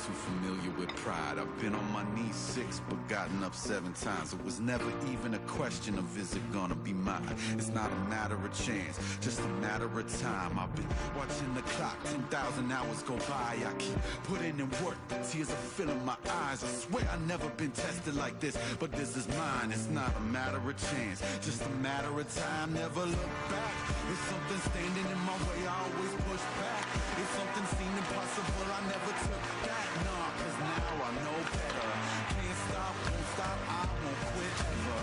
too familiar with pride. I've been on my knees 6 but gotten up 7 times. It was never even a question of is it gonna be mine. It's not a matter of chance, just a matter of time. I've been watching the clock, 10,000 hours go by. I keep putting in work, the tears are filling my eyes. I swear I've never been tested like this, but this is mine. It's not a matter of chance, just a matter of time. Never look back. If something standing in my way, I always push back. If something seemed impossible, I never took that. Nah, cause now I know better. Can't stop, won't stop, I won't quit ever.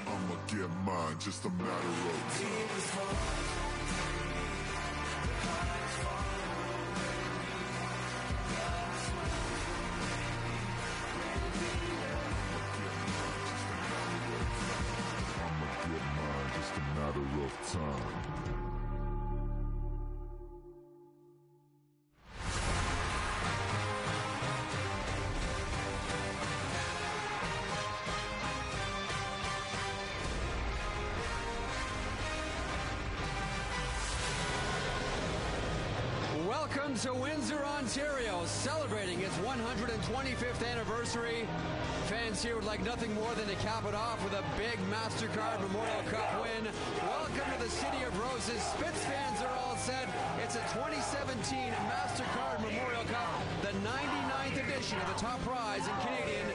I'ma get mine, just a matter of time. Just a matter of time. Welcome to Windsor, Ontario, celebrating its 125th anniversary. Fans here would like nothing more than to cap it off with a big Mastercard Memorial Cup win. Welcome to the City of Roses. Spitz fans are all set. It's a 2017 Mastercard Memorial Cup, the 99th edition of the top prize in Canadian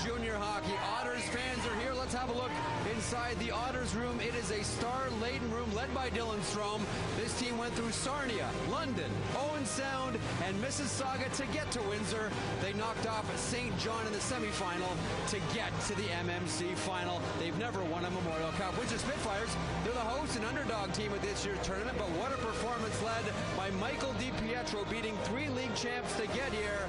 junior hockey. Otters fans are here. Let's have a look inside the Otters room. It is a star-laden room led by Dylan Strome. This team went through Sarnia, London, Owen Sound, and Mississauga to get to Windsor. They knocked off St. John in the semifinal to get to the MMC final. They've never won a Memorial Cup. Windsor Spitfires, they're the host and underdog team of this year's tournament, but what a performance led by Michael DiPietro, beating 3 league champs to get here.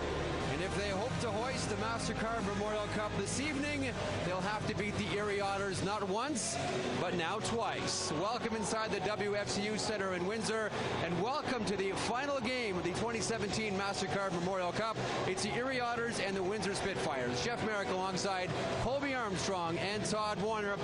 And if they hope to hoist the Mastercard Memorial Cup this evening, they'll have to beat the Erie Otters not once, but now twice. Welcome inside the WFCU Center in Windsor, and welcome to the final game of the 2017 Mastercard Memorial Cup. It's the Erie Otters and the Windsor Spitfires. Jeff Merrick alongside Colby Armstrong and Todd Warner.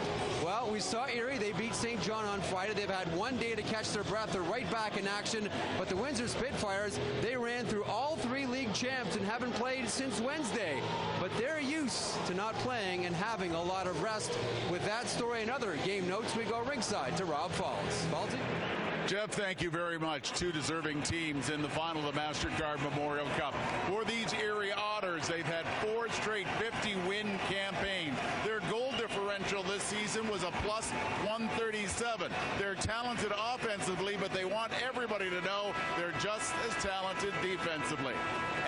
Well, we saw Erie. They beat St. John on Friday. They've had one day to catch their breath. They're right back in action. But the Windsor Spitfires, they ran through all 3 league champs and haven't played since Wednesday. But they're used to not playing and having a lot of rest. With that story and other game notes, we go ringside to Rob Falls. Falsey? Jeff, thank you very much. 2 deserving teams in the final of the Mastercard Memorial Cup. For these Erie Otters, they've had 4 straight 50-win campaigns. Their goal differential this season was a plus 137. They're talented offensively, but they want everybody to know they're just as talented defensively.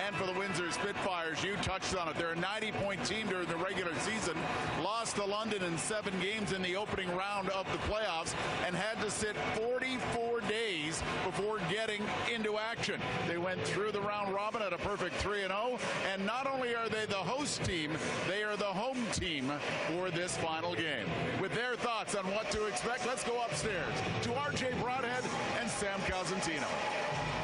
And for the Windsor Spitfires, you touched on it. They're a 90-point team during the regular season, lost to London in 7 games in the opening round of the playoffs, and had to sit 44 days before getting into action. They went through the round robin at a perfect 3-0, and not only are they the host team, they are the home team for this final game. With their thoughts on what to expect, let's go upstairs to RJ Broadhead and Sam Cosentino.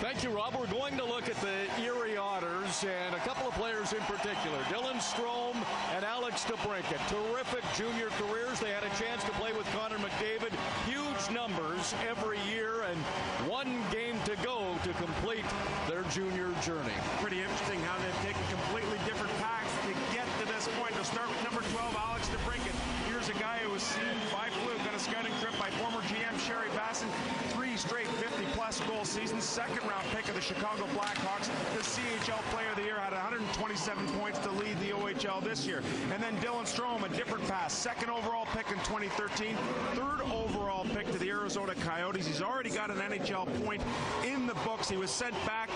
Thank you, Rob. We're going to look at the Erie Otters and a couple of players in particular. Dylan Strome and Alex DeBrincat. Terrific junior careers. They had a chance to play with Connor McDavid. Huge numbers every year and 1 game to go to complete their junior journey. Pretty interesting how they've taken completely different paths to get to this point. They'll start with number 12, Alex DeBrincat. Here's a guy who was seen by Fluke on a scouting trip by former GM Sherry Basson. 3 straight 50-plus goal seasons. Second-round pick of the Chicago Blackhawks. The CHL Player of the Year, had 127 points to lead the OHL this year. And then Dylan Strome, a different pass. 2nd overall pick in 2013. 3rd overall pick to the Arizona Coyotes. He's already got an NHL point in the books. He was sent back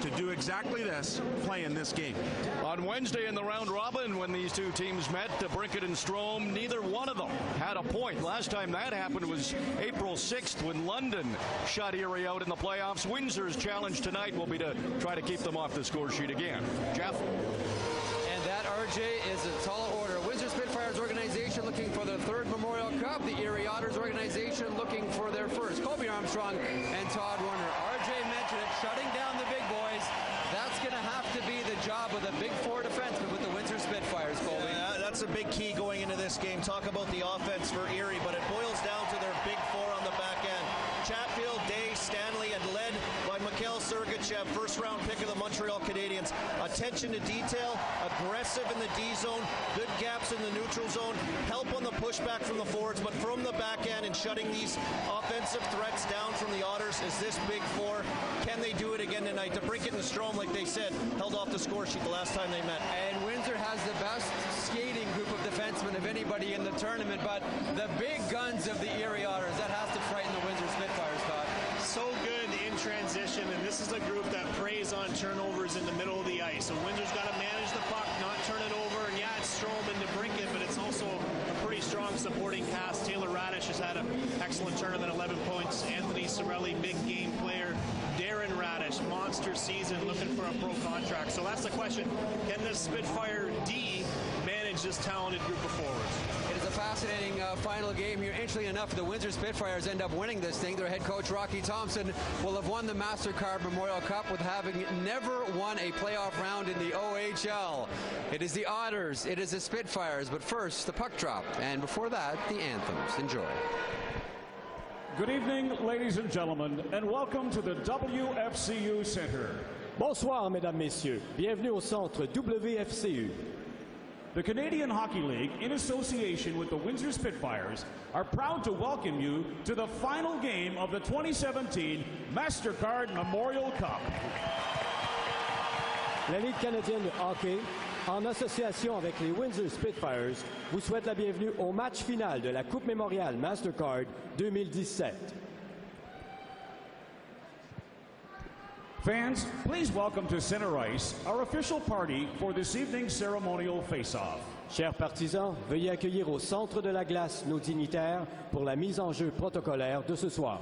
to do exactly this, play in this game. On Wednesday in the round robin, when these 2 teams met, DeBrincat and Strome, neither one of them had a point. Last time that happened was April 6th when London shut Erie out in the playoffs. Windsor's challenge tonight will be to try to keep them off the score sheet again. Jeff? And that, RJ, is a tall order. Windsor Spitfires organization looking for their 3rd Memorial Cup. The Erie Otters organization looking for their 1st. Colby Armstrong and Todd Warner. RJ mentioned it, shutting down the big boys. That's going to have to be the job of the big 4 defensemen with the Windsor Spitfires, Colby. That's a big key going into this game. Talk about the offense for Erie, but it boils down to their big 4 on the back end. Chatfield, Day, Stanley, and led by Mikhail Sergachev, first-round pick of the Montreal Canadiens. attention to detail, aggressive in the D zone, good gaps in the neutral zone, help on the pushback from the forwards, but from the back end and shutting these offensive threats down from the Otters is this big four. Can they do it again tonight? DeBrincat and Strome, like they said, held off the score sheet the last time they met. And Windsor has the best skating group of defensemen of anybody in the tournament, but the big guns of the Erie Otters, that has to frighten the Windsor Spitfires, Scott. So good in transition, and this is a group that preys on turnovers in the middle of the ice. So Windsor's got to manage the puck, not turn it over, and yeah, it's Strome and DeBrincat, but it's also a pretty strong supporting cast. Taylor Radish has had an excellent tournament, 11 points. Anthony Sorelli, big game player. Darren Radish, monster season, looking for a pro contract. So that's the question. Can this Spitfire D manage this talented group of forwards? It is a fascinating final game here. Interestingly enough, the Windsor Spitfires end up winning this thing. Their head coach, Rocky Thompson, will have won the Mastercard Memorial Cup with having never won a playoff round in the OHL. It is the Otters, it is the Spitfires, but first, the puck drop. And before that, the anthems. Enjoy. Good evening, ladies and gentlemen, and welcome to the WFCU Center. Bonsoir, mesdames, messieurs. Bienvenue au centre WFCU. The Canadian Hockey League, in association with the Windsor Spitfires, are proud to welcome you to the final game of the 2017 Mastercard Memorial Cup. La Ligue canadienne de hockey, en association avec les Windsor Spitfires, vous souhaite la bienvenue au match final de la Coupe Mémoriale Mastercard 2017. Fans, please welcome to center ice our official party for this evening's ceremonial face-off. Chers partisans, veuillez accueillir au centre de la glace nos dignitaires pour la mise en jeu protocolaire de ce soir.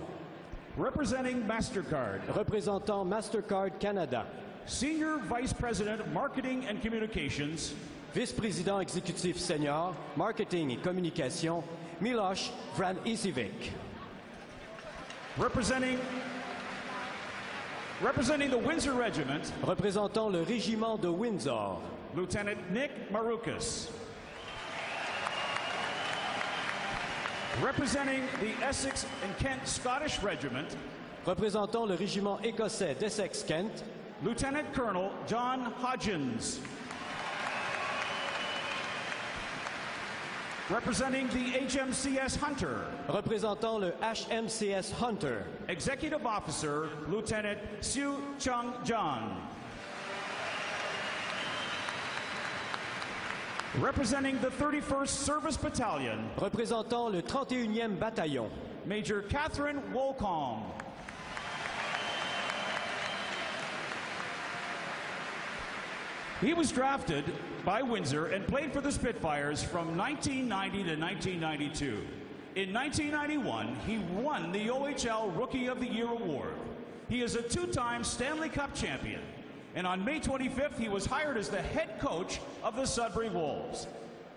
Representing Mastercard. Représentant Mastercard Canada. Senior Vice President, Marketing and Communications. Vice-président exécutif senior, Marketing et Communication, Miloš Vranicevic. Representing the Windsor Regiment. Représentant le régiment de Windsor. Lieutenant Nick Maroukas. Representing the Essex and Kent Scottish Regiment. Représentant le régiment écossais d'Essex-Kent. Lieutenant Colonel John Hodgins. Representing the HMCS Hunter. Représentant le HMCS Hunter. Executive Officer Lieutenant Siu Chung John. Representing the 31st Service Battalion. Représentant le 31e bataillon. Major Catherine Wolcombe. He was drafted by Windsor and played for the Spitfires from 1990 to 1992. In 1991, he won the OHL Rookie of the Year award. He is a two-time Stanley Cup champion. And on May 25th, he was hired as the head coach of the Sudbury Wolves.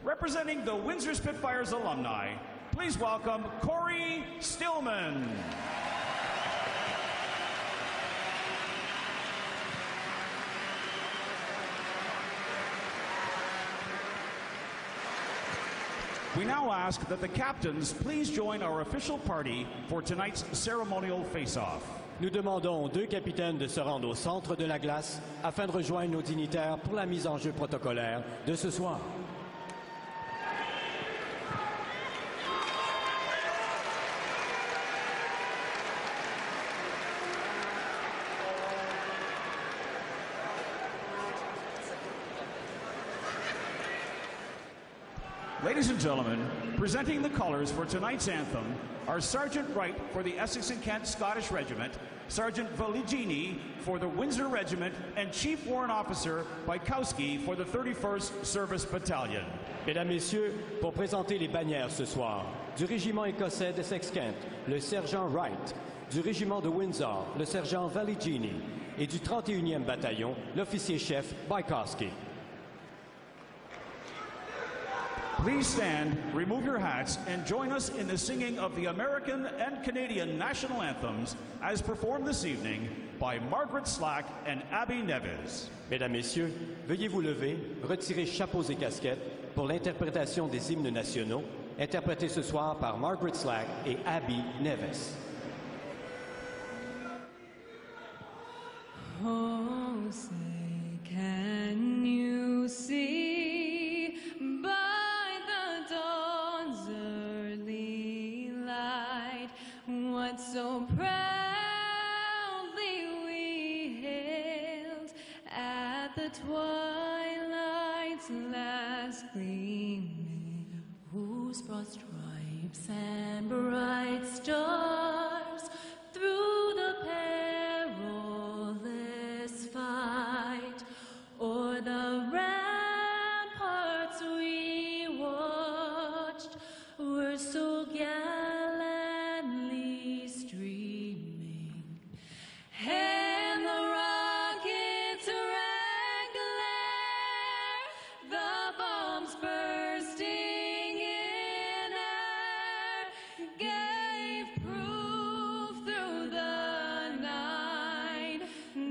Representing the Windsor Spitfires alumni, please welcome Corey Stillman. We now ask that the captains please join our official party for tonight's ceremonial face-off. Nous demandons aux deux capitaines de se rendre au centre de la glace afin de rejoindre nos dignitaires pour la mise en jeu protocolaire de ce soir. Ladies and gentlemen, presenting the colors for tonight's anthem are Sergeant Wright for the Essex and Kent Scottish Regiment, Sergeant Valigini for the Windsor Regiment, and Chief Warrant Officer Bykowski for the 31st Service Battalion. Mesdames, Messieurs, pour présenter les bannières ce soir, du régiment écossais d'Essex-Kent, le sergent Wright, du régiment de Windsor, le sergent Valigini, et du 31e bataillon, l'officier-chef Bykowski. Please stand, remove your hats, and join us in the singing of the American and Canadian national anthems as performed this evening by Margaret Slack and Abby Neves. Mesdames, Messieurs, veuillez vous lever, retirer chapeaux et casquettes pour l'interprétation des hymnes nationaux, interprétés ce soir par Margaret Slack et Abby Neves. Oh, say, can twilight's last gleaming, whose broad stripes and bright stars through the perilous fight o'er the ramparts we watched were so gallantly streaming, and the rockets rang glare, the bombs bursting in air gave proof through the night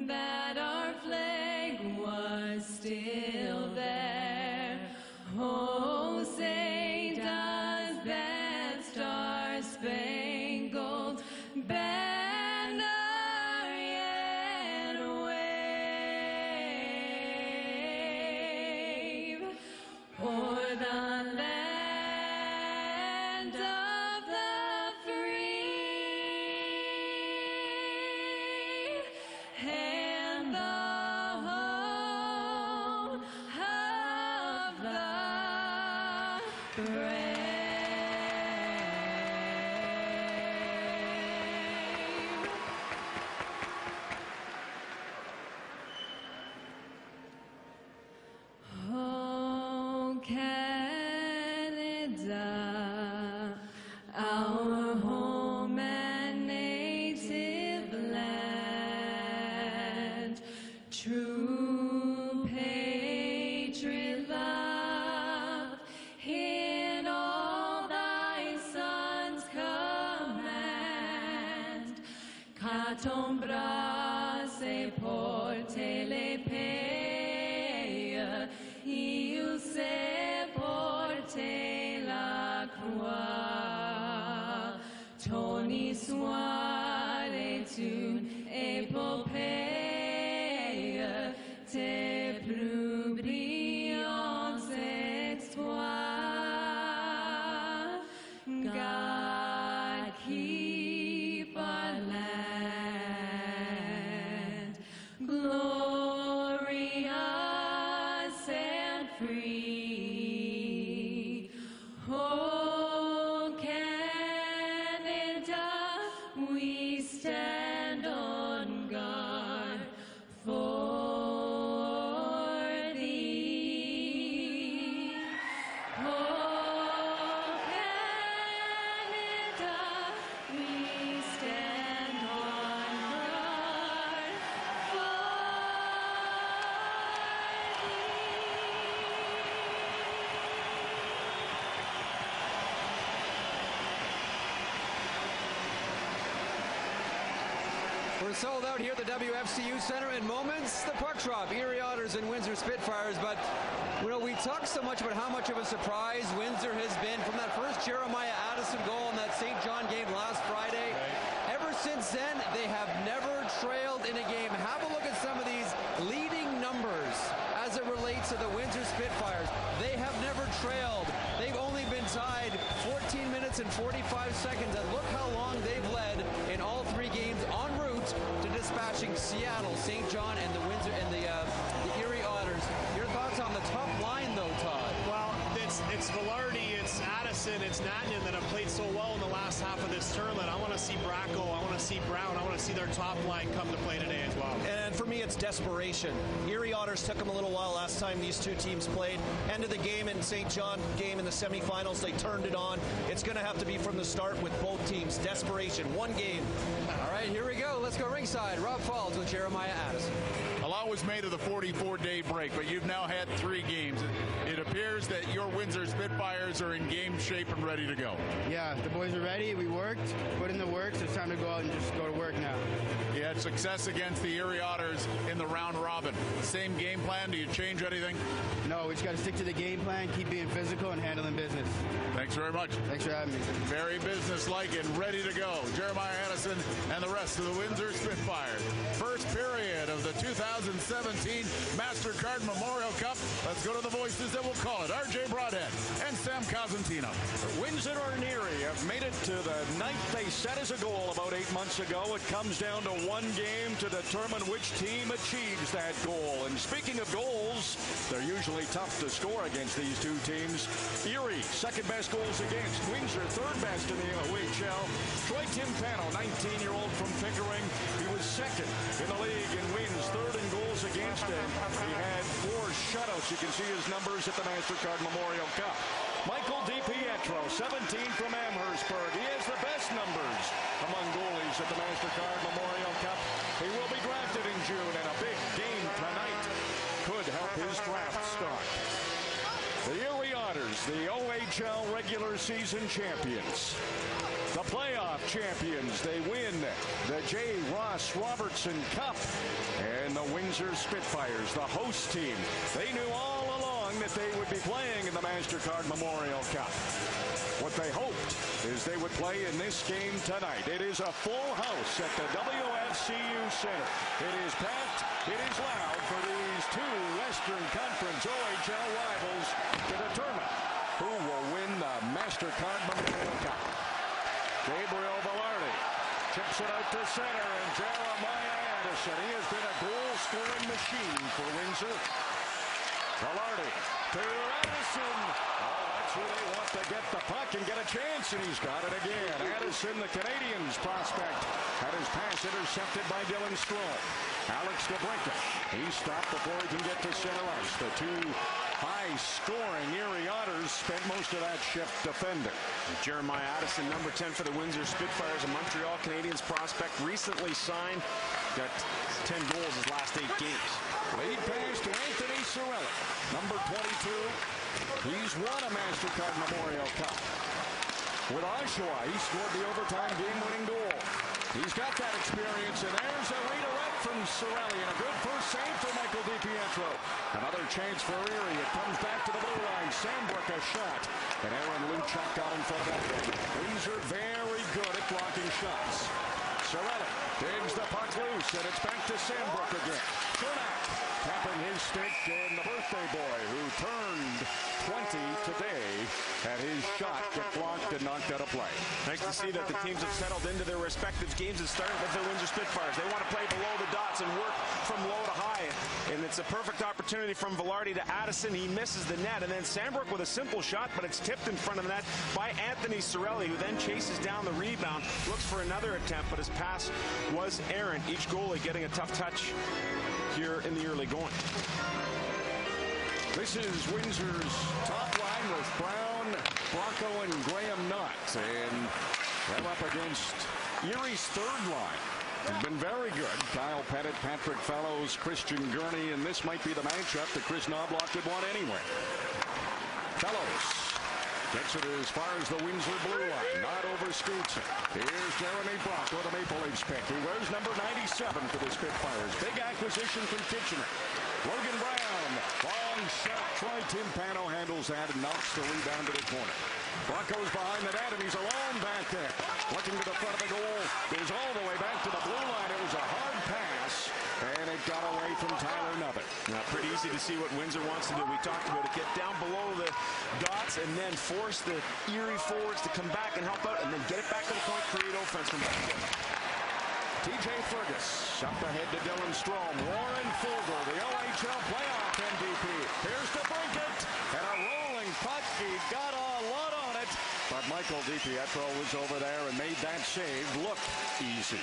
that our flag was still there. Oh, say does that star-spangled banner yet wave o'er the land of the free and the home of the brave. Oh, Canada, our home and native land, true patriot love in all thy sons' command. Qu'à ton bras et porter l'épée, il sait porter la croix. Ton histoire est une épopée, tes plus brillantes exploits. God keep our land glorious and free. Oh, Canada, we stand on guard for thee. Oh, Canada, we stand on guard for We're sold out here at the WFCU Center in moments. The puck drop, Erie Otters and Windsor Spitfires. But we talk so much about how much of a surprise Windsor has been from that first Jeremiah Addison goal in that St. John game last Friday. Ever since then, they have never trailed in a game. Have a look at some of these leading numbers as it relates to the Windsor Spitfires. They have never trailed. They've only been tied 14 minutes and 45 seconds. And look how long they've led in all three games en route to dispatching Seattle, St. John, and the Windsor and the Erie Otters. Your thoughts on the top line, though, Todd? Well, it's Velarde, it's Addison, it's Natnan that have played so well in the last half of this tournament. I want to see Bracco, I want to see Brown, I want to see their top line come to play today as well. And for me, it's desperation. Erie Otters took them a little while last time these two teams played. End of the game in St. John game in the semifinals, they turned it on. It's going to have to be from the start with both teams. Desperation. One game. All right, here we go. Let's go ringside. Rob Falls with Jeremiah Addison. A lot was made of the 44-day break, but you've now had 3 games. It appears that your Windsor Spitfires are in game shape and ready to go. Yeah, the boys are ready. We worked, put in the work, so it's time to go out and just go to work now. You had success against the Erie Otters in the round robin. Same game plan? Do you change anything? No, we just got to stick to the game plan, keep being physical, and handling business. Thanks very much. Thanks for having me. Very businesslike and ready to go. Jeremiah Addison and the rest of the Windsor Spitfires. First period of the 2000 2017 Mastercard Memorial Cup. Let's go to the voices that will call it. R.J. Broadhead and Sam Cosentino. Windsor and Erie have made it to the ninth they set as a goal about 8 months ago. It comes down to one game to determine which team achieves that goal. And speaking of goals, they're usually tough to score against these two teams. Erie, second best goals against. Windsor, third best in the OHL. Troy Timpano, 19-year-old from Pickering. He was second in the league in wins, third in goals against. And he had 4 shutouts. You can see his numbers at the Mastercard Memorial Cup. Michael DiPietro, 17 from Amherstburg. He has the best numbers among goalies at the Mastercard Memorial Cup. He will be drafted in June, and a big game tonight could help his draft start. The Erie Otters, the OHL regular season champions. The playoff champions, they win the J. Ross Robertson Cup. And the Windsor Spitfires, the host team, they knew all along that they would be playing in the Mastercard Memorial Cup. What they hoped is they would play in this game tonight. It is a full house at the WFCU Center. It is packed, it is loud for these two Western Conference OHL rivals to determine who will win the Mastercard Memorial Cup. Gabriel Velarde chips it out to center, and Jeremiah Addison. He has been a goal-scoring machine for Windsor. Velarde to Addison. Oh, that's who they want to get the puck and get a chance, and he's got it again. Addison, the Canadiens prospect, had his pass intercepted by Dylan Strome. Alex DeBrincat, he stopped before he can get to center ice. The two high-scoring Erie Otters spent most of that shift defending. Jeremiah Addison, number 10 for the Windsor Spitfires, a Montreal Canadiens prospect, recently signed, got 10 goals his last 8 games. Lead pass to Anthony Cirelli, number 22. He's won a Mastercard Memorial Cup. With Oshawa, he scored the overtime game-winning goal. He's got that experience, and there's a redirect from Cirelli, and a good first save for Michael DiPietro. Another chance for Erie. It comes back to the blue line. Sandbrook a shot, and Aaron Luchuk got in front of that. Windsor very good at blocking shots. Cirelli digs the puck loose, and it's back to Sandbrook again. Cernak tapping his stick, and the birthday boy who turned 20 today had his shot get blocked and knocked out of play. Nice to see that the teams have settled into their respective games and started with the Windsor Spitfires. They want to play below the dots and work from low to high, and it's a perfect opportunity from Velarde to Addison. He misses the net, and then Sandbrook with a simple shot, but it's tipped in front of the net by Anthony Cirelli, who then chases down the rebound, looks for another attempt, but his pass was errant. Each goalie getting a tough touch here in the early going. This is Windsor's top line with Brown, Bronco, and Graham Knott. And they're up against Erie's third line. They've been very good. Kyle Pettit, Patrick Fellows, Christian Gurney, and this might be the matchup that Chris Knobloch would want anyway. Fellows gets it as far as the Windsor blue line. Not over scoots it. Here's Jeremy Brock with a Maple Leafs pick. He wears number 97 for the Spitfires. Big acquisition from Kitchener. Logan Brown, long shot. Troy Timpano handles that and knocks the rebound to the corner. Brock goes behind the net, and he's alone back there. Looking to the front of the goal. Goes all the way back to the blue line. It was a hard pass, and it got away from Tyler Nubbin. Now, pretty easy to see what Windsor wants to do. We talked about it. Get down below the dots and then force the Erie forwards to come back and help out, and then get it back to the point, create offense from back there. TJ Fergus up ahead to Dylan Strome. Warren Fogle, the OHL playoff MVP. Here's DeBrincat, and a rolling puck. He got a lot on it, but Michael DiPietro was over there and made that save look easy.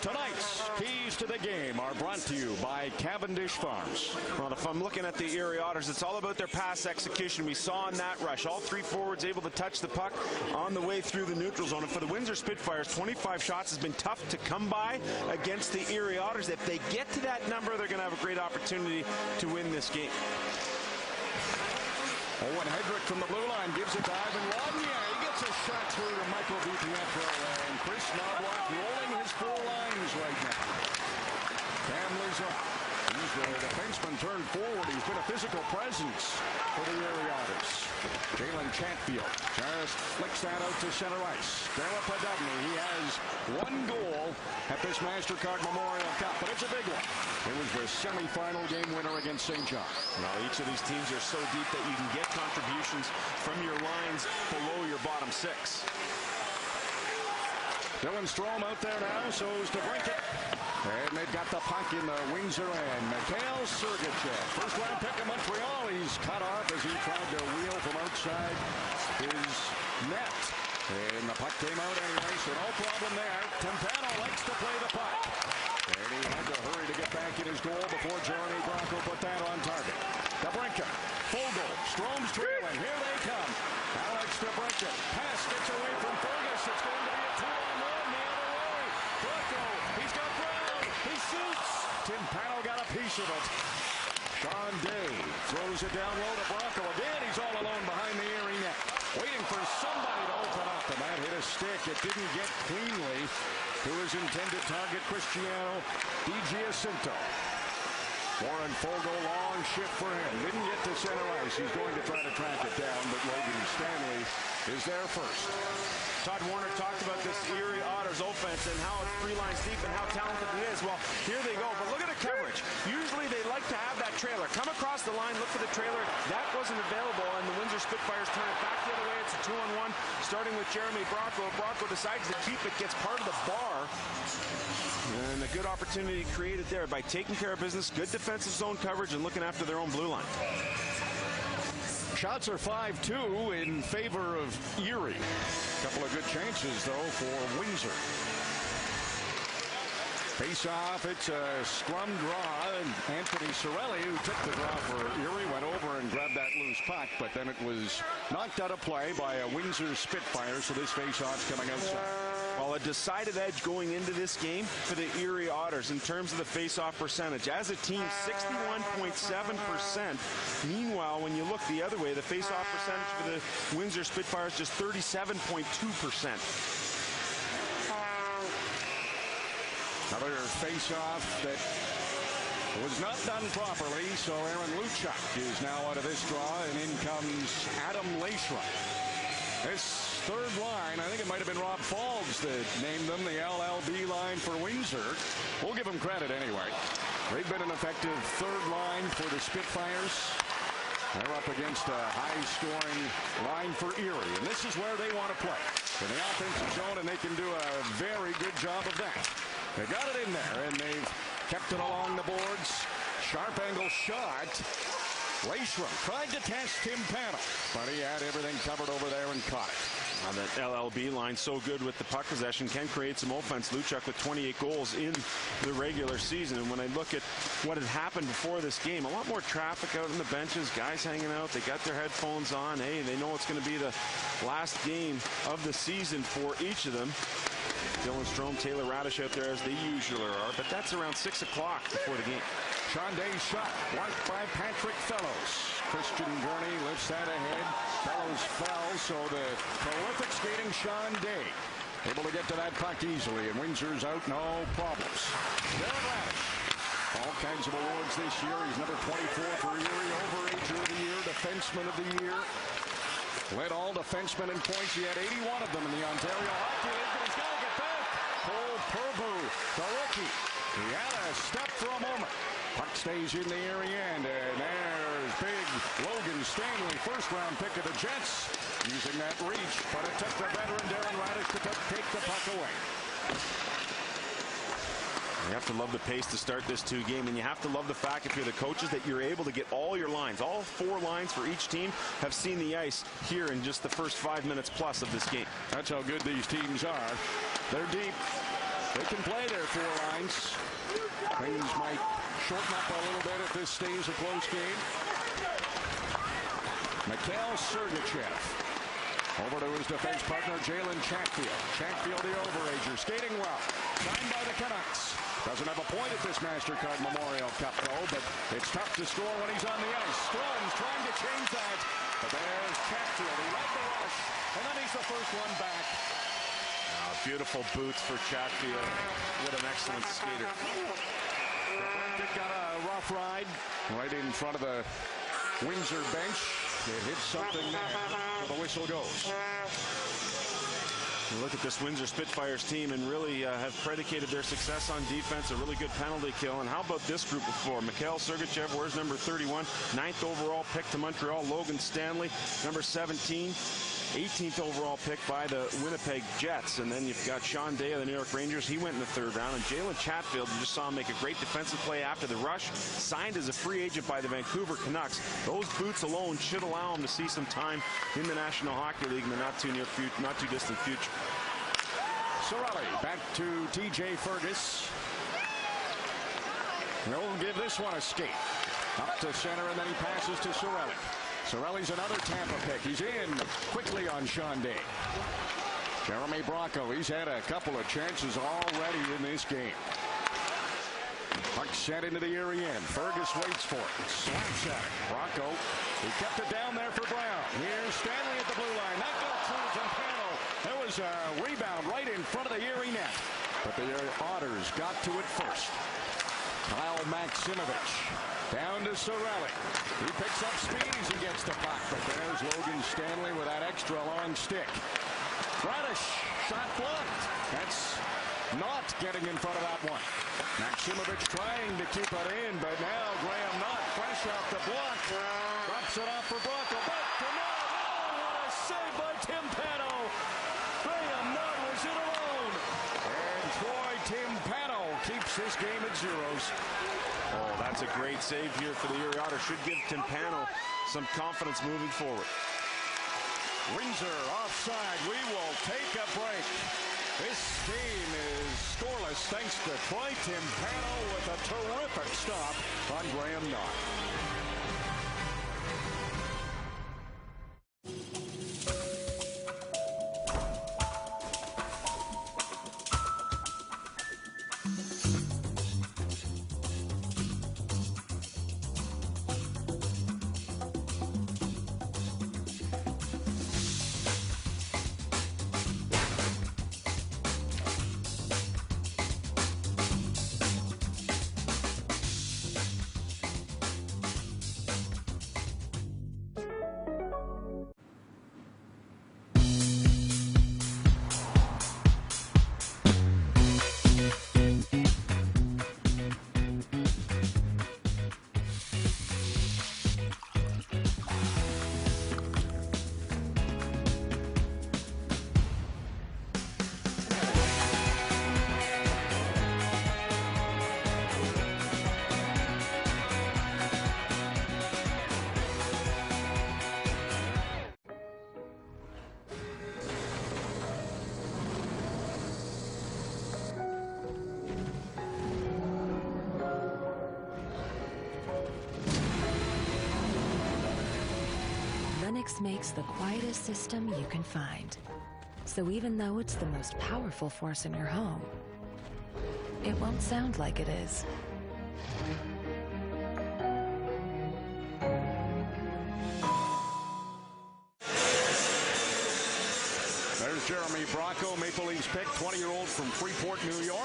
Tonight's keys to the game are brought to you by Cavendish Farms. Well, if I'm looking at the Erie Otters, it's all about their pass execution. We saw in that rush, all 3 forwards able to touch the puck on the way through the neutral zone. And for the Windsor Spitfires, 25 shots has been tough to come by against the Erie Otters. If they get to that number, they're going to have a great opportunity to win this game. Owen Hedrick from the blue line gives it to Ivan Lodnier. He gets a shot through to Michael DiPietro, and Chris Knobloch rolling his 4 lines right now. Cam Lizzo, he's the defenseman turned forward. He's been a physical presence for the Erie Otters. Jalen Chatfield just flicks that out to center ice. He has one goal at this Mastercard Memorial Cup, but it's a big one. It was the semifinal game winner against St. John. Well, each of these teams are so deep that you can get contributions from your lines below your bottom six. Dylan Strome out there now, so is to Brinket. And they've got the puck in the Windsor end. Mikhail Sergachev, first round pick of Montreal. He's cut off as he tried to wheel from outside his net. And the puck came out anyway, so no problem there. Timpano likes to play the puck. And he had to hurry to get back in his goal before Jeremy Bronco put that on target. DeBrincat, full goal. Strome's trailing. Here they come. Alex DeBrincat. Pass gets away from Fergus. It's going to be a 2-on-1 the other way. Bronco, he's got Brown. He shoots. Timpano got a piece of it. Sean Day throws it down low to Bronco. Again, he's all alone behind the Erie net. Waiting for somebody to open up, and that hit a stick. It didn't get cleanly to his intended target, Cristiano Di Giacinto. Warren Fogle, long shift for him. Didn't get to center ice. He's going to try to track it down, but Logan Stanley is there first. Todd Warner talked about this Erie Otters offense and how it's 3 lines deep and how talented it is. Well, here they go. But look at the coverage. Usually they like to have that trailer. Come across the line, look for the trailer. That wasn't available, and the Windsor Spitfires turn it back the other way. It's a 2-on-1, starting with Jeremy Bronco. Bronco decides to keep it, gets part of the bar. And a good opportunity created there by taking care of business, good defensive zone coverage, and looking after their own blue line. Shots are 5-2 in favor of Erie. Couple of good chances, though, for Windsor. Face-off, it's a scrum draw, and Anthony Sorelli, who took the draw for Erie, went over and grabbed that loose puck, but then it was knocked out of play by a Windsor Spitfire, so this face-off's coming outside. Well, a decided edge going into this game for the Erie Otters in terms of the face-off percentage. As a team, 61.7%. Meanwhile, when you look the other way, the face-off percentage for the Windsor Spitfires just 37.2%. Another face-off that was not done properly, so Aaron Luchuk is now out of this draw, and in comes Adam Leishram. This third line, I think it might have been Rob Falls that named them the LLB line for Windsor. We'll give them credit anyway. They've been an effective third line for the Spitfires. They're up against a high-scoring line for Erie, and this is where they want to play. In the offensive zone, and they can do a very good job of that. They got it in there, and they've kept it along the boards. Sharp angle shot. Leishram tried to test Timpano, but he had everything covered over there and caught it. That LLB line so good with the puck possession, can create some offense. Luchuk with 28 goals in the regular season. And when I look at what had happened before this game, a lot more traffic out on the benches, guys hanging out. They got their headphones on. Hey, they know it's going to be the last game of the season for each of them. Dylan Strome, Taylor Radish out there as they usually are, but that's around 6 o'clock before the game. Sean Day's shot blocked by Patrick Fellows. Christian Gurney lifts that ahead. Fellows fell, so the prolific skating Sean Day able to get to that puck easily, and Windsor's out, no problems. Dylan Radish, all kinds of awards this year. He's number 24 for Erie, Overager of the Year, Defenseman of the Year. Led all defensemen in points. He had 81 of them in the Ontario Hockey League, but he's got to get back. Cole Purbu, the rookie. He had a step for a moment. Puck stays in the area, and there's big Logan Stanley, first-round pick of the Jets, using that reach, but it took the veteran Darren Radish to take the puck away. You have to love the pace to start this game, and you have to love the fact, if you're the coaches, that you're able to get all your lines. All 4 lines for each team have seen the ice here in just the first 5 minutes plus of this game. That's how good these teams are. They're deep. They can play their 4 lines. Things might shorten up a little bit if this stays a close game. Mikhail Sergachev over to his defense partner, Jalen Chatfield. Chatfield, the overager, skating well. Signed by the Canucks. Doesn't have a point at this Mastercard Memorial Cup, though, but it's tough to score when he's on the ice. Strome's trying to change that, but there's Chatfield. He led the rush, and then he's the first one back. Beautiful boots for Chatfield. What an excellent skater. Got a rough ride right in front of the Windsor bench. It hits something there. So the whistle goes. You look at this Windsor Spitfires team and really have predicated their success on defense, a really good penalty kill. And how about this group of four? Mikhail Sergachev wears number 31, 9th overall pick to Montreal. Logan Stanley, number 17, 18th overall pick by the Winnipeg Jets. And then you've got Sean Day of the New York Rangers. He went in the 3rd round. And Jalen Chatfield, you just saw him make a great defensive play after the rush, signed as a free agent by the Vancouver Canucks. Those boots alone should allow him to see some time in the National Hockey League in the not too distant future. Sorelli back to TJ Fergus. He'll give this one a skate. Up to center, and then he passes to Sorelli. Sorelli's another Tampa pick. He's in quickly on Sean Day. Jeremy Bracco, he's had a couple of chances already in this game. Puck sent into the Erie end. Fergus waits for it. Slaps at it. Bracco, he kept it down there for Brown. Here's Stanley at the blue line. That goes through to Zampano. There was a rebound right in front of the Erie net. But the Otters got to it first. Kyle Maximovich down to Sorelli. He picks up speed as he gets the puck, but there's Logan Stanley with that extra long stick. Radish, shot blocked. That's not getting in front of that one. Maximovich trying to keep it in, but now Graham Knott fresh off the block. Drops it off for Bracco. Back to Knott. Oh, what a save by Timpano. Graham Knott was in alone. And Troy Timpano keeps this game at zeros. Oh, that's a great save here for the Erie Otters. Should give Timpano some confidence moving forward. Windsor offside. We will take a break. This game is scoreless thanks to Troy Timpano with a terrific stop on Graham Knott. Makes the quietest system you can find. So even though it's the most powerful force in your home, it won't sound like it is. There's Jeremy Bracco, Maple Leafs pick, 20-year-old from Freeport, New York.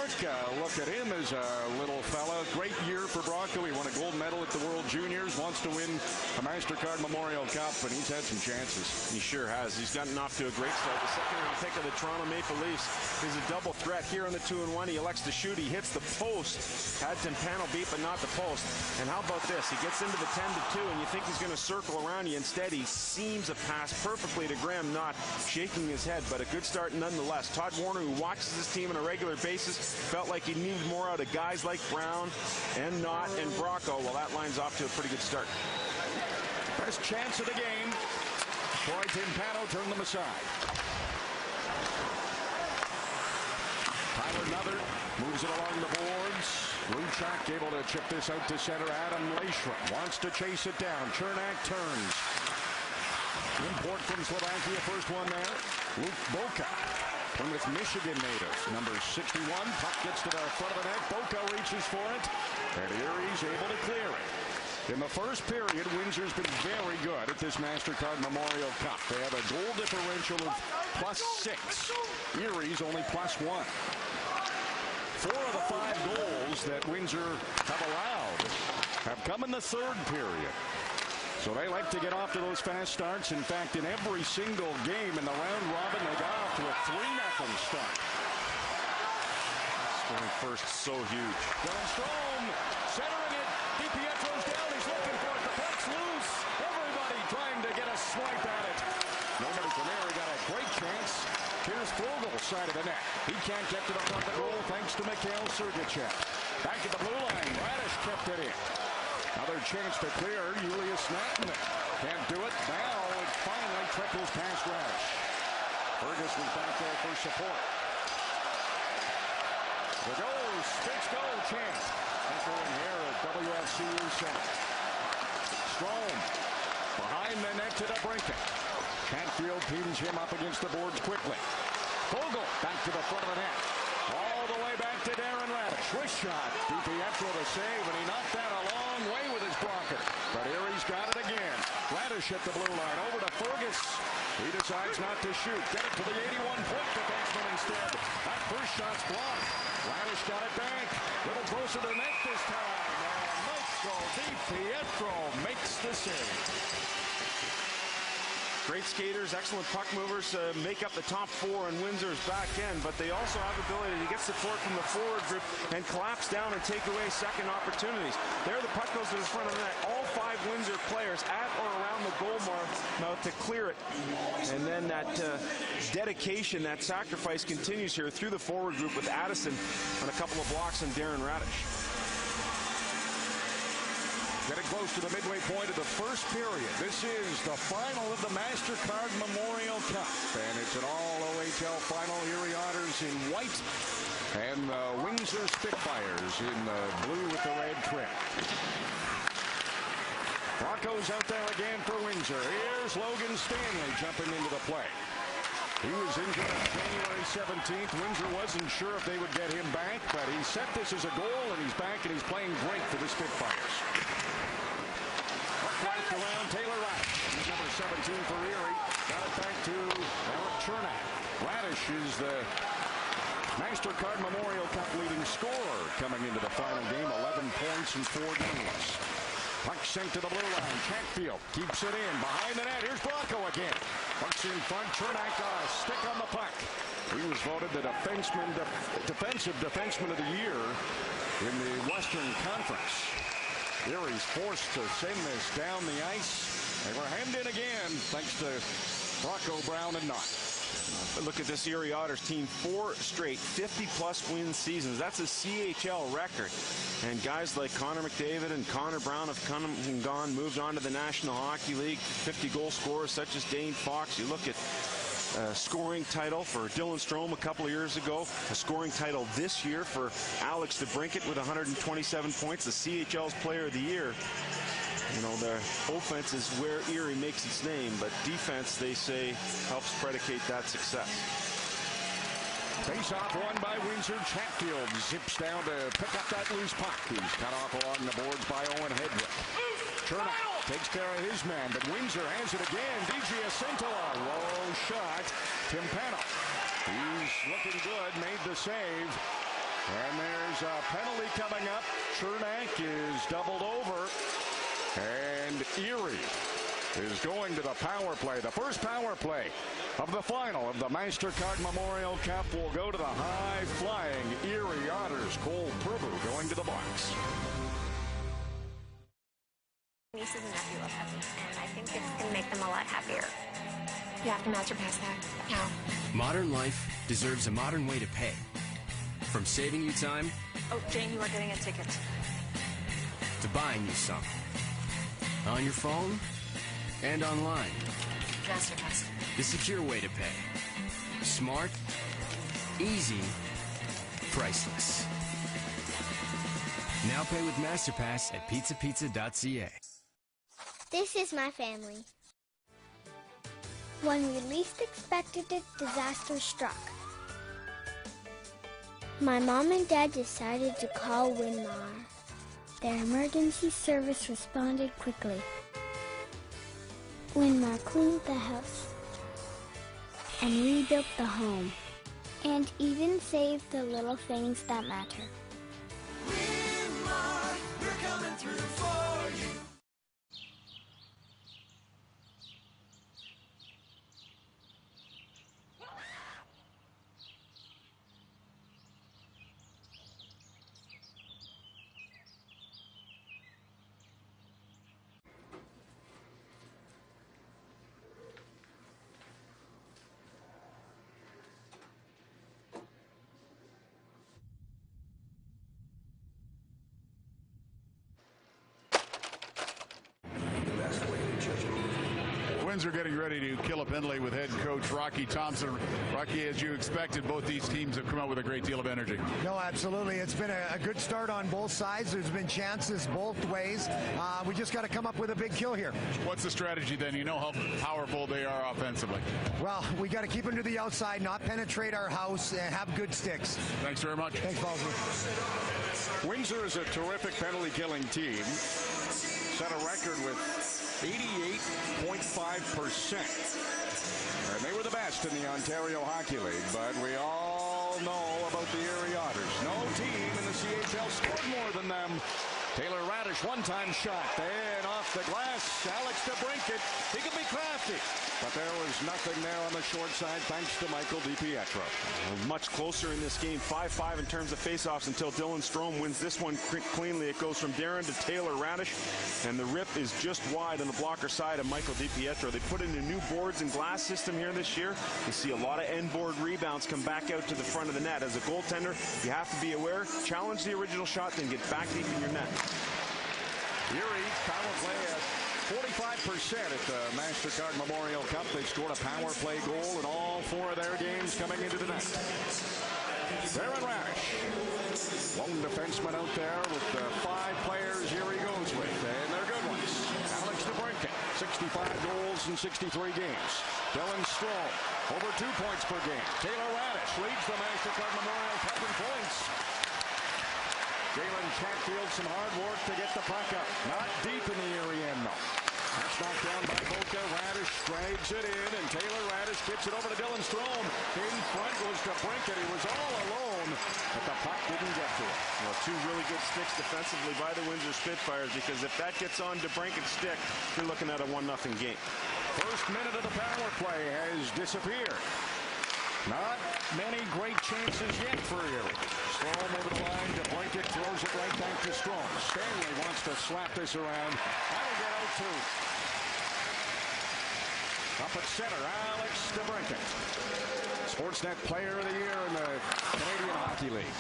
Look at him as a little fella. Great year for Bracco. He won a gold medal at the World Juniors, wants to win a Mastercard Memorial Cup, and he's had some chances. He sure has. He's gotten off to a great start. The second-round pick of the Toronto Maple Leafs is a double threat here on the 2-1. He elects to shoot. He hits the post. Had Timpano beat, but not the post. And how about this? He gets into the 10-2, and you think he's going to circle around you. Instead, he seams a pass perfectly to Graham Knott, shaking his head, but a good start nonetheless. Todd Warner, who watches his team on a regular basis, felt like he needed more out of guys like Brown and Knott and Bracco. Well, that line's off to a pretty good start. First chance of the game. Troy Timpano turned them aside. Tyler Nutter moves it along the boards. Luchak able to chip this out to center. Adam Leishram wants to chase it down. Chernak turns. Import from Slovakia, first one there. Luke Boca, Plymouth, Michigan native. Number 61, puck gets to the front of the net. Boca reaches for it, and Erie's able to clear it. In the first period, Windsor's been very good at this Mastercard Memorial Cup. They have a goal differential of +6. Erie's only +1. 4 of the 5 goals that Windsor have allowed have come in the third period. So they like to get off to those fast starts. In fact, in every single game in the round robin, they got off to a 3-0 start. Scoring first, so huge. Dylan Strome centering it. DiPietro's down. He's looking for it. The puck's loose. Everybody trying to get a swipe at it. Nobody from Erie got a great chance. Here's Vogel, side of the net. He can't get to the front of the goal thanks to Mikhail Sergachev. Back at the blue line. Radish kept it in. Another chance to clear. Julius Nattman can't do it. Now it finally trickles past Radish. Fergus was back there for support. The goal, Spitz goal chance. Echoing here at WFCU Center. Strome behind the net to the Brinket. Chatfield pins him up against the boards quickly. Vogel back to the front of the net. All the way back to Darren Radish. Wrist shot. DiPietro to save, and he knocked that a long way with his blocker. But Erie's got it again. Radish at the blue line. Over to Fergus. He decides not to shoot. Get it to the 81-point defenseman instead. That first shot's blocked. Radish got it back. A little closer to the net this time. And Michael DiPietro makes the save. Great skaters, excellent puck movers, make up the top four in Windsor's back end, but they also have the ability to get support from the forward group and collapse down and take away second opportunities. There the puck goes to the front of the net. All 5 Windsor players at or around the goal mouth to clear it. And then that dedication, that sacrifice continues here through the forward group with Addison on a couple of blocks and Darren Radish. Getting close to the midway point of the first period. This is the final of the Mastercard Memorial Cup. And it's an all-OHL final. Erie Otters in white and the Windsor Spitfires in the blue with the red trim. Broncos out there again for Windsor. Here's Logan Stanley jumping into the play. He was injured on January 17th. Windsor wasn't sure if they would get him back, but he set this as a goal, and he's back, and he's playing great for the Spitfires. Right around Taylor Radish. He's number 17 for Erie. Got it back to Eric Chernak. Radish is the Mastercard Memorial Cup leading scorer coming into the final game. 11 points in 4 games. Puck sent to the blue line. Chatfield keeps it in. Behind the net. Here's Bronco again. Puck's in front. Chernak got a stick on the puck. He was voted the defensive defenseman of the year in the Western Conference. Erie's forced to send this down the ice. They were hemmed in again thanks to Rocco Brown and Knott. Look at this Erie Otters team, 4 straight 50-plus win seasons. That's a CHL record. And guys like Connor McDavid and Connor Brown have come and gone, moved on to the National Hockey League. 50-goal scorers such as Dane Fox. You look at a scoring title for Dylan Strome a couple of years ago. A scoring title this year for Alex DeBrincat with 127 points, the CHL's Player of the Year. You know, their offense is where Erie makes its name, but defense, they say, helps predicate that success. Face-off won by Windsor. Chatfield zips down to pick up that loose puck. He's cut off along the boards by Owen Hedrick. Chernak takes care of his man, but Windsor has it again. DJ Acintola, low shot. Tim Pano. He's looking good, made the save. And there's a penalty coming up. Chernak is doubled over. And Erie is going to the power play. The first power play of the final of the Mastercard Memorial Cup will go to the high-flying Erie Otters. Cole Prabhu going to the box. Nieces and nephew love heaven, and I think it's going to make them a lot happier. You have to Masterpass that now. Modern life deserves a modern way to pay. From saving you time... Oh, Jane, you are getting a ticket. ...to buying you some. On your phone and online. Masterpass. The secure way to pay. Smart, easy, priceless. Now pay with Masterpass at pizzapizza.ca. This is my family. When we least expected it, disaster struck. My mom and dad decided to call Winmar. Their emergency service responded quickly. Winmar cleaned the house and rebuilt the home, and even saved the little things that matter. Winmar, we're coming through for you. Windsor getting ready to kill a penalty with head coach Rocky Thompson. Rocky, as you expected, both these teams have come out with a great deal of energy. No, absolutely. It's been a good start on both sides. There's been chances both ways. We just got to come up with a big kill here. What's the strategy then? You know how powerful they are offensively. Well, we got to keep them to the outside, not penetrate our house, and have good sticks. Thanks very much. Thanks, Balsley. Windsor is a terrific penalty-killing team. Set a record with 88.5%. And they were the best in the Ontario Hockey League, but we all know about the Erie Otters. No team in the CHL scored more than them. Taylor Radish, one-time shot, then off the glass. Alex DeBrincat, he can be crafty. But there was nothing there on the short side thanks to Michael DiPietro. Much closer in this game, 5-5 in terms of faceoffs until Dylan Strome wins this one cleanly. It goes from Darren to Taylor Radish, and the rip is just wide on the blocker side of Michael DiPietro. They put in a new boards and glass system here this year. You see a lot of end board rebounds come back out to the front of the net. As a goaltender, you have to be aware, challenge the original shot, then get back deep in your net. Erie power play at 45% at the Mastercard Memorial Cup. They scored a power play goal in all 4 of their games coming into the net. Darren Radish, lone defenseman out there with the 5 players Erie goes with, and they're good ones. Alex DeBrincat, 65 goals in 63 games. Dylan Strome, over 2 points per game. Taylor Radish leads the Mastercard Memorial Cup in points. Jalen Chatfield, some hard work to get the puck up. Not deep in the Erie end, though. That's knocked down by Boca. Radish drags it in, and Taylor Radish gets it over to Dylan Strome. In front was DeBrincat. He was all alone, but the puck didn't get to him. Well, 2 really good sticks defensively by the Windsor Spitfires, because if that gets on DeBrincat's stick, you're looking at a 1-0 game. First minute of the power play has disappeared. Not many great chances yet for Erie. Strome over the line. DeBrincat throws it right back to Strome. Stanley wants to slap this around. That'll get out too. Up at center, Alex DeBrincat. Sportsnet Player of the Year in the Canadian Hockey League.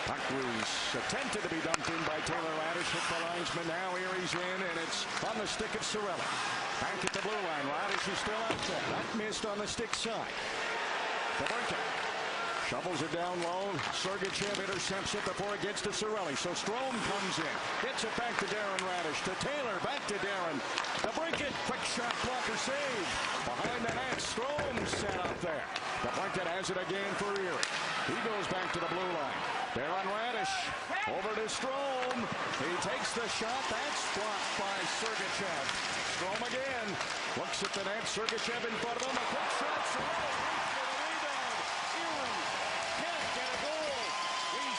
Puck was attempted to be dumped in by Taylor Radish, hit the linesman. Now Erie's in, and it's on the stick of Cirelli. Back at the blue line. Radish is still out there. That missed on the stick side. DeBrincat shovels it down low. Sergachev intercepts it before it gets to Cirelli. So Strome comes in. Gets it back to Darren Radish. To Taylor. Back to Darren. DeBrincat. Quick shot blocker save. Behind the net. Strome set up there. DeBrincat has it again for Erie. He goes back to the blue line. Darren Radish. Over to Strome. He takes the shot. That's blocked by Sergachev. Strome again. Looks at the net. Sergachev in front of him. A quick shot. Cirelli.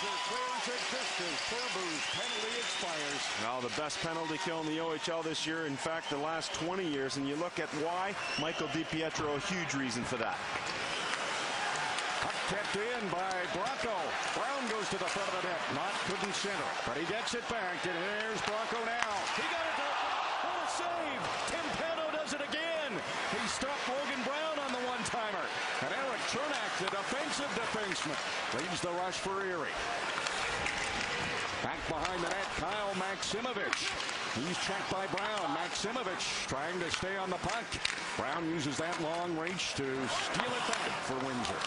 Clears it just as Purbu's penalty expires. Now the best penalty kill in the OHL this year, in fact the last 20 years, and you look at why, Michael DiPietro, a huge reason for that. Puck kept in by Bronco. Brown goes to the front of the net. Couldn't center it, but he gets it back, and here's Bronco now. He got it to the front. What a save! Tim Pano does it again. He stopped Logan Brown on the one-timer. And Eric Chernak, the defensive defenseman, leads the rush for Erie. Back behind the net, Kyle Maximovich. He's checked by Brown. Maximovich trying to stay on the puck. Brown uses that long reach to steal it back for Windsor.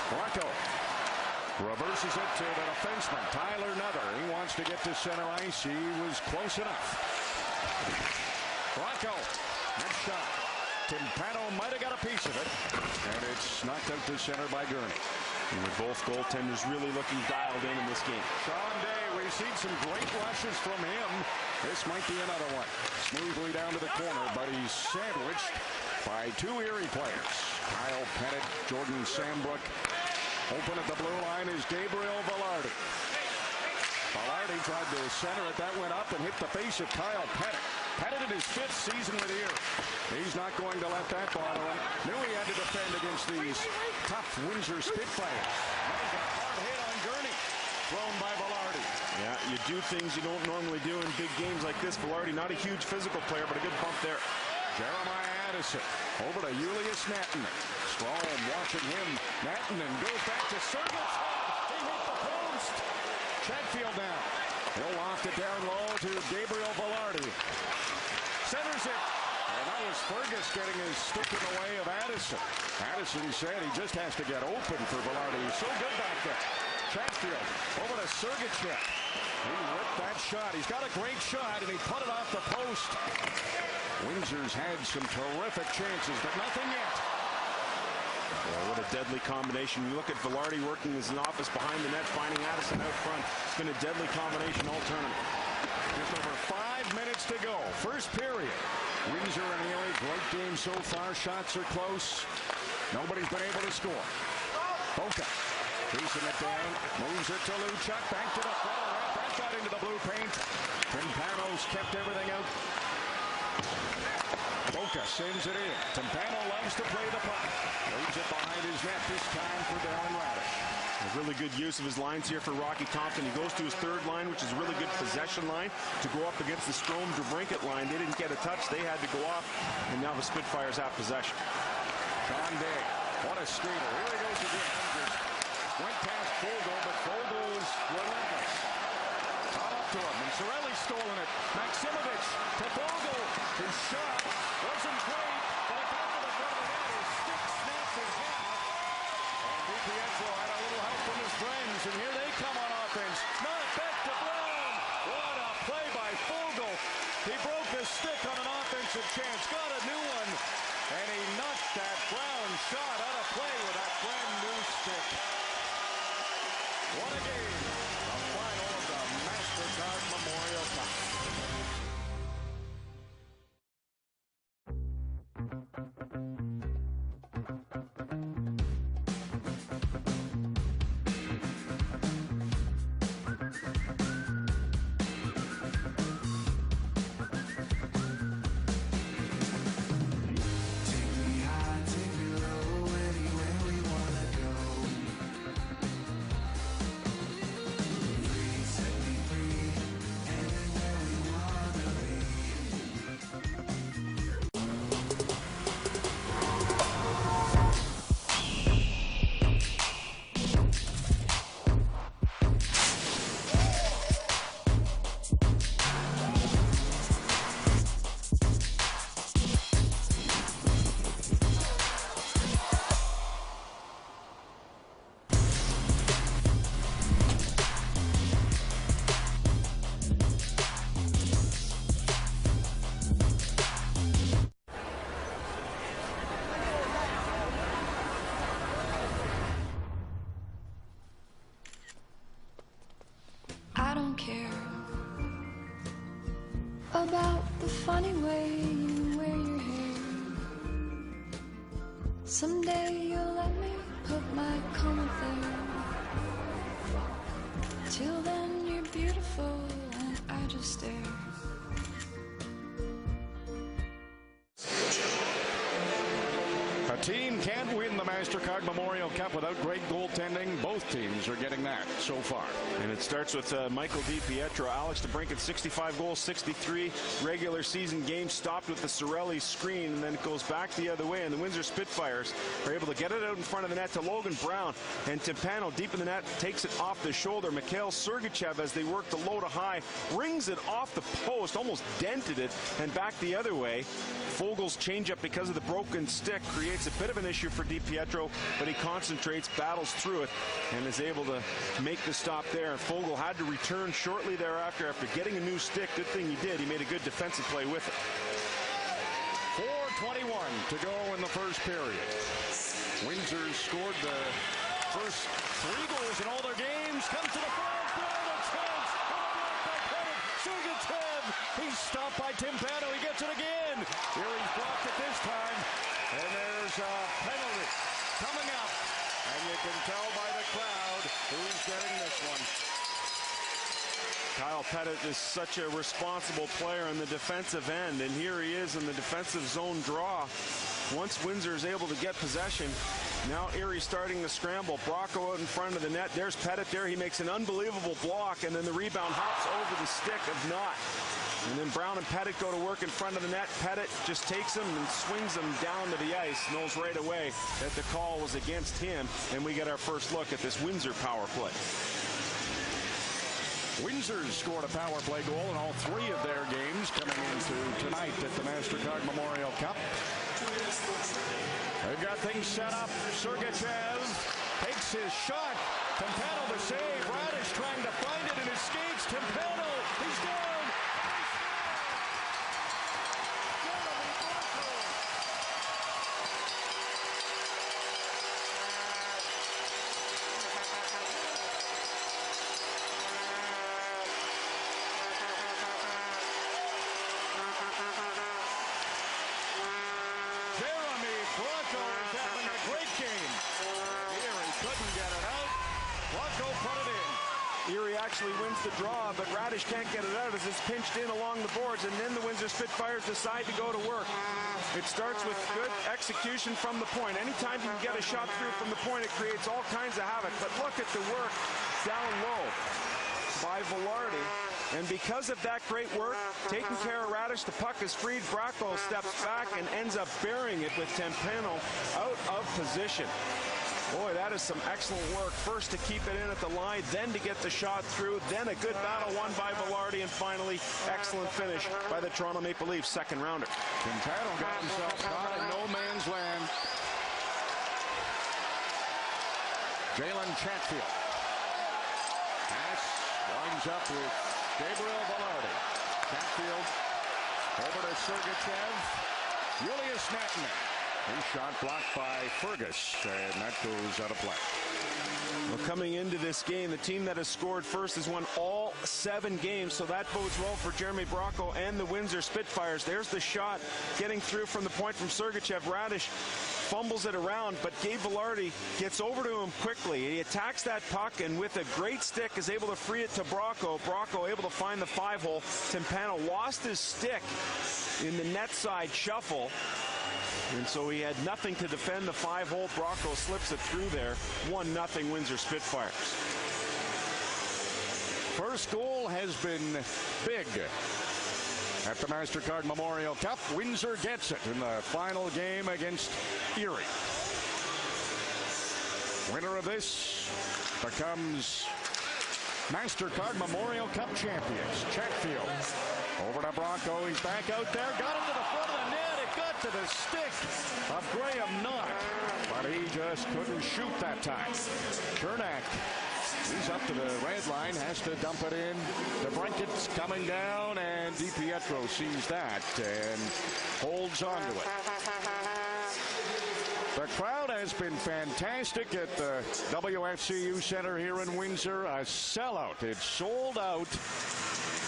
Bronco reverses it to the defenseman, Tyler Nether. He wants to get to center ice. He was close enough. Bronco, that shot. Timpano might have got a piece of it, and it's knocked out to center by Gurney. And both goaltenders really looking dialed in this game. Sean Day, we've seen some great rushes from him. This might be another one. Smoothly down to the corner, but he's sandwiched by 2 Erie players. Kyle Pettit, Jordan Sambrook. Open at the blue line is Gabriel Velarde. Velarde tried to center it. That went up and hit the face of Kyle Pettit. Pettit in his 5th season with Erie. He's not going to let that bother him. Knew he had to defend against these tough Windsor Spitfires. That was a hard hit on Gurney, thrown by Velarde. Yeah, you do things you don't normally do in big games like this. Velarde, not a huge physical player, but a good bump there. Jeremiah Addison over to Julius Nattinen. Strome watching him. Nattinen goes back to Sergachev. He hit the post. Chatfield down. He'll loft it down low to Gabriel Velarde. centers it. And that was Fergus getting his stick in the way of Addison. Addison said he just has to get open for Velarde. He's so good back there. Chatfield over to Sergachev. He ripped that shot. He's got a great shot, and he put it off the post. Windsor's had some terrific chances, but nothing yet. What a deadly combination. You look at Velarde working as an office behind the net, finding Addison out front. It's been a deadly combination all tournament. Just over 5 minutes to go. First period. Windsor and Erie, great game so far. Shots are close. Nobody's been able to score. Boca chasing it down. Moves it to Luchuk. Back to the front. That got into the blue paint. Timpano's kept everything out. Boca sends it in. Timpano loves to play the puck. Leaves it behind his net this time for Darren Radish. A really good use of his lines here for Rocky Thompson. He goes to his third line, which is a really good possession line, to go up against the Strome-DeBrincat line. They didn't get a touch. They had to go off, and now the Spitfires have possession. Sean Day, what a skater. Here he goes again. Went past Fogle, but Fogle's relentless. Caught up to him, and Cirelli's stolen it. Maximovic to Fogle. His shot wasn't great, but it got to the front of the net. His stick snapped in half. And DiPietro had a little help from his friends, and here they come on offense. Not back to Brown. What a play by Fogle. He broke his stick on an offensive chance, got a new one, and he knocked that Brown shot out of play with that brand new stick. What a game. The final of the Mastercard Memorial Cup. I don't care about the funny way you wear your hair. Someday you'll let me put my comb up there. Till then you're beautiful and I just stare. A team can't win the Mastercard Memorial Cup without great goaltending. Both teams are getting that so far. And it starts with Michael DiPietro. Alex DeBrincat, 65 goals, 63 regular season games, stopped with the Cirelli screen, and then it goes back the other way, and the Windsor Spitfires are able to get it out in front of the net to Logan Brown, and Timpano deep in the net takes it off the shoulder. Mikhail Sergachev, as they work the low to high, rings it off the post, almost dented it, and back the other way. Fogle's changeup, because of the broken stick, creates a bit of an issue for DiPietro, but he concentrates, battles through it, and is able to make the stop there. Fogle had to return shortly thereafter after getting a new stick. Good thing he did. He made a good defensive play with it. 4:21 to go in the first period. Windsor scored the first 3 goals in all their games. Comes to the front. Sergachev. He's stopped by Timpano. He gets it again. Erie's blocked it this time. And there's a penalty coming up. And you can tell by the crowd who's getting this one. Kyle Pettit is such a responsible player on the defensive end, and here he is in the defensive zone draw. Once Windsor is able to get possession, now Erie starting to scramble. Bracco out in front of the net. There's Pettit there. He makes an unbelievable block, and then the rebound hops over the stick of Knott. And then Brown and Pettit go to work in front of the net. Pettit just takes him and swings him down to the ice. Knows right away that the call was against him, and we get our first look at this Windsor power play. Windsor's scored a power play goal in all 3 of their games coming into tonight at the Mastercard Memorial Cup. They've got things set up. Sergachev takes his shot. Tempano to save. Radish trying to find it in his skates. Tempano, he's down. Erie actually wins the draw, but Radish can't get it out as it's pinched in along the boards, and then the Windsor Spitfires decide to go to work. It starts with good execution from the point. Anytime you can get a shot through from the point, it creates all kinds of havoc. But look at the work down low by Velarde. And because of that great work, taking care of Radish, the puck is freed. Bracco steps back and ends up burying it with Tempano out of position. Boy, that is some excellent work. First to keep it in at the line, then to get the shot through, then a good battle won by Velarde, and finally, excellent finish by the Toronto Maple Leafs second rounder. Quintana got himself caught in no man's land. Jalen Chatfield. Pass winds up with Gabriel Velarde. Chatfield over to Sergachev. Julius Nattner. His shot blocked by Fergus, and that goes out of play. Well, coming into this game, the team that has scored first has won all 7 games, so that bodes well for Jeremy Bracco and the Windsor Spitfires. There's the shot getting through from the point from Sergachev. Radish fumbles it around, but Gabe Velarde gets over to him quickly. He attacks that puck, and with a great stick is able to free it to Bracco. Bracco able to find the 5-hole. Tempano lost his stick in the net side shuffle, and so he had nothing to defend the 5-hole. Bracco slips it through there. 1-0 Windsor Spitfires. First goal has been big at the Mastercard Memorial Cup. Windsor gets it in the final game against Erie. Winner of this becomes Mastercard Memorial Cup champions. Chatfield over to Bracco. He's back out there. Got it to the front of the net. It got to the stick of Graham Knott, but he just couldn't shoot that time. Chernak, he's up to the red line, has to dump it in. The Brinket's coming down, and DiPietro sees that and holds on to it. The crowd has been fantastic at the WFCU Center here in Windsor. A sellout. It sold out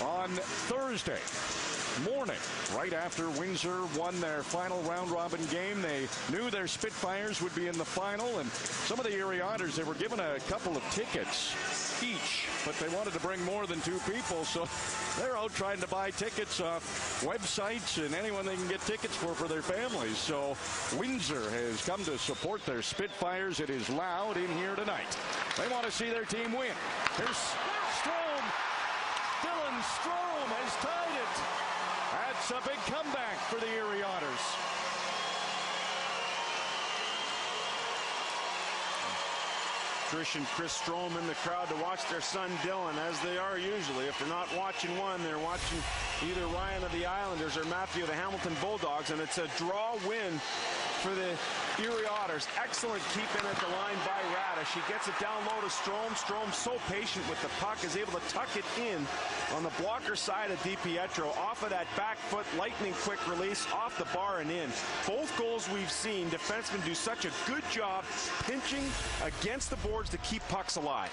on Thursday morning, right after Windsor won their final round-robin game. They knew their Spitfires would be in the final, and some of the Erie Otters, they were given a couple of tickets each, but they wanted to bring more than 2 people, so they're out trying to buy tickets off websites and anyone they can get tickets for their families. So Windsor has come to support their Spitfires. It is loud in here tonight. They want to see their team win. Here's Strome. Dylan Strome has tied it. That's a big comeback for the Erie Otters. Trish and Chris Strome in the crowd to watch their son Dylan, as they are usually. If they're not watching one, they're watching either Ryan of the Islanders or Matthew of the Hamilton Bulldogs, and it's a draw win for the Erie Otters. Excellent keep-in at the line by Radish. He gets it down low to Strome. Strome so patient with the puck, is able to tuck it in on the blocker side of DiPietro. Off of that back foot, lightning quick release, off the bar and in. Both goals we've seen, defensemen do such a good job pinching against the boards to keep pucks alive.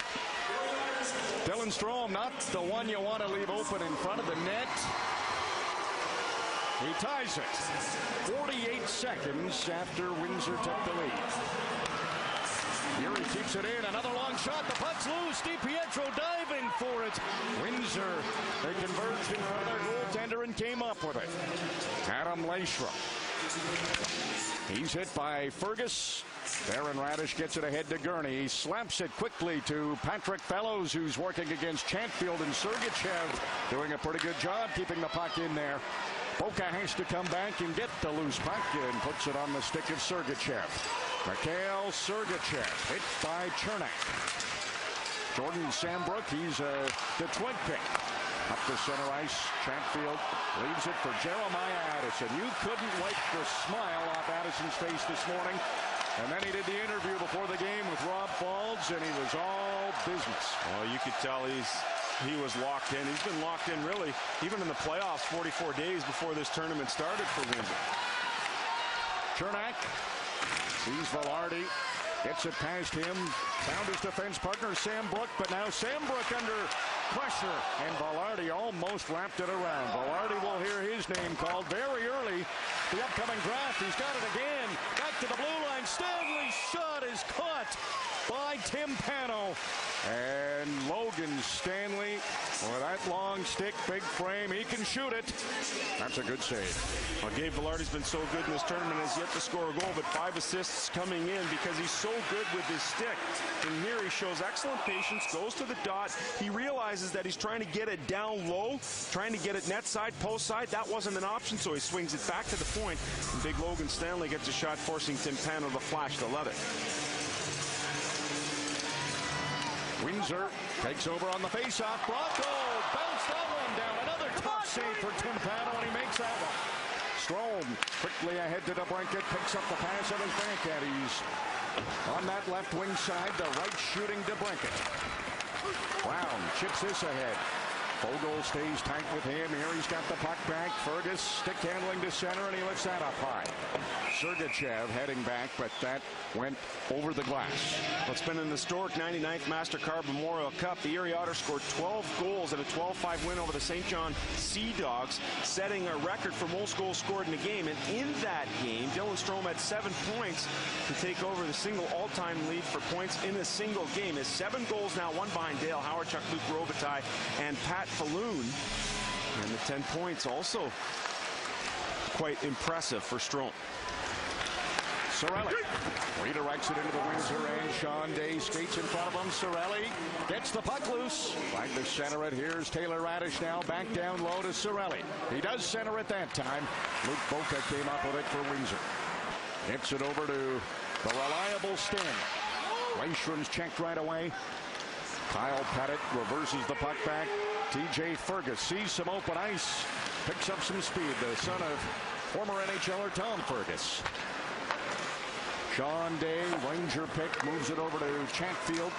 Dylan Strome, not the one you want to leave open in front of the net. He ties it 48 seconds after Windsor took the lead. Erie keeps it in. Another long shot. The puck's loose. DiPietro diving for it. Windsor, they converged in front of their goaltender and came up with it. Adam Leishram. He's hit by Fergus. Darren Radish gets it ahead to Gurney. He slaps it quickly to Patrick Fellows, who's working against Chatfield, and Sergachev doing a pretty good job keeping the puck in there. Boca has to come back and get the loose puck and puts it on the stick of Sergachev. Mikhail Sergachev hit by Chernak. Jordan Sambrook, he's the twig pick. Up the center ice, Chatfield leaves it for Jeremiah Addison. You couldn't wipe the smile off Addison's face this morning. And then he did the interview before the game with Rob Faulds, and he was all business. Well, you could tell he was locked in. He's been locked in really, even in the playoffs, 44 days before this tournament started for Windsor. Chernak sees Velarde. Gets it past him. Found his defense partner, Sam Brook, but now Sam Brook under pressure, and Velarde almost wrapped it around. Velarde will hear his name called very early. The upcoming draft, he's got it again. Back to the blue line. Stanley's shot is caught by Tim Pano. And Logan Stanley, with that long stick, big frame, he can shoot it. That's a good save. Well, Gabe Velarde's been so good in this tournament, has yet to score a goal, but 5 assists coming in because he's so good with his stick. And here he shows excellent patience, goes to the dot. He realizes that he's trying to get it down low, trying to get it net side, post side. That wasn't an option, so he swings it back to the point. And big Logan Stanley gets a shot, forcing Tim Pano to flash the leather. Windsor takes over on the faceoff. Bronco bounced that one down. Another tough save for Tim Pano, and he makes that one. Strome quickly ahead to DeBrincat, picks up the pass of his backhand. He's on that left wing side, the right shooting DeBrincat. Brown chips this ahead. Fogle stays tight with him. Here he's got the puck back. Fergus stick handling to center, and he lifts that up high. Sergachev heading back, but that went over the glass. Well, it's been an historic 99th Mastercard Memorial Cup. The Erie Otters scored 12 goals in a 12-5 win over the St. John Sea Dogs, setting a record for most goals scored in a game. And in that game, Dylan Strome had 7 points to take over the single all-time lead for points in a single game. His 7 goals now, 1 behind Dale Howardchuk, Luke Robitaille, and Pat Falloon. And the 10 points also quite impressive for Strome. Sorelli redirects it into the Windsor end. Sean Day skates in front of him. Sorelli gets the puck loose. Right to center it. Here's Taylor Radish now back down low to Sorelli. He does center it that time. Luke Boca came up with it for Windsor. Hits it over to the reliable Stanley. Wastrom's checked right away. Kyle Pettit reverses the puck back. TJ Fergus sees some open ice. Picks up some speed. The son of former NHLer Tom Fergus. Sean Day, Ranger pick, moves it over to Chatfield.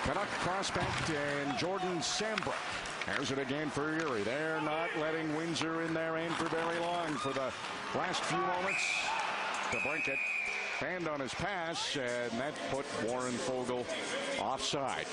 Canuck prospect and Jordan Sambrook. There's it again for Erie. They're not letting Windsor in their end for very long for the last few moments. DeBrincat fanned on his pass, and that put Warren Fogle offside.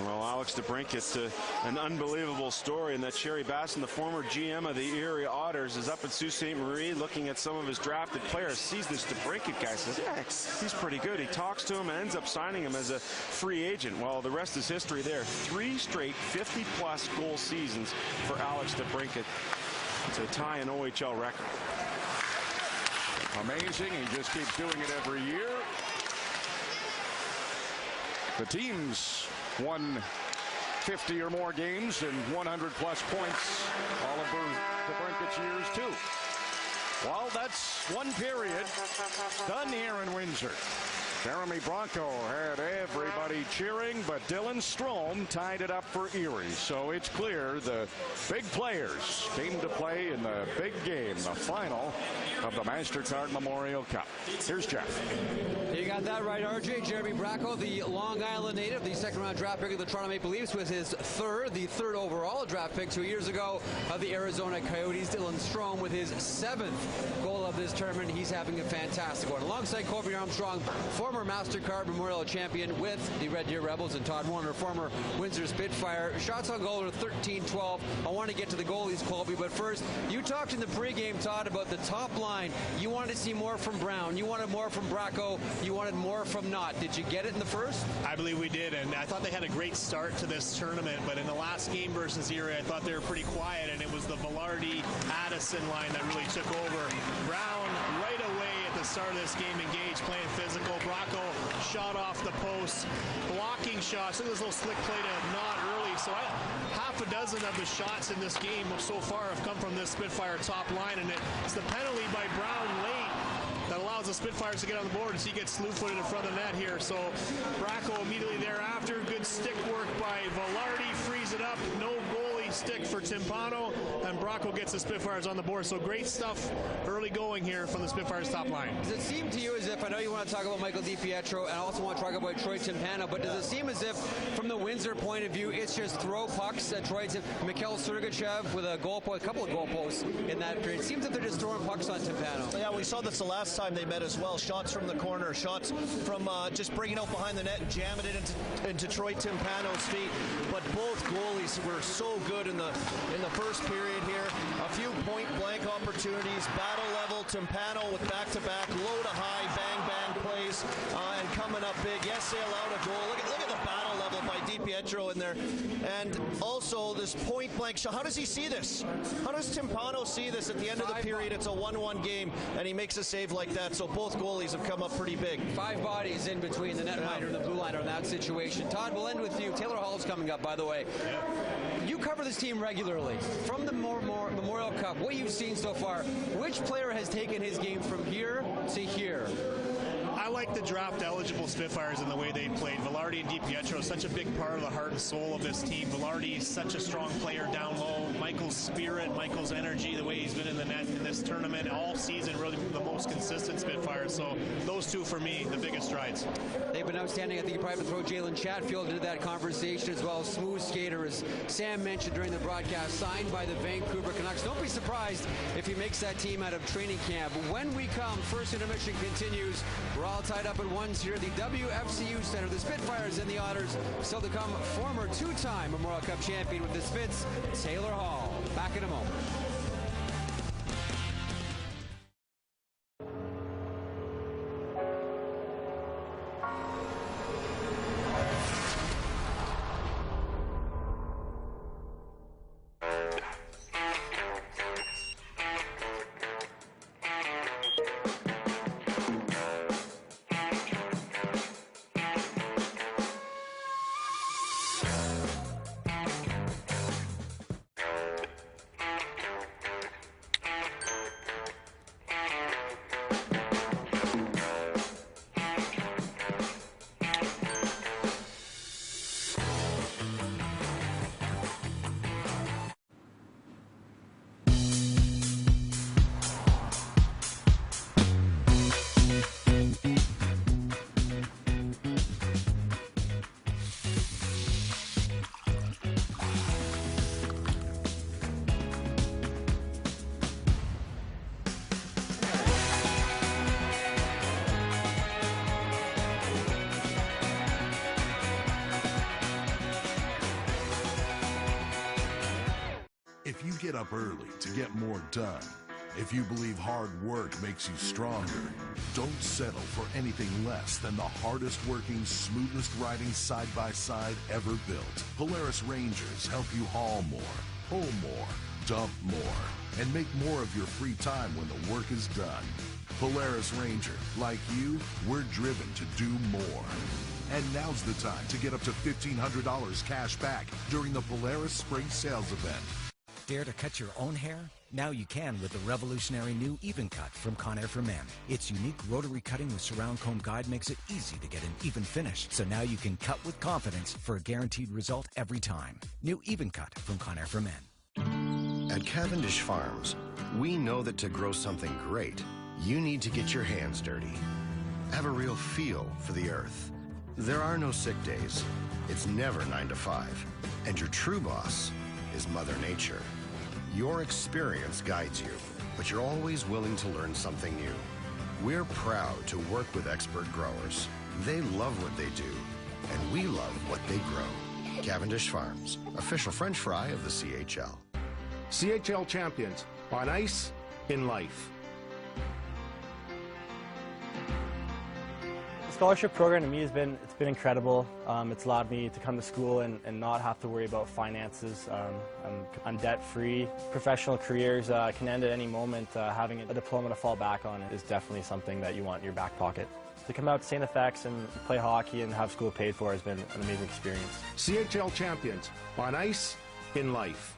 Well, Alex DeBrincat, an unbelievable story, and that Sherry Basson, the former GM of the Erie Otters, is up at Sault Ste. Marie looking at some of his drafted players, sees this DeBrincat guy, says, yeah, he's pretty good. He talks to him and ends up signing him as a free agent. Well, the rest is history there. 3 straight 50-plus goal seasons for Alex DeBrincat to tie an OHL record. Amazing. He just keeps doing it every year. The team's won 50 or more games and 100-plus points all of DeBrincat's years, too. Well, that's one period done here in Windsor. Jeremy Bronco had everybody cheering, but Dylan Strome tied it up for Erie. So it's clear the big players came to play in the big game, the final of the Mastercard Memorial Cup. Here's Jeff. You got that right, RJ. Jeremy Bronco, the Long Island native, the second-round draft pick of the Toronto Maple Leafs, was the third overall draft pick 2 years ago of the Arizona Coyotes. Dylan Strome with his 7th goal of this tournament. He's having a fantastic one. Alongside Kobe Armstrong, former Mastercard Memorial champion with the Red Deer Rebels, and Todd Warner, former Windsor Spitfire. Shots on goal are 13-12. I want to get to the goalies, Colby, but first, you talked in the pregame, Todd, about the top line. You wanted to see more from Brown. You wanted more from Bracco. You wanted more from Knott. Did you get it in the first? I believe we did, and I thought they had a great start to this tournament, but in the last game versus Erie, I thought they were pretty quiet, and it was the Velarde-Addison line that really took over. Brown right away at the start of this game engaged, playing physical. Bracco shot off the post, blocking shots. Look at this little slick play to Knott early. So half a dozen of the shots in this game so far have come from this Spitfire top line, and it's the penalty by Brown late that allows allows the Spitfires to get on the board as he gets slew-footed in front of the net here. So Bracco immediately thereafter. Good stick work by Velarde. Frees it up. No goalie stick for Timpano. And Bracco gets the Spitfires on the board. So great stuff early going here from the Spitfires top line. Does it seem to you as if, I know you want to talk about Michael DiPietro and I also want to talk about Troy Timpano, but does it seem as if, from the Windsor point of view, it's just throw pucks at Troy Mikhail Sergachev with a couple of goal posts in that period? It seems that they're just throwing pucks on Timpano. Yeah, we saw this the last time they met as well. Shots from the corner, shots from just bringing out behind the net and jamming it into Troy Timpano's feet. But both goalies were so good in the first period here. A few point-blank opportunities, battle level. Timpano with back-to-back, low-to-high, bang-bang plays, and coming up big. Yes, they allowed a goal. Look at the battle level by DiPietro in there. And also this point-blank shot. How does he see this? How does Timpano see this at the end of the period? It's a 1-1 game, and he makes a save like that. So both goalies have come up pretty big. 5 bodies in between the netminder and the blue liner in that situation. Todd, we'll end with you. Taylor Hall's coming up, by the way. You cover this team regularly. From the Memorial Cup, what you've seen so far, which player has taken his game from here to here? I like the draft-eligible Spitfires and the way they played. Velarde and DiPietro is such a big part of the heart and soul of this team. Velarde is such a strong player down low. Michael's spirit, Michael's energy, the way he's been in the net in this tournament all season, really the most consistent Spitfires. So those two, for me, the biggest strides. They've been outstanding. I think you probably have to throw Jalen Chatfield into that conversation as well. Smooth skater, as Sam mentioned during the broadcast, signed by the Vancouver Canucks. Don't be surprised if he makes that team out of training camp. When we come, first intermission continues. We're all tied up at ones here at the WFCU Center. The Spitfires and the Otters still to come. Former 2-time Memorial Cup champion with the Spits, Taylor Hall. Back in a moment. If you get up early to get more done, if you believe hard work makes you stronger, don't settle for anything less than the hardest working, smoothest riding side-by-side ever built. Polaris Rangers help you haul more, pull more, dump more, and make more of your free time when the work is done. Polaris Ranger, like you, we're driven to do more. And now's the time to get up to $1,500 cash back during the Polaris Spring Sales Event. Dare to cut your own hair? Now you can with the revolutionary new Even Cut from Conair for Men. Its unique rotary cutting with surround comb guide makes it easy to get an even finish. So now you can cut with confidence for a guaranteed result every time. New Even Cut from Conair for Men. At Cavendish Farms, we know that to grow something great, you need to get your hands dirty. Have a real feel for the earth. There are no sick days. It's never 9 to 5. And your true boss is Mother Nature. Your experience guides you, but you're always willing to learn something new. We're proud to work with expert growers. They love what they do, and we love what they grow. Cavendish Farms, official French fry of the CHL. CHL champions, on ice, in life. The scholarship program to me it's been incredible. It's allowed me to come to school and not have to worry about finances. I'm debt-free. Professional careers can end at any moment. Having a diploma to fall back on is definitely something that you want in your back pocket. To come out to St. FX and play hockey and have school paid for has been an amazing experience. CHL champions, on ice, in life.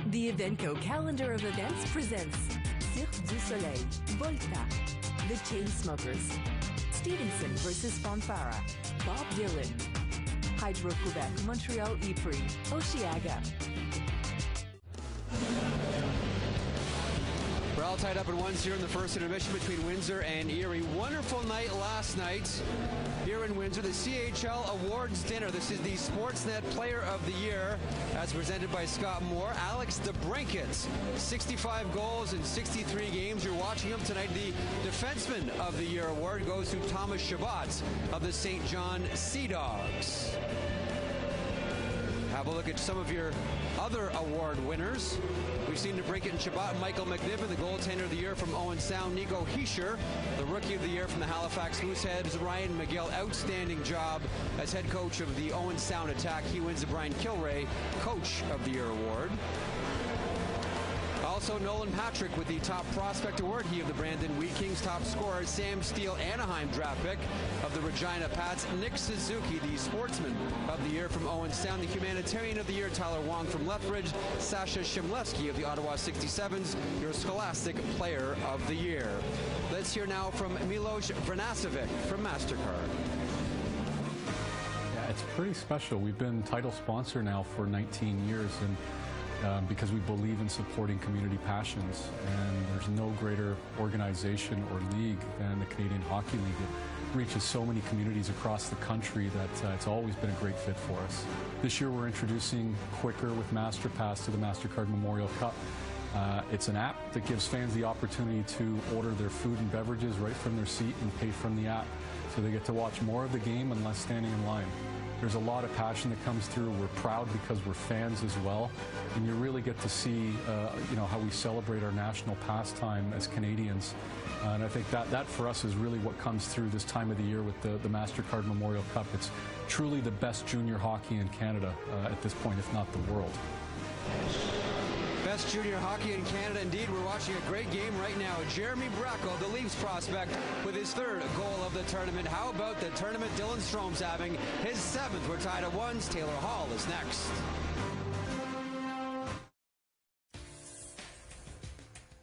The Evenco calendar of events presents Cirque du Soleil, Volta, The Chainsmokers, Stevenson versus Fanfara, Bob Dylan, Hydro-Quebec, Montreal Ypres, Osheaga. We're all tied up at 1-0 in the first intermission between Windsor and Erie. Wonderful night last night here in Windsor. The CHL Awards Dinner. This is the Sportsnet Player of the Year as presented by Scott Moore. Alex DeBrincat, 65 goals in 63 games. You're watching him tonight. The Defenseman of the Year award goes to Thomas Shabbat of the St. John Sea Dogs. Have a look at some of your other award winners. We've seen DeBrincat and Shabbat, Michael McNiven, the goaltender of the year from Owen Sound, Nico Heischer, the rookie of the year from the Halifax Mooseheads, Ryan McGill, outstanding job as head coach of the Owen Sound attack. He wins the Brian Kilray Coach of the Year award. Also, Nolan Patrick with the top prospect award. He of the Brandon Wheat Kings. Top scorer, Sam Steele, Anaheim draft pick of the Regina Pats. Nick Suzuki, the sportsman of the year from Owen Sound. The humanitarian of the year, Tyler Wong from Lethbridge. Sasha Shimlevsky of the Ottawa 67s, your scholastic player of the year. Let's hear now from Milos Vranacevic from Mastercard. Yeah, it's pretty special. We've been title sponsor now for 19 years, and because we believe in supporting community passions, and there's no greater organization or league than the Canadian Hockey League. It reaches so many communities across the country that it's always been a great fit for us. This year we're introducing Quicker with MasterPass to the Mastercard Memorial Cup. It's an app that gives fans the opportunity to order their food and beverages right from their seat and pay from the app, so they get to watch more of the game and less standing in line. There's a lot of passion that comes through. We're proud because we're fans as well, and you really get to see, how we celebrate our national pastime as Canadians. And I think that for us is really what comes through this time of the year with the Mastercard Memorial Cup. It's truly the best junior hockey in Canada at this point, if not the world. Best junior hockey in Canada, indeed. We're watching a great game right now. Jeremy Bracco, the Leafs prospect, with his third goal of the tournament. How about the tournament Dylan Strome's having his seventh? We're tied at ones. Taylor Hall is next.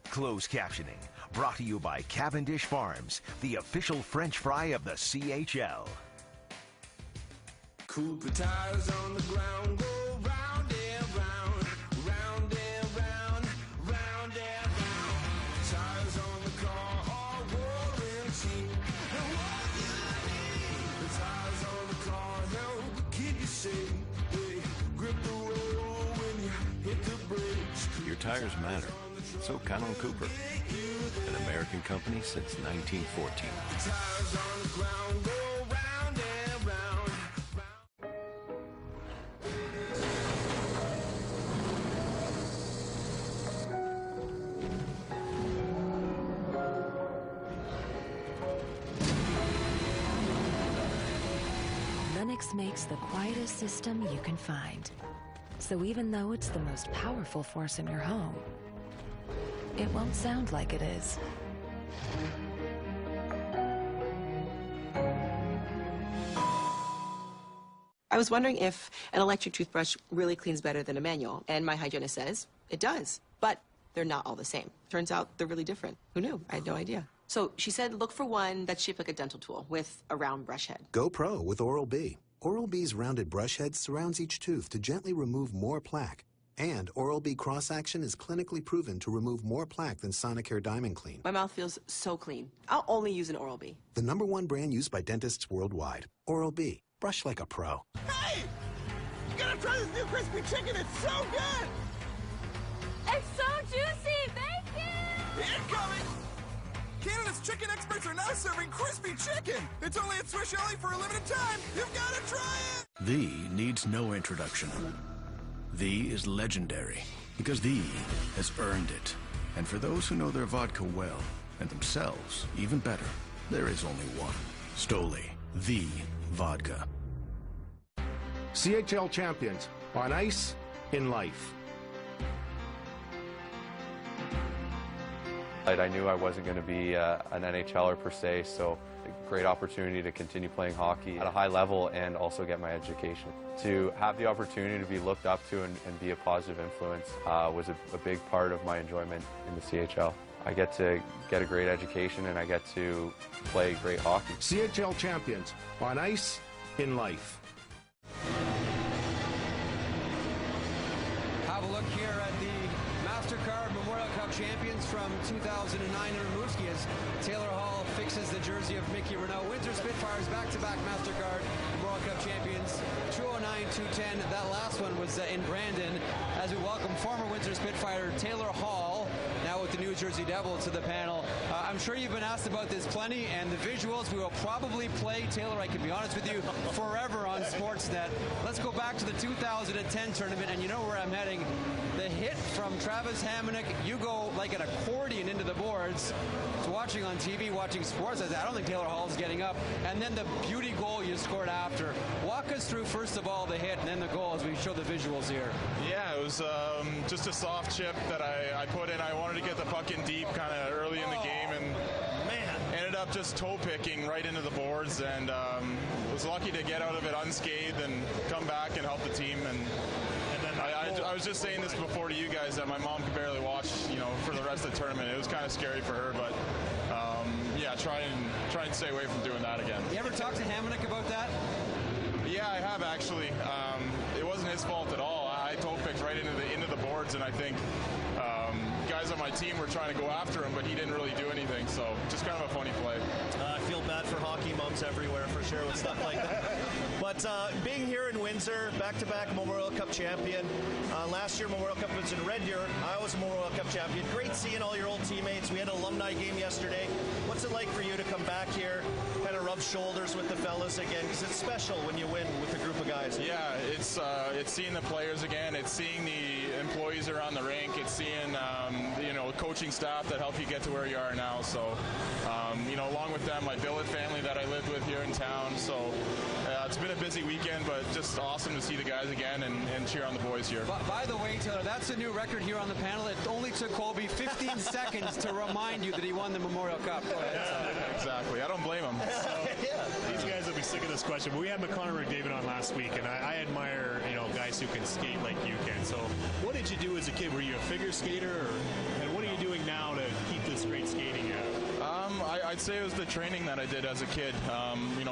Closed captioning brought to you by Cavendish Farms, the official French fry of the CHL. Cooper tires on the ground, go round and round, round and round, round and round. Tires on the car are warranty. And what you need? The tires on the car help keep you safe. They grip the road when you hit the brakes. Your tires matter. So count on Cooper, an American company since 1914. The tires on the ground go round and round. Lennox makes the quietest system you can find. So even though it's the most powerful force in your home, it won't sound like it is. I was wondering if an electric toothbrush really cleans better than a manual, and my hygienist says it does, but they're not all the same. Turns out they're really different. Who knew? I had no idea. So she said look for one that's shaped like a dental tool with a round brush head. Go Pro with Oral-B. Oral-B's rounded brush head surrounds each tooth to gently remove more plaque. And Oral-B cross-action is clinically proven to remove more plaque than Sonicare Diamond Clean. My mouth feels so clean. I'll only use an Oral-B. The #1 brand used by dentists worldwide. Oral-B. Brush like a pro. Hey! You gotta try this new crispy chicken. It's so good! It's so juicy! Thank you! Incoming! Canada's chicken experts are now serving crispy chicken. It's only at Swiss Chalet for a limited time. You've got to try it! The needs no introduction. The is legendary because the has earned it. And for those who know their vodka well, and themselves even better, there is only one. Stoli, the vodka. CHL champions, on ice, in life. I knew I wasn't going to be an NHLer per se, so a great opportunity to continue playing hockey at a high level and also get my education. To have the opportunity to be looked up to and be a positive influence was a big part of my enjoyment in the CHL. I get to get a great education and I get to play great hockey. CHL champions on ice, in life. Have a look here at the Mastercard Memorial Cup champions from 2009 in Rimouski as Taylor Hall fixes the jersey of Mickey Renaud. Windsor Spitfires back-to-back Mastercard Memorial Cup champions, 209-210. That last one was in Brandon as we welcome former Windsor Spitfire Taylor Hall, now with the New Jersey Devil, to the panel. I'm sure you've been asked about this plenty, and the visuals we will probably play, Taylor, I can be honest with you, forever on Sportsnet. Let's go back to the 2010 tournament, and you know where I'm heading. The hit from Travis Hamonic, you go like an accordion into the boards. So watching on TV, watching sports, I said, I don't think Taylor Hall's getting up. And then the beauty goal you scored after. Walk us through, first of all, the hit and then the goal as we show the visuals here. Yeah, it was just a soft chip that I put in. I wanted to get the puck in deep kind of early in the game, and ended up just toe picking right into the boards, and was lucky to get out of it unscathed and come back and help the team. And I was just saying this before to you guys that my mom could barely watch, for the rest of the tournament. It was kind of scary for her, but yeah, try and stay away from doing that again. You ever talk to Hamonic about that? Yeah, I have actually. It wasn't his fault at all. I toe picked right into the boards, and I think guys on my team were trying to go after him, but he didn't really do anything. So just kind of a funny play. I feel bad for hockey moms everywhere for sure with stuff like that. But being here in Windsor, back-to-back Memorial Cup champion. Last year Memorial Cup was in Red Deer. I was a Memorial Cup champion. Great seeing all your old teammates. We had an alumni game yesterday. What's it like for you to come back here, kind of rub shoulders with the fellas again? Because it's special when you win with a group of guys. Yeah, it's seeing the players again. It's seeing the employees around the rink. It's seeing coaching staff that help you get to where you are now. So along with them, my billet family that I lived with here in town. So it's been a busy weekend, but just awesome to see the guys again and cheer on the boys here. By the way, Taylor, that's a new record here on the panel. It only took Colby 15 seconds to remind you that he won the Memorial Cup. Exactly. I don't blame him. These guys will be sick of this question, but we had McConnor McDavid on last week, and I admire guys who can skate like you can. So what did you do as a kid? Were you a figure skater, and what are you doing now to keep this great skating you have? I'd say it was the training that I did as a kid.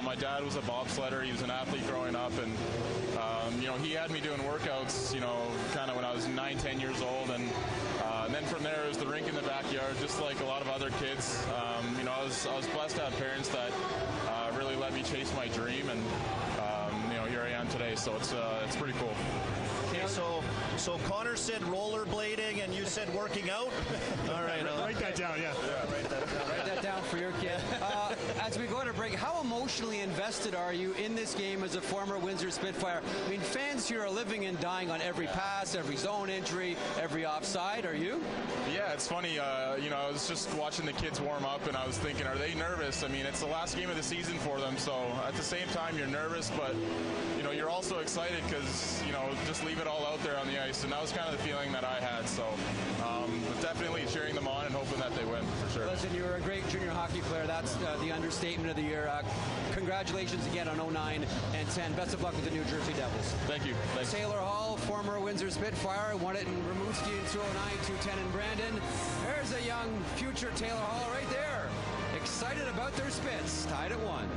My dad was a bobsledder. He was an athlete growing up, and he had me doing workouts, kind of when I was 9-10 years old, and then from there it was the rink in the backyard, just like a lot of other kids. I was blessed to have parents that really let me chase my dream, and here I am today. So it's pretty cool. Okay, so Connor said rollerblading, and you said working out. All right, write that down. Yeah, write that down for your kid. As we go to break, how emotionally invested are you in this game as a former Windsor Spitfire? I mean, fans here are living and dying on every pass, every zone entry, every offside. Are you? Yeah, it's funny. I was just watching the kids warm up, and I was thinking, are they nervous? I mean, it's the last game of the season for them, so at the same time, you're nervous, but you're also excited because just leave it all out there on the ice, and that was kind of the feeling that I had. So definitely cheering them on and hoping that they win for sure. Listen, you were a great junior hockey player. That's the understatement of the year. Congratulations again on 09 and 10. Best of luck with the New Jersey Devils. Thank you. Thanks. Taylor Hall, former Windsor Spitfire, won it in Rimouski in 209, 210 in Brandon. There's a young future Taylor Hall right there. Excited about their Spits. Tied at 1.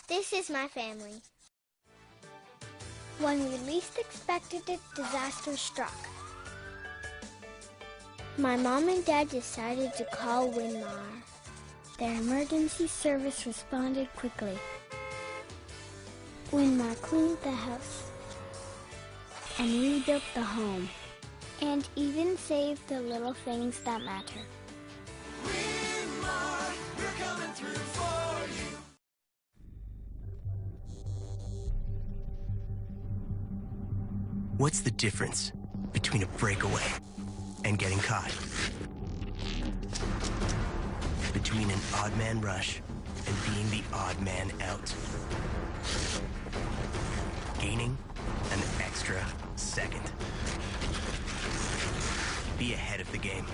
This is my family. When we least expected it, disaster struck. My mom and dad decided to call Winmar. Their emergency service responded quickly. Winmar cleaned the house and rebuilt the home, and even saved the little things that matter. Winmar, we're coming through for you. What's the difference between a breakaway and getting caught? Between an odd man rush and being the odd man out? Gaining an extra second. Be ahead of the game.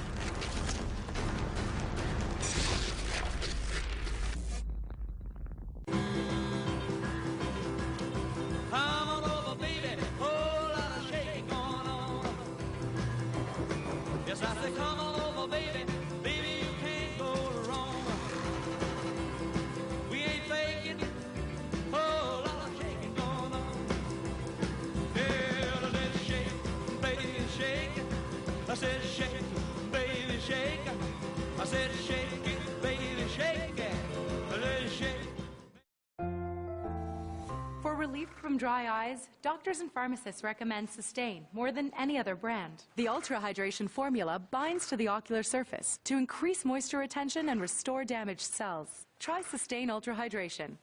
relief from dry eyes, doctors and pharmacists recommend Sustain more than any other brand. The Ultra Hydration formula binds to the ocular surface to increase moisture retention and restore damaged cells. Try Sustain Ultra Hydration.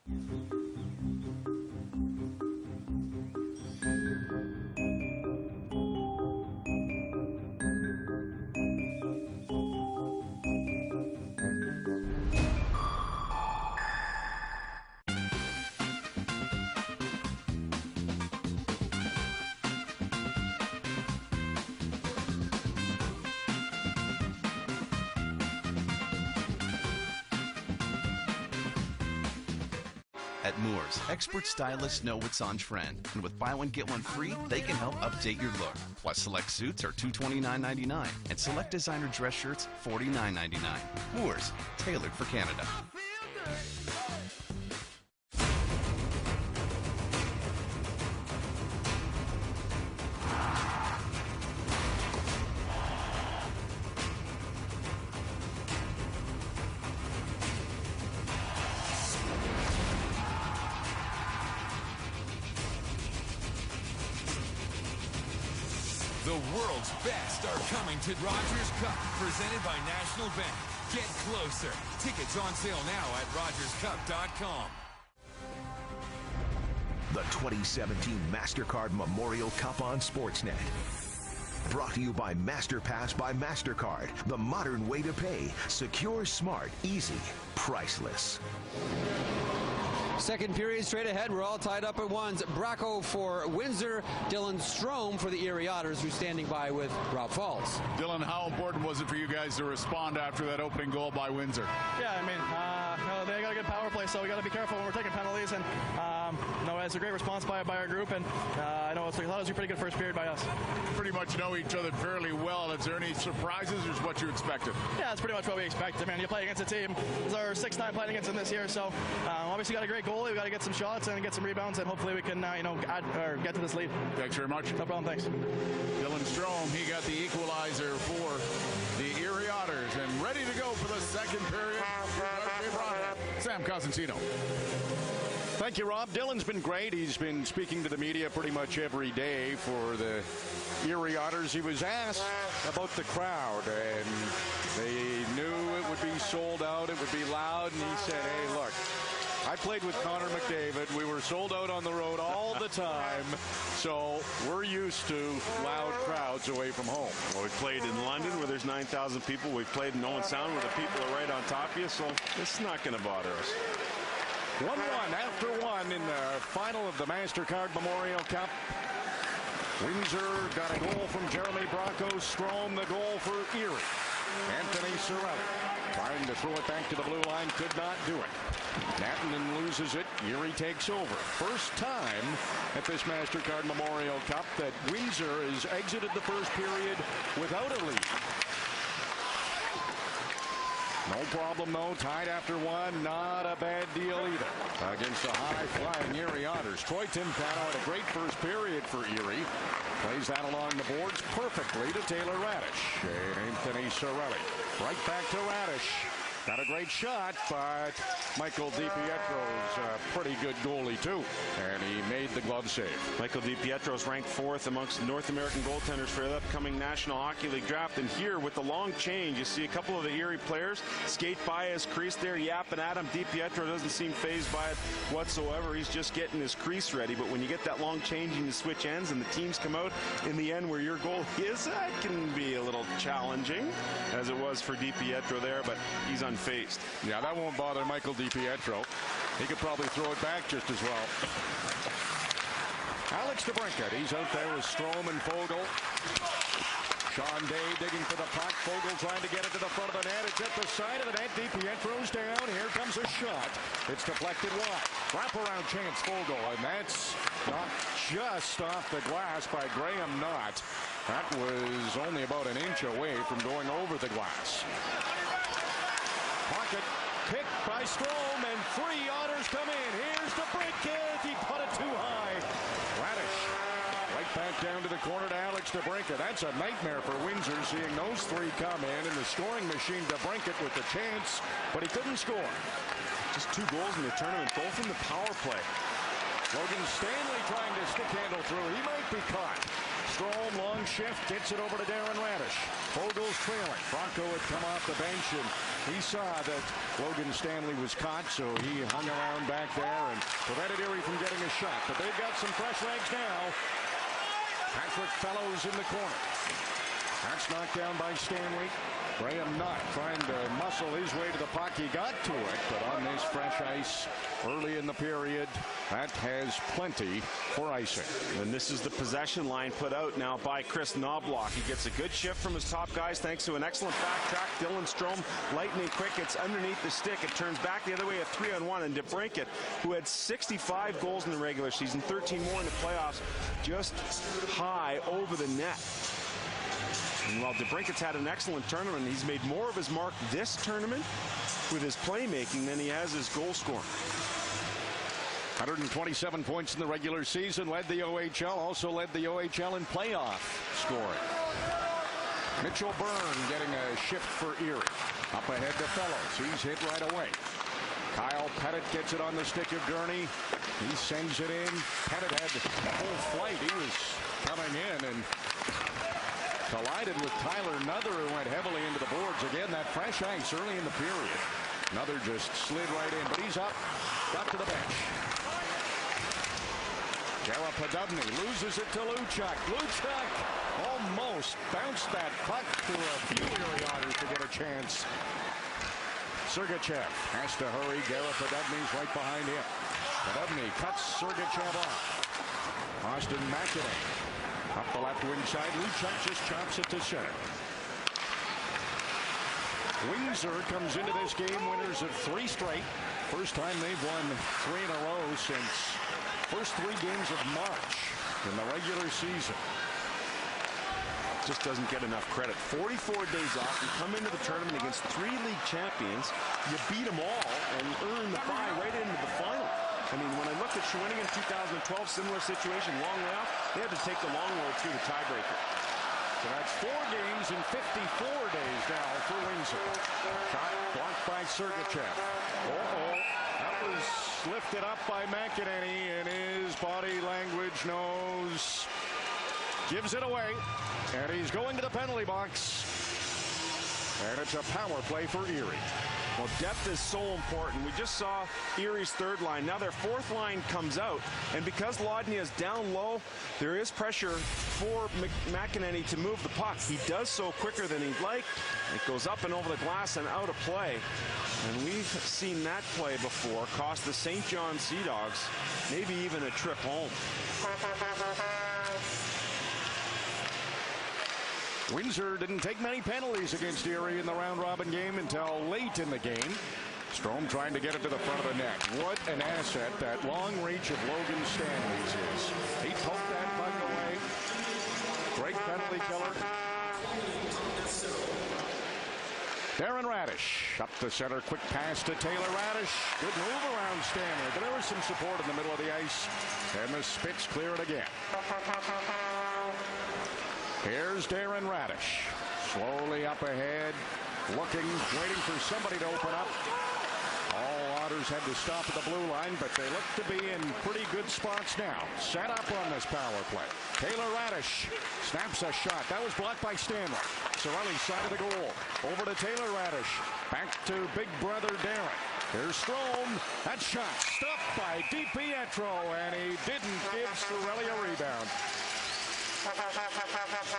At Moores, expert stylists know what's on trend, and with buy one get one free, they can help update your look. Plus, select suits are $229.99, and select designer dress shirts $49.99. Moores, tailored for Canada. The world's best are coming to Rogers Cup, presented by National Bank. Get closer. Tickets on sale now at rogerscup.com. The 2017 Mastercard Memorial Cup on Sportsnet. Brought to you by MasterPass by Mastercard. The modern way to pay. Secure, smart, easy, priceless. Second period straight ahead. We're all tied up at ones. Bracco for Windsor. Dylan Strome for the Erie Otters, who's standing by with Rob Falls. Dylan, how important was it for you guys to respond after that opening goal by Windsor? Yeah, I mean, they got a good power play, so we got to be careful when we're taking penalties. And it's a great response by our group, and I know I thought it was a pretty good first period by us. Pretty much know each other fairly well. Is there any surprises, or is what you expected? Yeah, it's pretty much what we expect. I mean, you play against a team. It's our sixth time playing against them this year, so obviously got a great goalie. We got to get some shots and get some rebounds, and hopefully we can add or get to this lead. Thanks very much. No problem. Thanks. Dylan Strome, he got the equalizer for the Erie Otters, and ready to go for the second period. Sam Cosentino. Thank you, Rob. Dylan's been great. He's been speaking to the media pretty much every day for the Erie Otters. He was asked about the crowd, and they knew it would be sold out, it would be loud, and he said, hey, look, I played with Connor McDavid. We were sold out on the road all the time, so we're used to loud crowds away from home. Well, we played in London where there's 9,000 people. We've played in Owen Sound where the people are right on top of you, so it's not going to bother us. 1-1 after one in the final of the Mastercard Memorial Cup. Windsor got a goal from Jeremy Bracco. Strome the goal for Erie. Anthony Cirelli trying to throw it back to the blue line, could not do it. Nattinen loses it. Erie takes over. First time at this Mastercard Memorial Cup that Windsor has exited the first period without a lead. No problem, though. Tied after one. Not a bad deal either against the high-flying Erie Otters. Troy Timpano had a great first period for Erie. Plays that along the boards perfectly to Taylor Radish. And Anthony Cirelli right back to Radish. Not a great shot, but Michael DiPietro's a pretty good goalie, too. And he made the glove save. Michael DiPietro's ranked 4th amongst North American goaltenders for the upcoming National Hockey League draft. And here, with the long change, you see a couple of the Erie players skate by his crease there, yapping at him. DiPietro doesn't seem phased by it whatsoever. He's just getting his crease ready. But when you get that long change and you switch ends and the teams come out in the end where your goal is, that can be a little challenging, as it was for DiPietro there. But he's unfazed. Yeah, that won't bother Michael DiPietro. He could probably throw it back just as well. Alex DeBrincat, he's out there with Strome and Fogle. Sean Day digging for the puck. Fogle trying to get it to the front of the net. It's at the side of the net. DiPietro's down. Here comes a shot. It's deflected wide. Wraparound chance, Fogle, and that's not just off the glass by Graham Knott. That was only about an inch away from going over the glass. Pocket picked by Strome, and 3 Otters come in. Here's DeBrincat. He put it too high. Radish right back down to the corner to Alex DeBrincat. That's a nightmare for Windsor, seeing those 3 come in. And the scoring machine, DeBrincat with the chance, but he couldn't score. Just 2 goals in the tournament, both in the power play. Logan Stanley trying to stick handle through. He might be caught. Strome, long shift, gets it over to Darren Radish. Vogel's trailing. Bronco had come off the bench, and he saw that Logan Stanley was caught, so he hung around back there and prevented Erie from getting a shot. But they've got some fresh legs now. Patrick Fellows in the corner. That's knocked down by Stanley. Graham Knott trying to muscle his way to the puck. He got to it, but on this fresh ice early in the period, that has plenty for icing. And this is the possession line put out now by Chris Knobloch. He gets a good shift from his top guys thanks to an excellent back track. Dylan Strome, lightning quick, it's underneath the stick. It turns back the other way, a 3-on-1, and DeBrincat, who had 65 goals in the regular season, 13 more in the playoffs, just high over the net. And while DeBrincat's had an excellent tournament, he's made more of his mark this tournament with his playmaking than he has his goal scoring. 127 points in the regular season, led the OHL, also led the OHL in playoff scoring. Mitchell Byrne getting a shift for Erie. Up ahead to Fellows. He's hit right away. Kyle Pettit gets it on the stick of Gurney. He sends it in. Pettit had the whole flight. He was coming in and collided with Tyler Nuther, who went heavily into the boards. Again, that fresh ice early in the period. Nuther just slid right in, but he's up. Got to the bench. Garrett Podubny loses it to Luchuk. Luchuk almost bounced that puck to a few Erie Otters to get a chance. Sergachev has to hurry. Garrett Podubny's right behind him. Podubny cuts Sergachev off. Austin McInerney up the left wing side. Luchuk just chops it to center. Windsor comes into this game winners of 3 straight. First time they've won 3 in a row since first 3 games of March in the regular season. Just doesn't get enough credit. 44 days off. You come into the tournament against 3 league champions. You beat them all and earn the bye right into the final. I mean, when I looked at Shawinigan in 2012, similar situation, long layoff, they had to take the long road through the tiebreaker. So that's 4 games in 54 days now for Windsor. Shot blocked by Sergachev. That was lifted up by McInerney, and his body language knows. Gives it away, and he's going to the penalty box. And it's a power play for Erie. Well, depth is so important. We just saw Erie's 3rd line. Now their 4th line comes out, and because Lodnia is down low, there is pressure for McInerney to move the puck. He does so quicker than he'd like. It goes up and over the glass and out of play. And we've seen that play before cost the St. John Sea Dogs maybe even a trip home. Windsor didn't take many penalties against Erie in the round-robin game until late in the game. Strome trying to get it to the front of the net. What an asset that long reach of Logan Stanley's is. He poked that puck away. Great penalty killer. Darren Radish up the center. Quick pass to Taylor Radish. Good move around Stanley, but there was some support in the middle of the ice. And the Spits clear it again. Here's Darren Radish. Slowly up ahead. Looking, waiting for somebody to open up. All Otters had to stop at the blue line, but they look to be in pretty good spots now. Set up on this power play. Taylor Radish snaps a shot. That was blocked by Stanley. Cirelli's side of the goal. Over to Taylor Radish. Back to big brother Darren. Here's Strome. That shot stopped by DiPietro, and he didn't give Cirelli a rebound.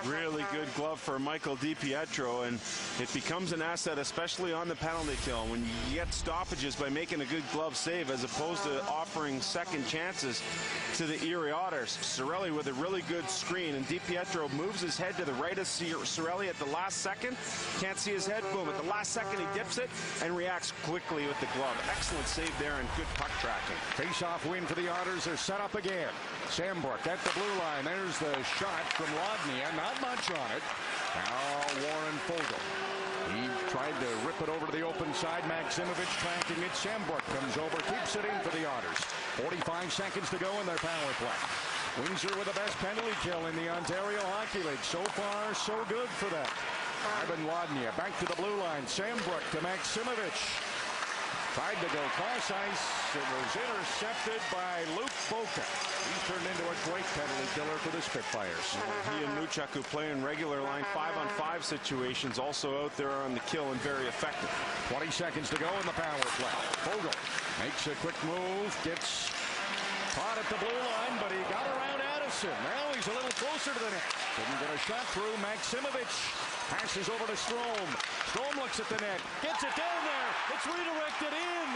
Really good glove for Michael DiPietro, and it becomes an asset, especially on the penalty kill, when you get stoppages by making a good glove save as opposed to offering second chances to the Erie Otters. Cirelli with a really good screen, and DiPietro moves his head to the right of Cirelli at the last second. Can't see his head. Boom. At the last second, he dips it and reacts quickly with the glove. Excellent save there and good puck tracking. Face-off win for the Otters. They're set up again. Sambrook at the blue line. There's the shot from Lodnia. Not much on it. Now Warren Fogle. He tried to rip it over to the open side. Maximovich tracking it. Sambrook comes over, keeps it in for the Otters. 45 seconds to go in their power play. Windsor with the best penalty kill in the Ontario Hockey League. So far, so good for them. Ivan Lodnia back to the blue line. Sambrook to Maximovich. Tried to go cross ice. It was intercepted by Luke Boca. He's turned into a great penalty killer for the Spitfires. He and Nuchuk, who play in regular line 5-on-5 situations, also out there on the kill and very effective. 20 seconds to go in the power play. Fogle makes a quick move, gets caught at the blue line, but he got around Addison. Now he's a little closer to the net. Didn't get a shot through. Maximovich passes over to Strome. Strome looks at the net, gets it down there. It's redirected in.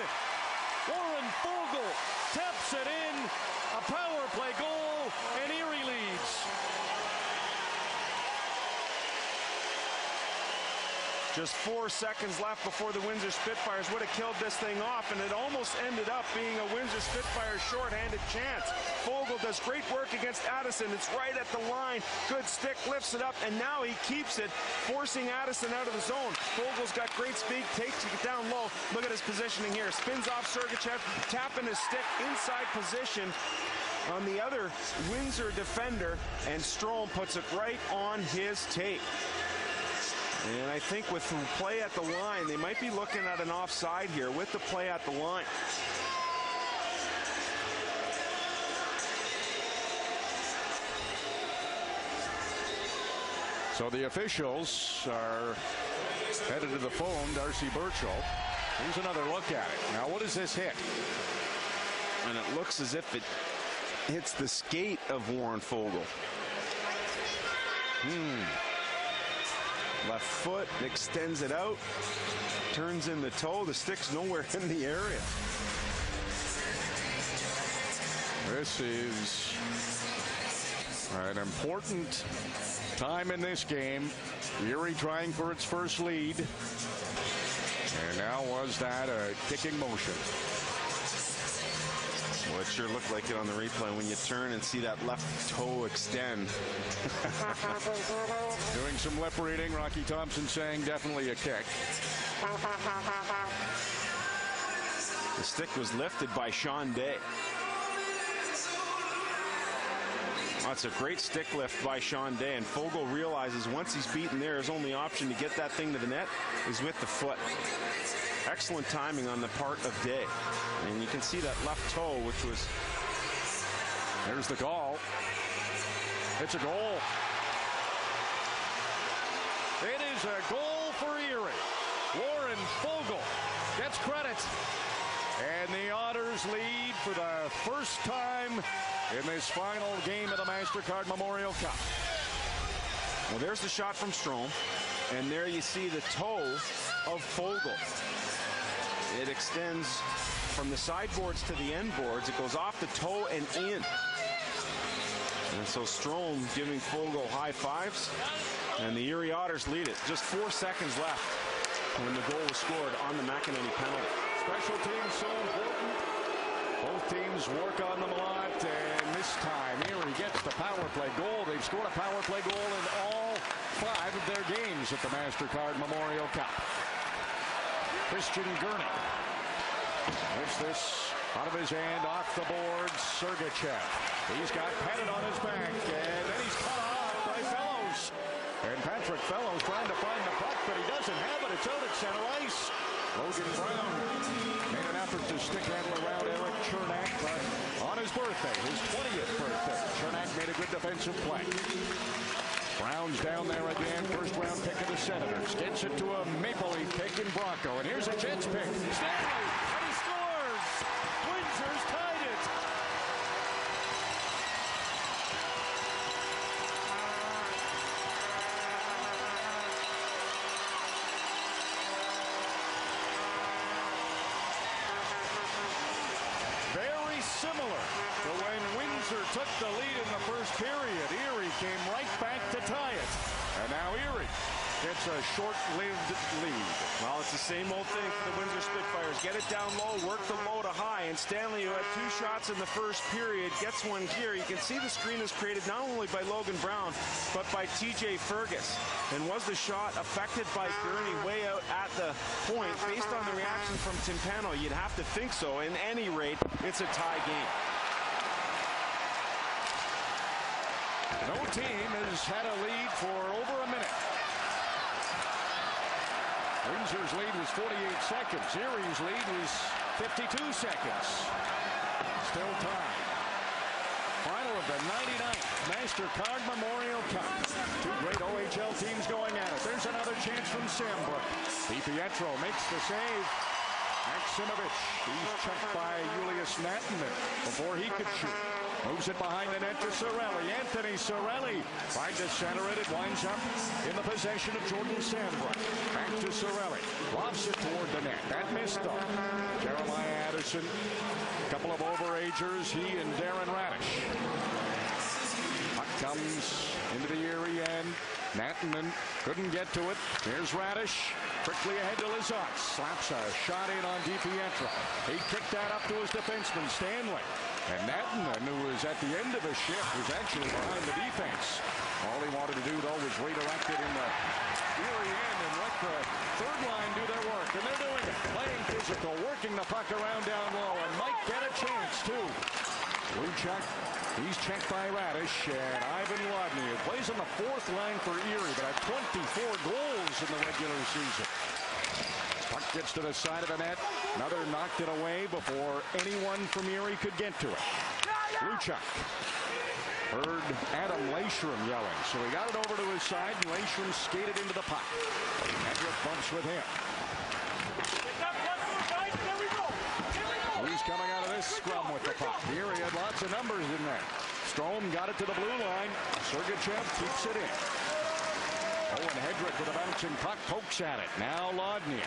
Warren Fogle taps it in. A power play goal, and Erie leads. Just 4 seconds left before the Windsor Spitfires would have killed this thing off, and it almost ended up being a Windsor Spitfires shorthanded chance. Fogle does great work against Addison. It's right at the line. Good stick, lifts it up, and now he keeps it, forcing Addison out of the zone. Fogle's got great speed, takes it down low. Look at his positioning here. Spins off Sergachev, tapping his stick inside position on the other Windsor defender, and Strome puts it right on his tape. And I think with the play at the line, they might be looking at an offside here with the play at the line. So the officials are headed to the phone. Darcy Burchell. Here's another look at it. Now, what does this hit? And it looks as if it hits the skate of Warren Fogle. Left foot, extends it out, turns in the toe. The stick's nowhere in the area. This is an important time in this game. Erie trying for its first lead. And now was that a kicking motion? Well, it sure looked like it on the replay when you turn and see that left toe extend. Doing some lip reading. Rocky Thompson saying definitely a kick. The stick was lifted by Sean Day. That's a great stick lift by Sean Day, and Fogle realizes once he's beaten there, his only option to get that thing to the net is with the foot. Excellent timing on the part of Day. And you can see that left toe, which was... There's the call. It's a goal. It is a goal for Erie. Warren Fogle gets credit. And the Otters lead for the first time in this final game of the Mastercard Memorial Cup. Well, there's the shot from Strome. And there you see the toe of Fogle. It extends from the sideboards to the end boards. It goes off the toe and in. And so Strome giving Fogle high fives. And the Erie Otters lead it. Just 4 seconds left when the goal was scored on the McEnany penalty. Special teams so important. Both teams work on them a lot. And this time Erie gets the power play goal. They've scored a power play goal in all 5 of their games at the Mastercard Memorial Cup. Christian Gurney lifts this out of his hand off the boards. Sergachev. He's got Pettit on his back, and then he's cut off by Fellows. And Patrick Fellows trying to find the puck, but he doesn't have it. It's out at center ice. Logan Brown made an effort to stick handle around Eric Chernak, but on his birthday, his 20th birthday, Chernak made a good defensive play. Brown's down there again. First round pick of the Senators. Gets it to a Maple Leaf pick in Bronco. And here's a Jets pick. Stanley! And he scores! Windsor's tied it! Very similar to when Windsor took the lead in the first period. Erie came right back to tie it. And now Erie gets a short-lived lead. Well, it's the same old thing for the Windsor Spitfires. Get it down low, work the low to high. And Stanley, who had 2 shots in the first period, gets one here. You can see the screen is created not only by Logan Brown, but by TJ Fergus. And was the shot affected by Gurney way out at the point? Based on the reaction from Timpano, you'd have to think so. At any rate, it's a tie game. No team has had a lead for over a minute. Windsor's lead was 48 seconds. Erie's lead was 52 seconds. Still time. Final of the 99th Mastercard Memorial Cup. Two great OHL teams going at it. There's another chance from Sambrook. DiPietro makes the save. Maximovich, he's checked by Julius Nattinen before he could shoot. Moves it behind the net to Cirelli. Anthony Cirelli finds to center it. It winds up in the possession of Jordan Sambrook. Back to Cirelli. Lofts it toward the net. That missed though. Jeremiah Addison. A couple of overagers. He and Darren Radish. Puck comes into the Erie end. Nattinen couldn't get to it. Here's Radish. Quickly ahead to Lizotte. Slaps a shot in on DiPietro. He kicked that up to his defenseman, Stanley. And Nattinen, who was at the end of the shift, was actually behind the defense. All he wanted to do, though, was redirect it in the Erie end and let the third line do their work. And they're doing it. Playing physical, working the puck around down low, and might get a chance, too. Luchuk, he's checked by Radish, and Ivan Lodny, who plays on the fourth line for Erie, but had 24 goals in the regular season. Puck gets to the side of the net. Another knocked it away before anyone from Erie could get to it. Luchuk heard Adam Leishram yelling, so he got it over to his side, and Leishram skated into the puck. Hendrick bumps with him. He's coming out of this scrum with the puck. Erie had lots of numbers in there. Strome got it to the blue line. Sergachev keeps it in. Owen Hedrick with a bouncing puck, pokes at it. Now Lodny.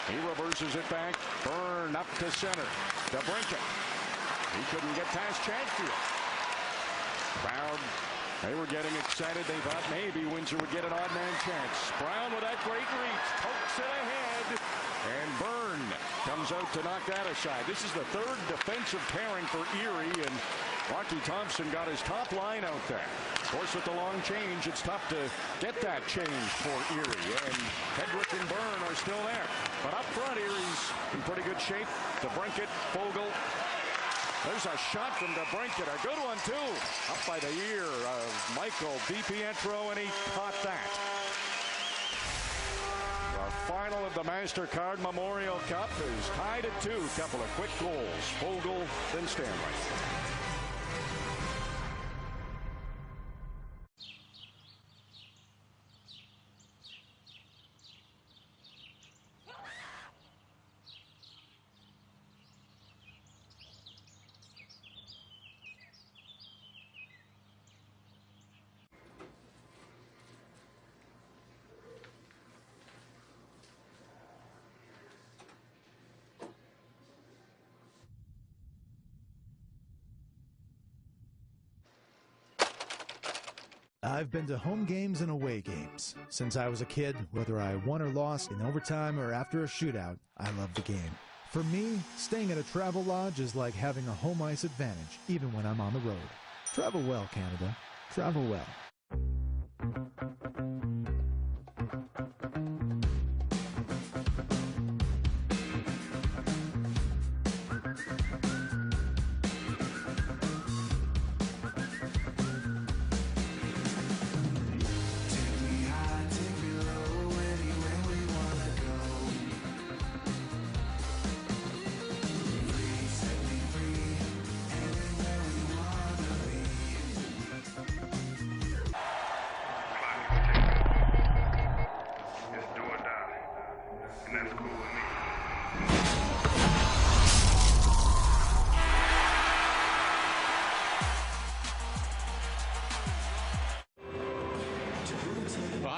He reverses it back. Byrne up to center. DeBrincat. He couldn't get past Chatfield. Crowd, they were getting excited. They thought maybe Windsor would get an odd man chance. Brown with that great reach. Pokes it ahead. And Byrne comes out to knock that aside. This is the third defensive pairing for Erie, and Rocky Thompson got his top line out there. Of course, with the long change, it's tough to get that change for Erie, and Hedrick and Byrne are still there. But up front, Erie's in pretty good shape. DeBrincat, Fogle. There's a shot from DeBrincat, a good one, too. Up by the ear of Michael DiPietro, and he caught that. The final of the Mastercard Memorial Cup is tied at 2. Couple of quick goals. Fogle, then Stanley. I've been to home games and away games. Since I was a kid, whether I won or lost in overtime or after a shootout, I love the game. For me, staying at a travel lodge is like having a home ice advantage, even when I'm on the road. Travel well, Canada. Travel well.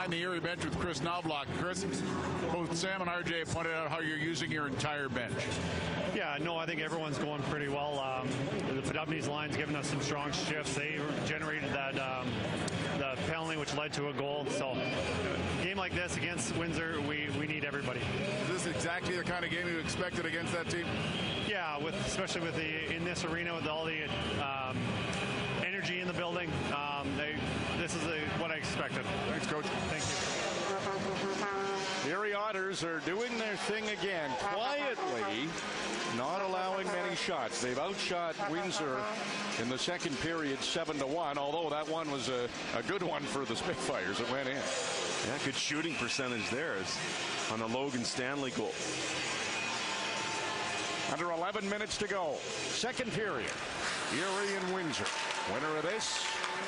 The Erie bench with Chris Knobloch. Chris, both Sam and RJ pointed out how you're using your entire bench. Yeah, no, I think everyone's going pretty well. The Japanese line's given us some strong shifts. They generated that the penalty, which led to a goal. So, a game like this against Windsor, we need everybody. Is this exactly the kind of game you expected against that team? Yeah, especially with in this arena with all the energy in the building. This is what I expected. Thanks, Coach. Thank you. The Erie Otters are doing their thing again, quietly, not allowing many shots. They've outshot Windsor in the second period 7-1, although that one was a good one for the Spitfires. It went in. Yeah, good shooting percentage there is on the Logan Stanley goal. Under 11 minutes to go. Second period. Erie and Windsor. Winner of this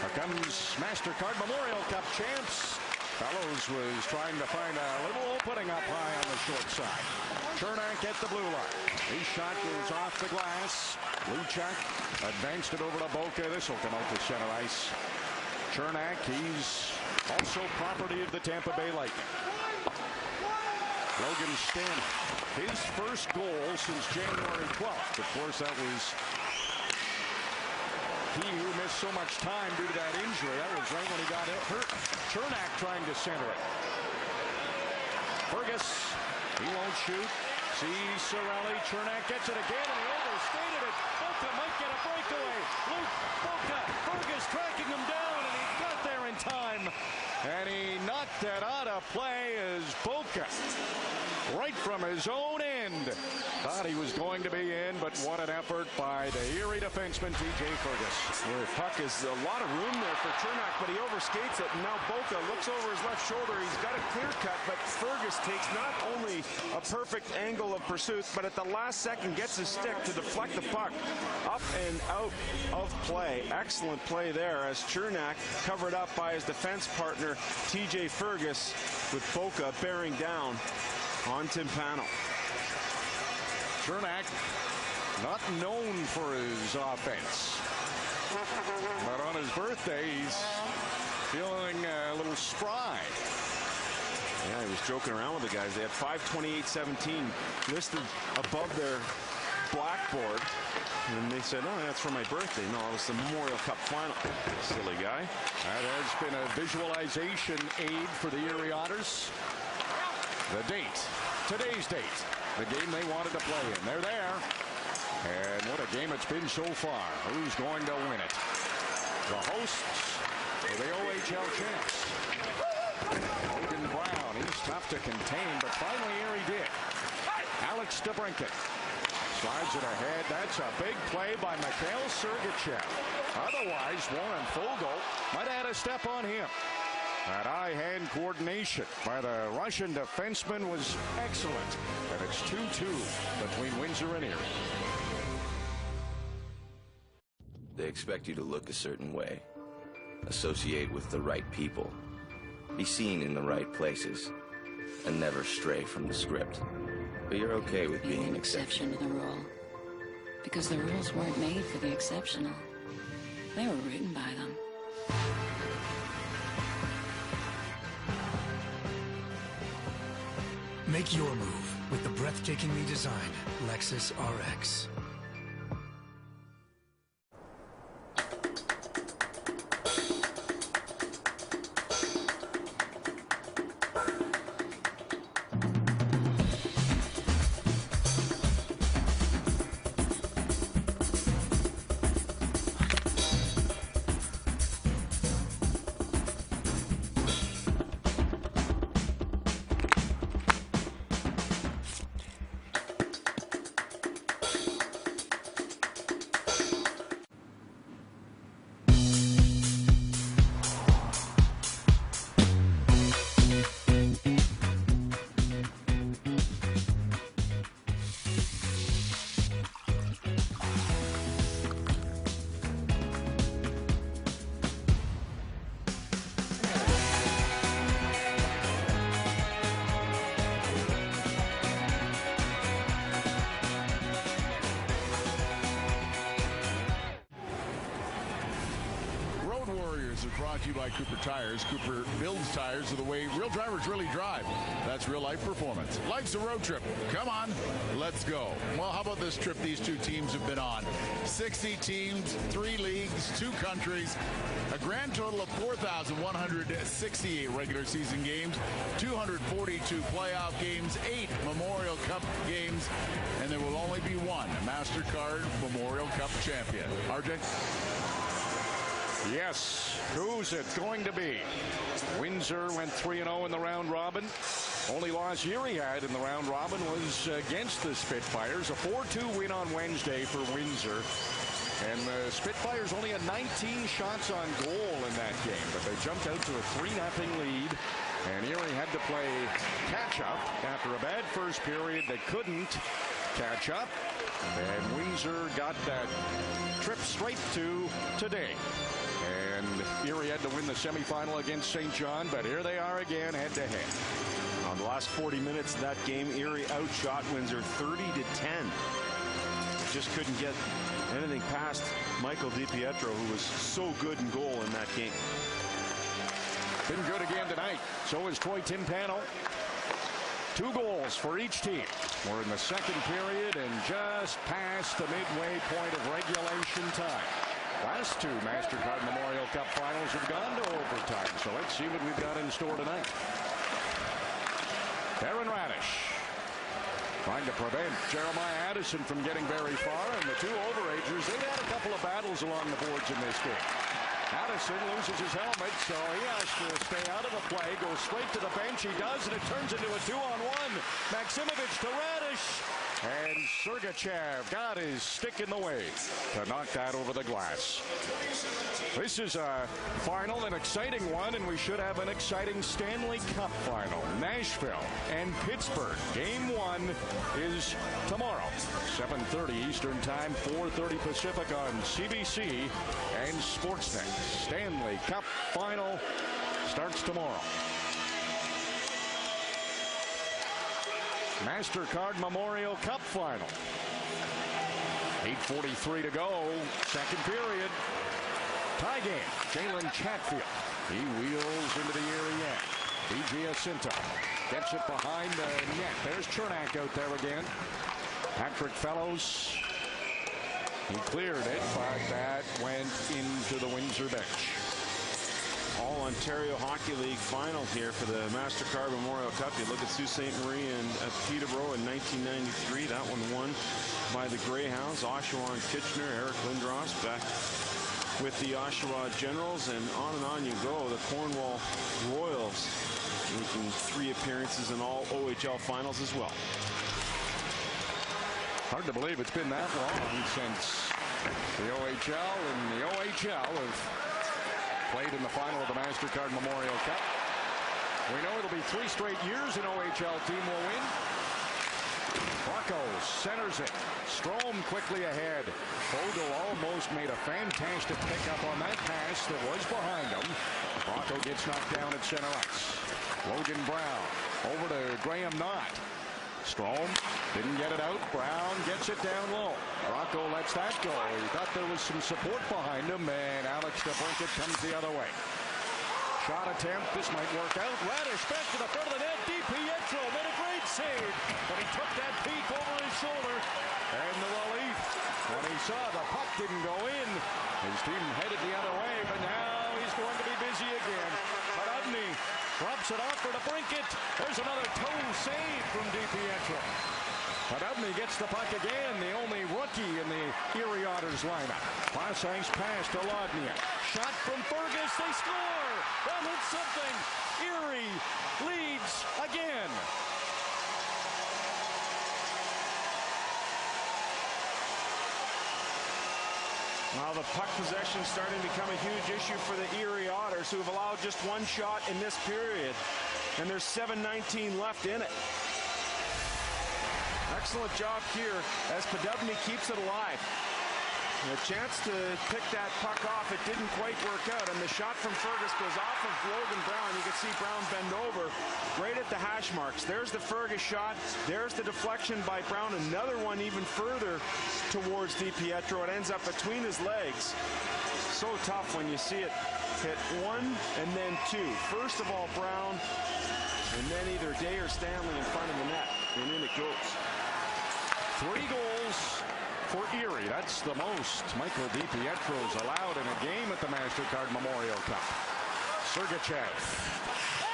becomes Mastercard Memorial Cup champs. Fellows was trying to find a little opening up high on the short side. Chernak at the blue line. His shot goes off the glass. Luchak advanced it over to Boca. This will come out to center ice. Chernak, he's also property of the Tampa Bay Lightning. Logan Stanley, his first goal since January 12th. Of course, that was he who missed so much time due to that injury. That was right when he got hurt. Chernak trying to center it. Fergus, he won't shoot. Sees Cirelli. Chernak gets it again, and he overstated it. Boca might get a breakaway. Luke Boca, Fergus tracking him down, and he got there in time. And he knocked that out of play as Boca, right from his own end, thought he was going to be in, but what an effort by the Erie defenseman, TJ Fergus. The puck is a lot of room there for Chernak, but he overskates it, and now Boca looks over his left shoulder. He's got a clear cut, but Fergus takes not only a perfect angle of pursuit, but at the last second gets his stick to deflect the puck up and out of play. Excellent play there as Chernak covered up by his defense partner, TJ Fergus, with Boca bearing down on Timpano. Chernak, not known for his offense, but on his birthday, he's feeling a little spry. Yeah, he was joking around with the guys. They had 5:28:17 listed above their blackboard, and they said, "Oh, that's for my birthday." No, it was the Memorial Cup final. Silly guy. That has been a visualization aid for the Erie Otters. The date, today's date, the game they wanted to play in. They're there. And what a game it's been so far. Who's going to win it? The hosts are the OHL champs. Logan Brown, he's tough to contain, but finally Erie did. Alex DeBrincat slides it ahead. That's a big play by Mikhail Sergachev. Otherwise, Warren Fogle might have had a step on him. That eye-hand coordination by the Russian defenseman was excellent. And it's 2-2 between Windsor and Erie. They expect you to look a certain way, associate with the right people, be seen in the right places, and never stray from the script. But you're okay with being an exception to the rule. Because the rules weren't made for the exceptional. They were written by them. Make your move with the breathtakingly designed Lexus RX. Brought to you by Cooper Tires. Cooper builds tires of the way real drivers really drive. That's real life performance. Life's a road trip. Come on, let's go. Well, how about this trip these two teams have been on? 60 teams, 3 leagues, 2 countries, a grand total of 4,168 regular season games, 242 playoff games, 8 Memorial Cup games, and there will only be one Mastercard Memorial Cup champion. RJ? Yes, who's it going to be? Windsor went 3-0 in the round robin. Only loss Erie had in the round robin was against the Spitfires. A 4-2 win on Wednesday for Windsor. And the Spitfires only had 19 shots on goal in that game, but they jumped out to a 3-0 lead And Erie had to play catch-up after a bad first period. They couldn't catch up. And Windsor got that trip straight to today. And Erie had to win the semifinal against St. John, but here they are again head-to-head. On the last 40 minutes of that game, Erie outshot Windsor 30-10. Just couldn't get anything past Michael DiPietro, who was so good in goal in that game. Been good again tonight. So is Troy Timpano. 2 goals for each team. We're in the second period and just past the midway point of regulation time. Last 2 Mastercard Memorial Cup finals have gone to overtime. So let's see what we've got in store tonight. Darren Radish trying to prevent Jeremiah Addison from getting very far. And the 2 overagers, they've had a couple of battles along the boards in this game. Addison loses his helmet, so he has to stay out of the play, goes straight to the bench. He does, and it turns into a 2-on-1. Maximovich to Radish, and Sergachev got his stick in the way to knock that over the glass. This is a final, an exciting one, and we should have an exciting Stanley Cup final. Nashville and Pittsburgh. Game 1 is tomorrow, 7:30 Eastern Time, 4:30 Pacific on CBC and Sportsnet. Stanley Cup final starts tomorrow. Mastercard Memorial Cup final. 8:43 to go, second period. Tie game. Jalen Chatfield. He wheels into the Erie end. B.J. Jacinto gets it behind the net. There's Chernak out there again. Patrick Fellows. He cleared it, but that went into the Windsor bench. All-Ontario Hockey League final here for the Mastercard Memorial Cup. You look at Sault Ste. Marie and Peterborough in 1993. That one won by the Greyhounds. Oshawa and Kitchener. Eric Lindros back with the Oshawa Generals, and on you go. The Cornwall Royals making 3 appearances in all OHL finals as well. Hard to believe it's been that long since the OHL and the OHL have played in the final of the Mastercard Memorial Cup. We know it'll be 3 straight years an OHL team will win. Bracco centers it. Strome quickly ahead. Vogel almost made a fantastic pickup on that pass that was behind him. Bracco gets knocked down at center ice. Logan Brown over to Graham Knott. Strome didn't get it out. Brown gets it down low. Bracco lets that go. He thought there was some support behind him, and Alex DeBrincat comes the other way. Shot attempt. This might work out. Radish back to the front of the net. DiPietro made a great save, but he took that peek over his shoulder. And the relief when he saw the puck didn't go in. His team headed the other way, but now he's going to be busy again. Podubny drops it off for DeBrincat. There's another toe save from DiPietro. Podubny gets the puck again, the only rookie in the Erie Otters lineup. Pass pass to Lodnia. Shot from Fergus. They score. That hits something. Erie leads again. Now the puck possession is starting to become a huge issue for the Erie Otters, who have allowed just 1 shot in this period. And there's 7:19 left in it. Excellent job here as Podubny keeps it alive. And a chance to pick that puck off. It didn't quite work out. And the shot from Fergus goes off of Logan Brown. You can see Brown bend over right at the hash marks. There's the Fergus shot. There's the deflection by Brown. Another one even further towards DiPietro. It ends up between his legs. So tough when you see it hit 1 and then 2. First of all, Brown, and then either Day or Stanley in front of the net. And in it goes. 3 goals for Erie. That's the most Michael DiPietro's allowed in a game at the Mastercard Memorial Cup. Sergachev.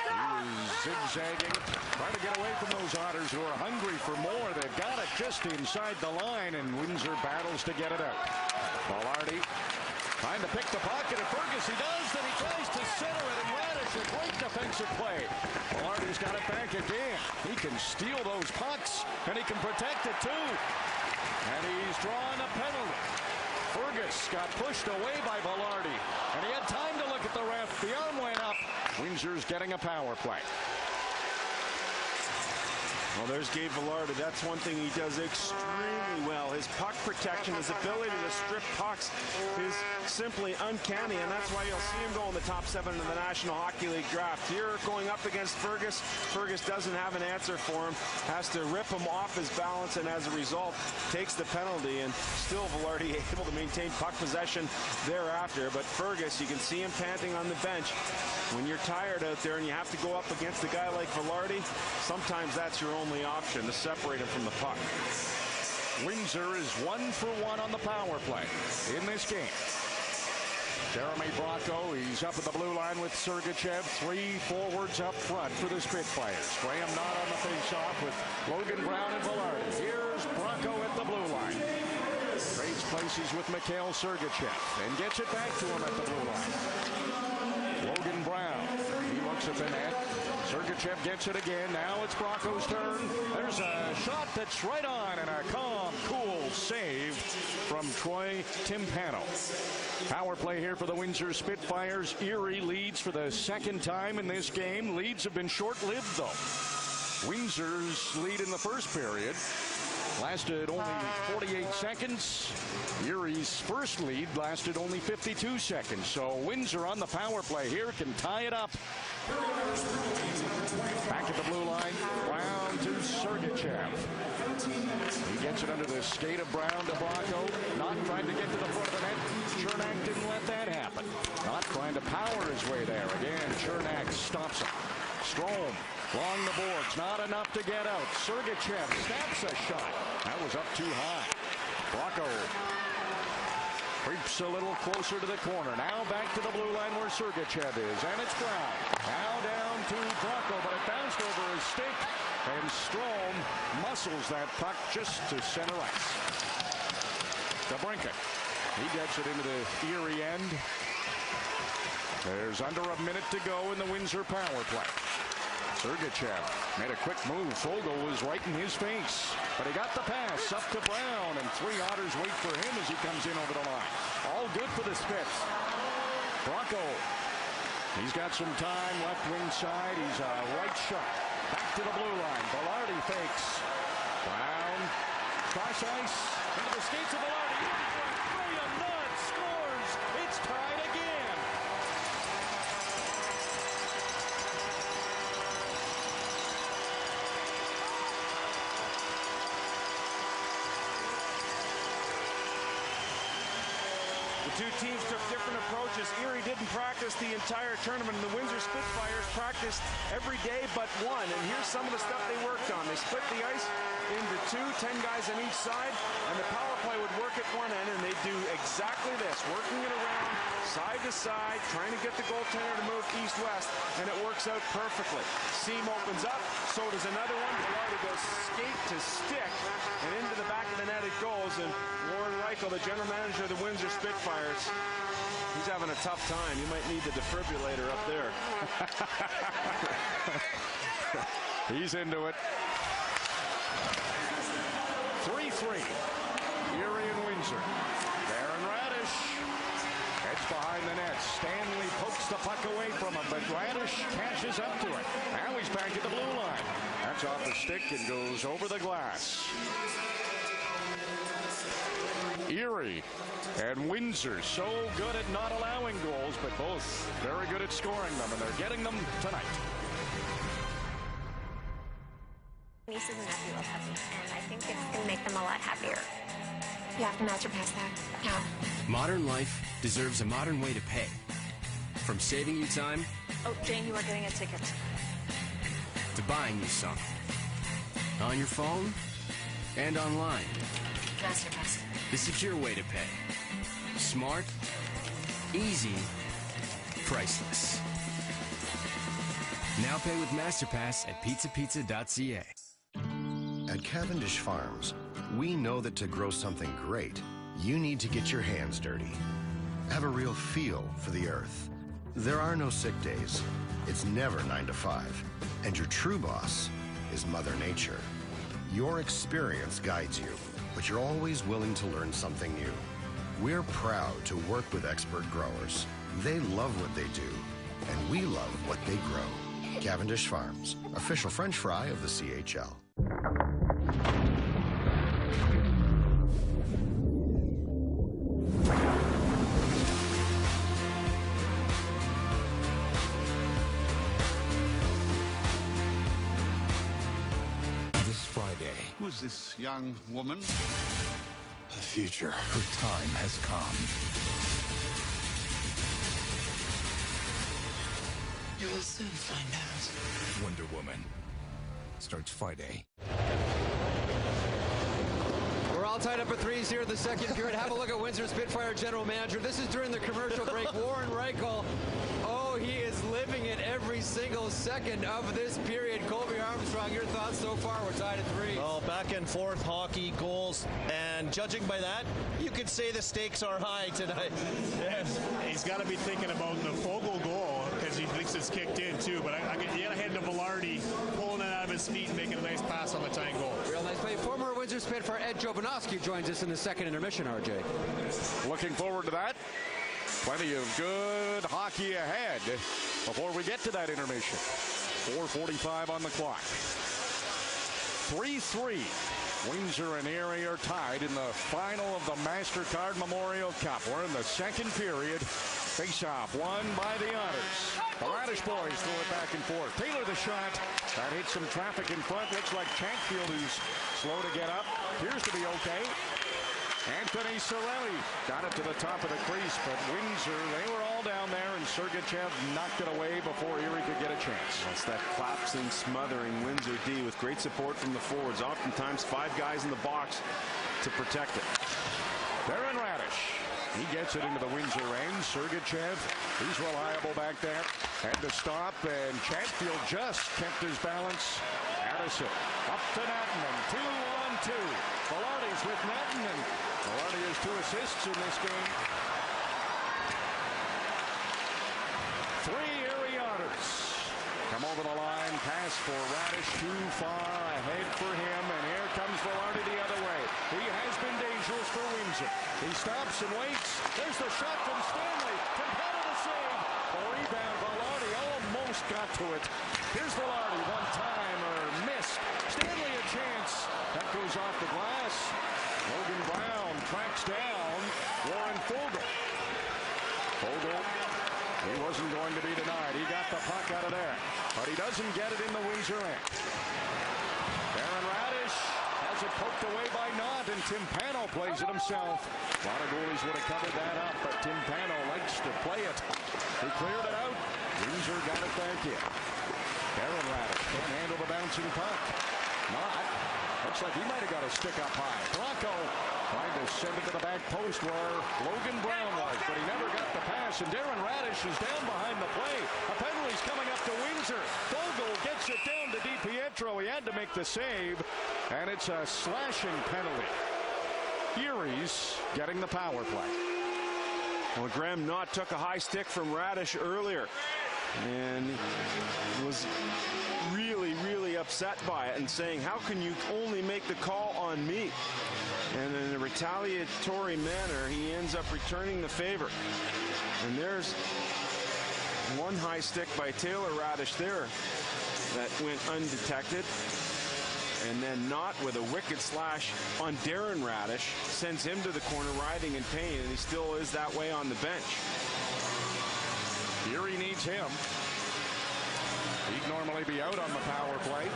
He was zigzagging, trying to get away from those Otters who are hungry for more. They've got it just inside the line, and Windsor battles to get it out. Ballardi trying to pick the pocket of Fergus. He does, then he tries to center it, and Radish, a great defensive play. Ballardi's got it back again. He can steal those pucks, and he can protect it too. And he's drawn a penalty. Fergus got pushed away by Ballardi, and he had time to look at the ref. The arm went up, Windsor's getting a power play. Well, there's Gabe Velarde. That's one thing he does extremely well. His puck protection, his ability to strip pucks is simply uncanny, and that's why you'll see him go in the top 7 in the National Hockey League draft. Here, going up against Fergus. Fergus doesn't have an answer for him, has to rip him off his balance, and as a result, takes the penalty, and still Velarde able to maintain puck possession thereafter. But Fergus, you can see him panting on the bench. When you're tired out there and you have to go up against a guy like Velarde, sometimes that's your only option, to separate him from the puck. Windsor is 1 for 1 on the power play in this game. Jeremy Bracco, he's up at the blue line with Sergachev. 3 forwards up front for the Spitfires. Graham not on the face-off with Logan Brown and Velarde. Here's Bracco at the blue line. Trades places with Mikhail Sergachev and gets it back to him at the blue line. Logan Brown, he looks at the net. Sergachev gets it again. Now it's Bracco's turn. There's a shot that's right on, and a calm, cool save from Troy Timpano. Power play here for the Windsor Spitfires. Erie leads for the second time in this game. Leads have been short-lived, though. Windsor's lead in the first period lasted only 48 seconds. Erie's first lead lasted only 52 seconds. So Windsor on the power play here can tie it up. Back at the blue line, Brown to Sergachev. He gets it under the skate of Brown to Bracco. Not trying to get to the foot of the net. Chernak didn't let that happen. Not trying to power his way there. Again, Chernak stops him. Strome along the boards, not enough to get out. Sergachev snaps a shot. That was up too high. Bracco creeps a little closer to the corner. Now back to the blue line where Sergachev is, and it's Brown. Now down to Bracco, but it bounced over his stick, and Strome muscles that puck just to center ice. To Brinket. He gets it into the Erie end. There's under a minute to go in the Windsor power play. Sergachev made a quick move. Fogle was right in his face, but he got the pass up to Brown, and 3 Otters wait for him as he comes in over the line. All good for the Spits. Bracco, he's got some time left wing side. He's a right shot. Back to the blue line. Velarde fakes. Brown, cross ice, into the skates of Velarde. William Nudd scores. It's tied again. The two teams took different approaches. Erie didn't practice the entire tournament, and the Windsor Spitfires practiced every day but one. And here's some of the stuff they worked on. They split the ice into 10 guys on each side, and the power play would work at one end, and they do exactly this, working it around side to side, trying to get the goaltender to move east-west, and it works out perfectly. Seam opens up, so does another one. Velarde goes skate to stick, and into the back of the net it goes, and Warren Reichel, the general manager of the Windsor Spitfires, he's having a tough time. You might need the defibrillator up there. He's into it. 3-3. Erie and Windsor. Darren Radish heads behind the net. Stanley pokes the puck away from him, but Radish cashes up to it. Now he's back at the blue line. That's off the stick and goes over the glass. Erie and Windsor so good at not allowing goals, but both very good at scoring them, and they're getting them tonight. Nieces and nephews love puppy, and I think it's going to make them a lot happier. You have to Masterpass that. How? Modern life deserves a modern way to pay. From saving you time... Oh, Jane, you are getting a ticket. ...to buying you some. On your phone and online. Masterpass. The secure way to pay. Smart, easy, priceless. Now pay with Masterpass at pizzapizza.ca. At Cavendish Farms, we know that to grow something great, you need to get your hands dirty. Have a real feel for the earth. There are no sick days. It's never 9 to 5. And your true boss is Mother Nature. Your experience guides you, but you're always willing to learn something new. We're proud to work with expert growers. They love what they do, and we love what they grow. Cavendish Farms, official French fry of the CHL. This Friday. Who's this young woman? The future. Her time has come. You will soon find out. Wonder Woman starts Friday. We're all tied up at threes here in the second period. Have a look at Windsor Spitfire general manager. This is during the commercial break. Warren Reichel. Oh, he is living it every single second of this period. Colby Armstrong, your thoughts so far? We're tied at three. Well, back and forth hockey, goals, and judging by that, you could say the stakes are high tonight. Yes, he's got to be thinking about the Fogle goal because he thinks it's kicked in too. But you got to hand to Velarde pulling it out of his feet and making a nice pass on the tying goal. Real nice play. Former Windsor Spitfire Ed Jovanovski joins us in the second intermission, RJ. Looking forward to that. Plenty of good hockey ahead before we get to that intermission. 4:45 on the clock. 3-3. Windsor and Erie are tied in the final of the Mastercard Memorial Cup. We're in the second period. Face-off won by the Otters. The Radish boys throw it back and forth. Taylor the shot. That hits some traffic in front. Looks like Chatfield, who's slow to get up, appears to be okay. Anthony Sorelli got it to the top of the crease, but Windsor, they were all down there, and Sergachev knocked it away before Erie could get a chance. It's that collapsing, smothering Windsor D with great support from the forwards. Oftentimes 5 guys in the box to protect it. Darren Radish. He gets it into the Windsor range. Sergachev, he's reliable back there. Had to stop, and Chatfield just kept his balance. Addison up to Natton, 2-on-2. Velarde's with Natton, and Velarde has 2 assists in this game. 3 Erie Otters come over the line. Pass for Radish, too far ahead for him, and here comes Velarde the other way. He has been dangerous for Windsor. He stops and waits. There's the shot from Stanley. Competitive save. The rebound. Velarde almost got to it. Here's Velarde. One-timer missed. Stanley a chance. That goes off the glass. Logan Brown tracks down Warren Fogle. Fogle, he wasn't going to be denied. He got the puck out of there, but he doesn't get it in the Windsor end. Darren Radish has it poked away by Nott, and Timpano plays it himself. A lot of goalies would have covered that up, but Timpano likes to play it. He cleared it out. Windsor got it back in. Darren Radish can't handle the bouncing puck. Nott looks like he might have got a stick up high. Bronco trying to send it to the back post where Logan Brown was, but he never got the pass, and Darren Radish is down behind the play. A penalty's coming up to Windsor. Fogle gets it down to DiPietro. He had to make the save, and it's a slashing penalty. Erie's getting the power play. Well, Graham Nott took a high stick from Radish earlier and was really upset by it and saying, how can you only make the call on me? And in a retaliatory manner, he ends up returning the favor. And there's one high stick by Taylor Radish there that went undetected. And then Nott with a wicked slash on Darren Radish sends him to the corner writhing in pain, and he still is that way on the bench. Erie needs him. He'd normally be out on the power play.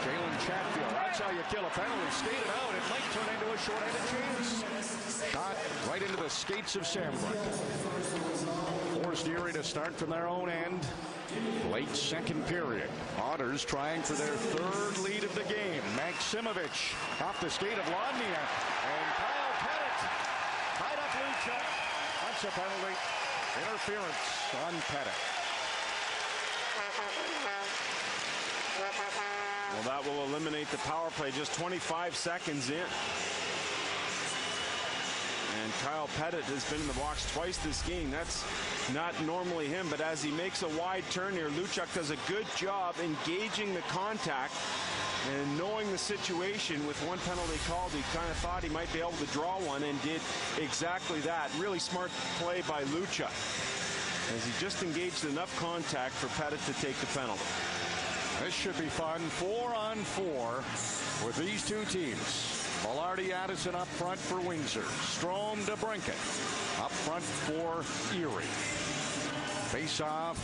Jalen Chatfield, that's how you kill a penalty. Skated out, it might turn into a short-handed chance. Shot right into the skates of Sambrook. Forced Erie to start from their own end. Late second period. Otters trying for their 3rd lead of the game. Maximovich off the skate of Lodnia. And Kyle Pettit tied up Luchuk. That's a penalty. Interference on Pettit. Well, that will eliminate the power play just 25 seconds in. And Kyle Pettit has been in the box twice this game. That's not normally him, but as he makes a wide turn here, Luchuk does a good job engaging the contact and knowing the situation. With one penalty called, he kind of thought he might be able to draw one and did exactly that. Really smart play by Luchuk. as he just engaged enough contact for Pettit to take the penalty. This should be fun. 4-on-4 with these two teams. Velarde, Addison up front for Windsor. Strome, DeBrincat up front for Erie. Face off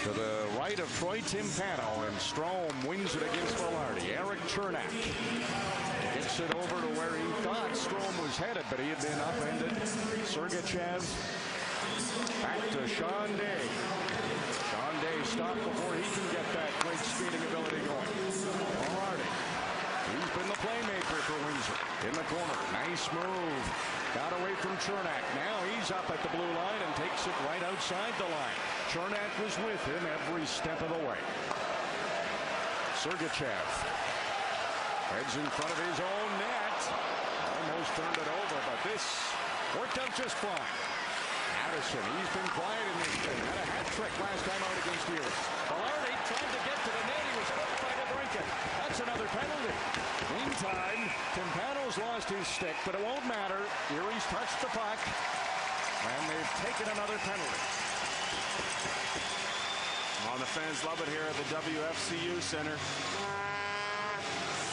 to the right of Troy Timpano, and Strome wins it against Velarde. Eric Chernak gets it over to where he thought Strome was headed, but he had been upended. Sergachev back to Sean Day. Sean Day stopped before he can get that great skating ability going. Velarde, he's been the playmaker for Windsor. In the corner, nice move. Got away from Chernak. Now he's up at the blue line and takes it right outside the line. Chernak was with him every step of the way. Sergachev heads in front of his own net. Almost turned it over, but this worked out just fine. Addison, he's been quiet in this game. Had a hat trick last time out against Erie. Velarde trying to get to the net. He was hooked by DeBrincat. That's another penalty. Meantime, Timpano's lost his stick, but it won't matter. Erie's touched the puck, and they've taken another penalty. Oh, the fans love it here at the WFCU Center.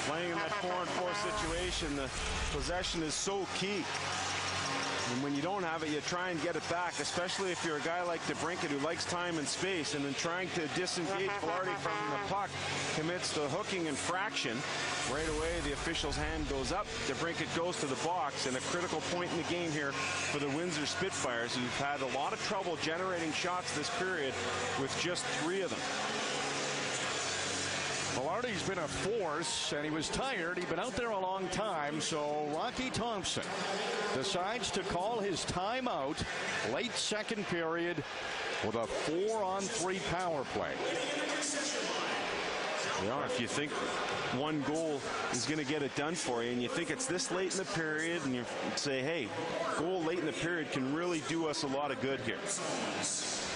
Playing in that 4-on-4 situation, the possession is so key. And when you don't have it, you try and get it back, especially if you're a guy like DeBrincat who likes time and space, and then trying to disengage Velarde from the puck commits the hooking infraction. Right away, the official's hand goes up. DeBrincat goes to the box, and a critical point in the game here for the Windsor Spitfires, who've had a lot of trouble generating shots this period with just 3 of them. Velarde's been a force, and he was tired. He'd been out there a long time, so Rocky Thompson decides to call his timeout late second period with a 4-on-3 power play. Yeah, if you think one goal is going to get it done for you, and you think it's this late in the period, and you say, hey, goal late in the period can really do us a lot of good here.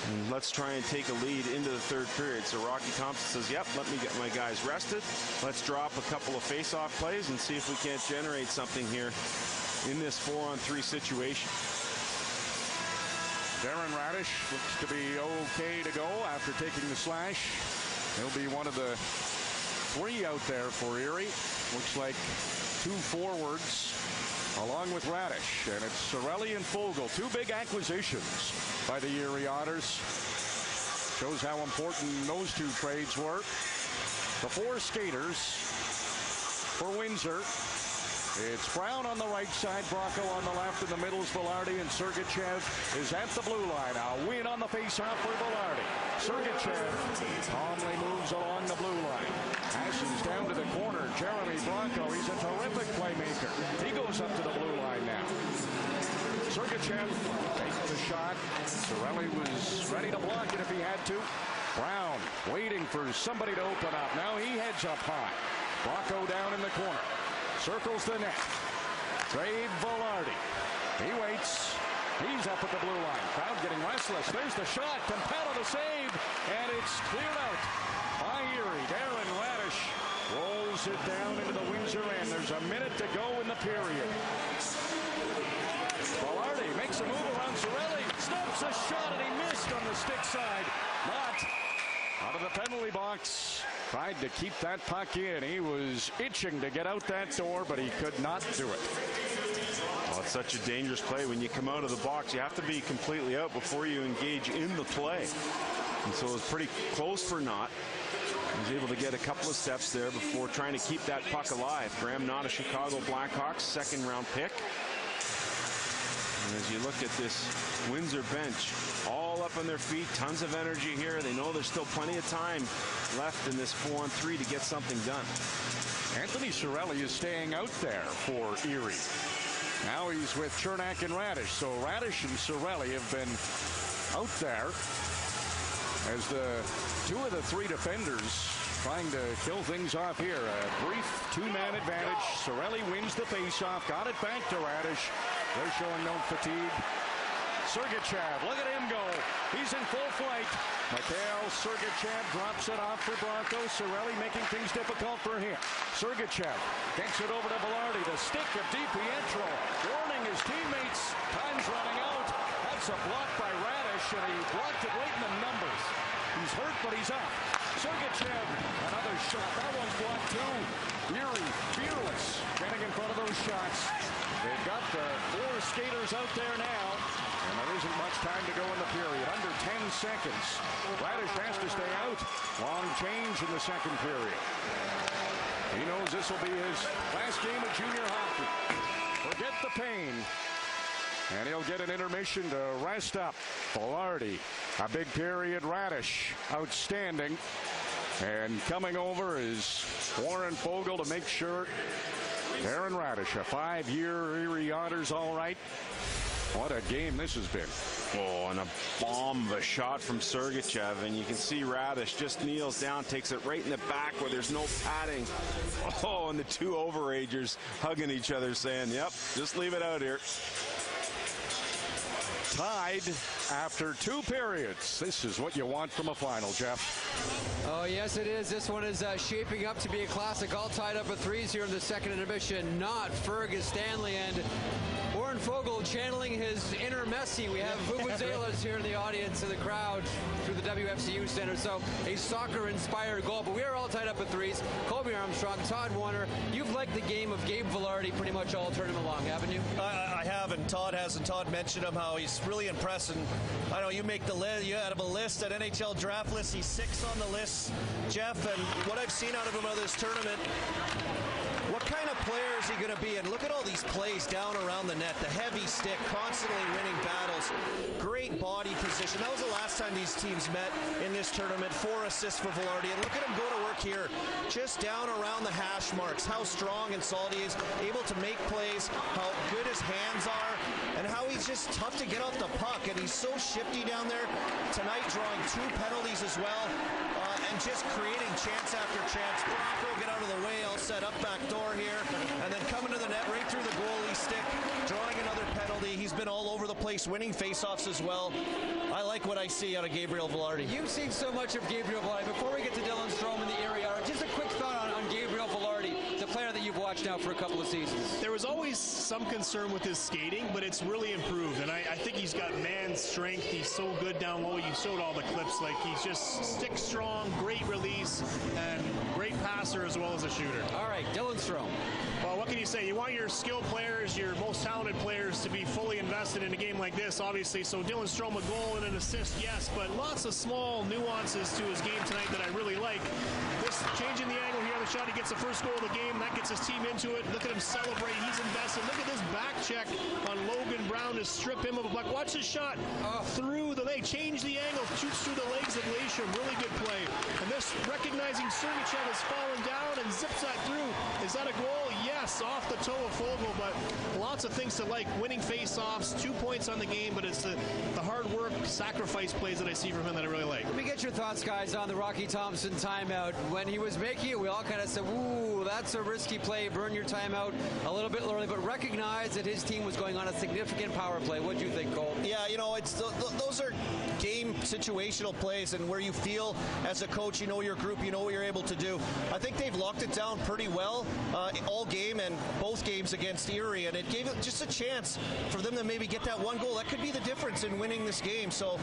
And let's try and take a lead into the third period. So Rocky Thompson says, yep, let me get my guys rested. Let's drop a couple of face-off plays and see if we can't generate something here in this 4-on-3 situation. Darren Radish looks to be okay to go after taking the slash. He'll be one of the 3 out there for Erie. Looks like 2 forwards along with Radish, and it's Cirelli and Fogle, 2 big acquisitions by the Erie Otters. Shows how important those 2 trades were. The 4 skaters for Windsor. It's Brown on the right side, Bracco on the left. In the middle is Velarde, and Sergachev is at the blue line. A win on the faceoff for Velarde. Sergachev calmly moves along the blue line. Passes down to the corner. Jeremy Bracco, he's a terrific playmaker. He goes up to the blue line now. Sergachev takes the shot. Cirelli was ready to block it if he had to. Brown waiting for somebody to open up. Now he heads up high. Bracco down in the corner. Circles the net. Dave Velarde. He waits. He's up at the blue line. Crowd getting restless. There's the shot. Timpano the save. And it's cleared out by Erie. Darren Radish rolls it down into the Windsor end. There's a minute to go in the period. Velarde makes a move around Cirelli. Snaps a shot, and he missed on the stick side. Not out of the penalty box. Tried to keep that puck in. He was itching to get out that door, but he could not do it. Well, it's such a dangerous play. When you come out of the box, you have to be completely out before you engage in the play. And so it was pretty close for Knott. He was able to get a couple of steps there before trying to keep that puck alive. Graham Knott, a Chicago Blackhawks second-round pick. And as you look at this Windsor bench, all up on their feet, tons of energy here. They know there's still plenty of time left in this 4-on-3 to get something done. Anthony Cirelli is staying out there for Erie. Now he's with Chernak and Radish. So Radish and Cirelli have been out there as the 2 of the 3 defenders trying to kill things off here. A brief 2-man advantage. Cirelli wins the faceoff. Got it back to Radish. They're showing no fatigue. Sergachev, look at him go. He's in full flight. Mikhail Sergachev drops it off for Bracco. Cirelli making things difficult for him. Sergachev gets it over to Velarde. The stick of DiPietro warning his teammates. Time's running out. That's a block by Radish. and he blocked it right in the numbers. He's hurt, but he's up. Sergachev, another shot. That one's blocked too. Erie, fearless, getting in front of those shots. They've got the 4 skaters out there now, and there isn't much time to go in the period. Under 10 seconds. Radish has to stay out. Long change in the second period. He knows this will be his last game of junior hockey. Forget the pain. And he'll get an intermission to rest up. Velarde, a big period. Radish, outstanding. And coming over is Warren Fogle to make sure Aaron Radish, a 5-year Erie Otters, all right. What a game this has been. Oh, and a bomb of a shot from Sergachev, and you can see Radish just kneels down, takes it right in the back where there's no padding. Oh, and the two overagers hugging each other saying, yep, just leave it out here. Tied after 2 periods. This is what you want from a final, Jeff. Oh, yes, it is. This one is shaping up to be a classic. All tied up at 3s here in the second intermission. Not Fergus Stanley and Warren Fogle channeling his inner Messi. We have Vuvuzelas here in the audience in the crowd through the WFCU Center. So a soccer-inspired goal. But we are all tied up at 3s. Colby Armstrong, Todd Warner. You've liked the game of Gabe Velarde pretty much all tournament long, haven't you? I have, and Todd has, and Todd mentioned him, how he's really impressive. I know you make the list. You have a list at NHL draft list. He's 6 on the list, Jeff. And what I've seen out of him of this tournament, what kind of player is he going to be? And look at all these plays down around the net. The heavy stick, constantly winning battles. Great body position. That was the last time these teams met in this tournament. 4 assists for Velarde. And look at him go to work here. Just down around the hash marks. How strong and solid he is. Able to make plays. How good his hands are. And how he's just tough to get off the puck. And he's so shifty down there. Tonight drawing 2 penalties as well. And just creating chance after chance. Bracco get out of the way. All set up back door here. And then coming to the net right through the goalie stick. Drawing another penalty. He's been all over the place, winning faceoffs as well. I like what I see out of Gabriel Velarde. You've seen so much of Gabriel Velarde. Before we get to Dylan Strome in the area, just a quick thought on Gabriel Velarde, the player that you've watched now for a couple of seasons. There was always some concern with his skating, but it's really improved. And I think he's got man strength. He's so good down low. You showed all the clips. Like, he's just stick strong, great release, and great passer as well as a shooter. All right, Dylan Strome. Well, what can you say? You want your skilled players, your most talented players to be fully invested in a game like this, obviously. So Dylan Strome, a goal and an assist, yes, but lots of small nuances to his game tonight that I really like. This changing the angle here on the shot, he gets the first goal of the game. That gets his team into it. Look at him celebrate. He's invested. Look at this back check on Logan Brown to strip him of a puck. Watch his shot through the leg. Change the angle. Shoots through the legs of Leisham. Really good play. And this recognizing Sergachev has fallen down and zips that through. Is that a goal? Yes, off the toe of Fogle, but lots of things to like. Winning face-offs, 2 points on the game, but it's the hard work, sacrifice plays that I see from him that I really like. Let me get your thoughts, guys, on the Rocky Thompson timeout. When he was making it, we all kind of said, ooh, that's a risky play. Burn your timeout a little bit early, but recognize that his team was going on a significant power play. What do you think, Cole? Yeah, you know, it's those are game situational plays, and where you feel as a coach, you know your group, you know what you're able to do. I think they've locked it down pretty well all game and both games against Erie, and it gave it just a chance for them to maybe get that one goal. That could be the difference in winning this game. So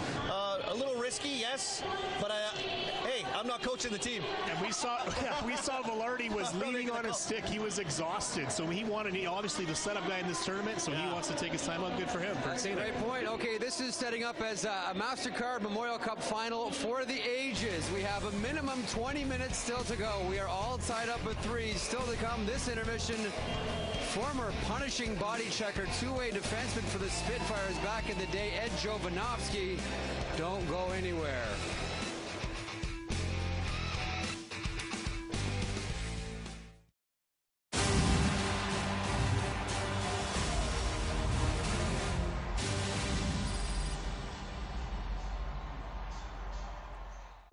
a little risky, yes, but hey, I'm not coaching the team. And we saw Velarde was leaning on his stick. He was exhausted, so he wanted obviously the setup guy in this tournament, so he wants to take his time out. Good for him. That's a great point. Okay, this is setting up as a Mastercard Memorial Cup final for the ages. We have a minimum 20 minutes still to go. We are all tied up with 3 still to come. This intermission, former punishing body checker, 2-way defenseman for the Spitfires back in the day, Ed Jovanovski. Don't go anywhere.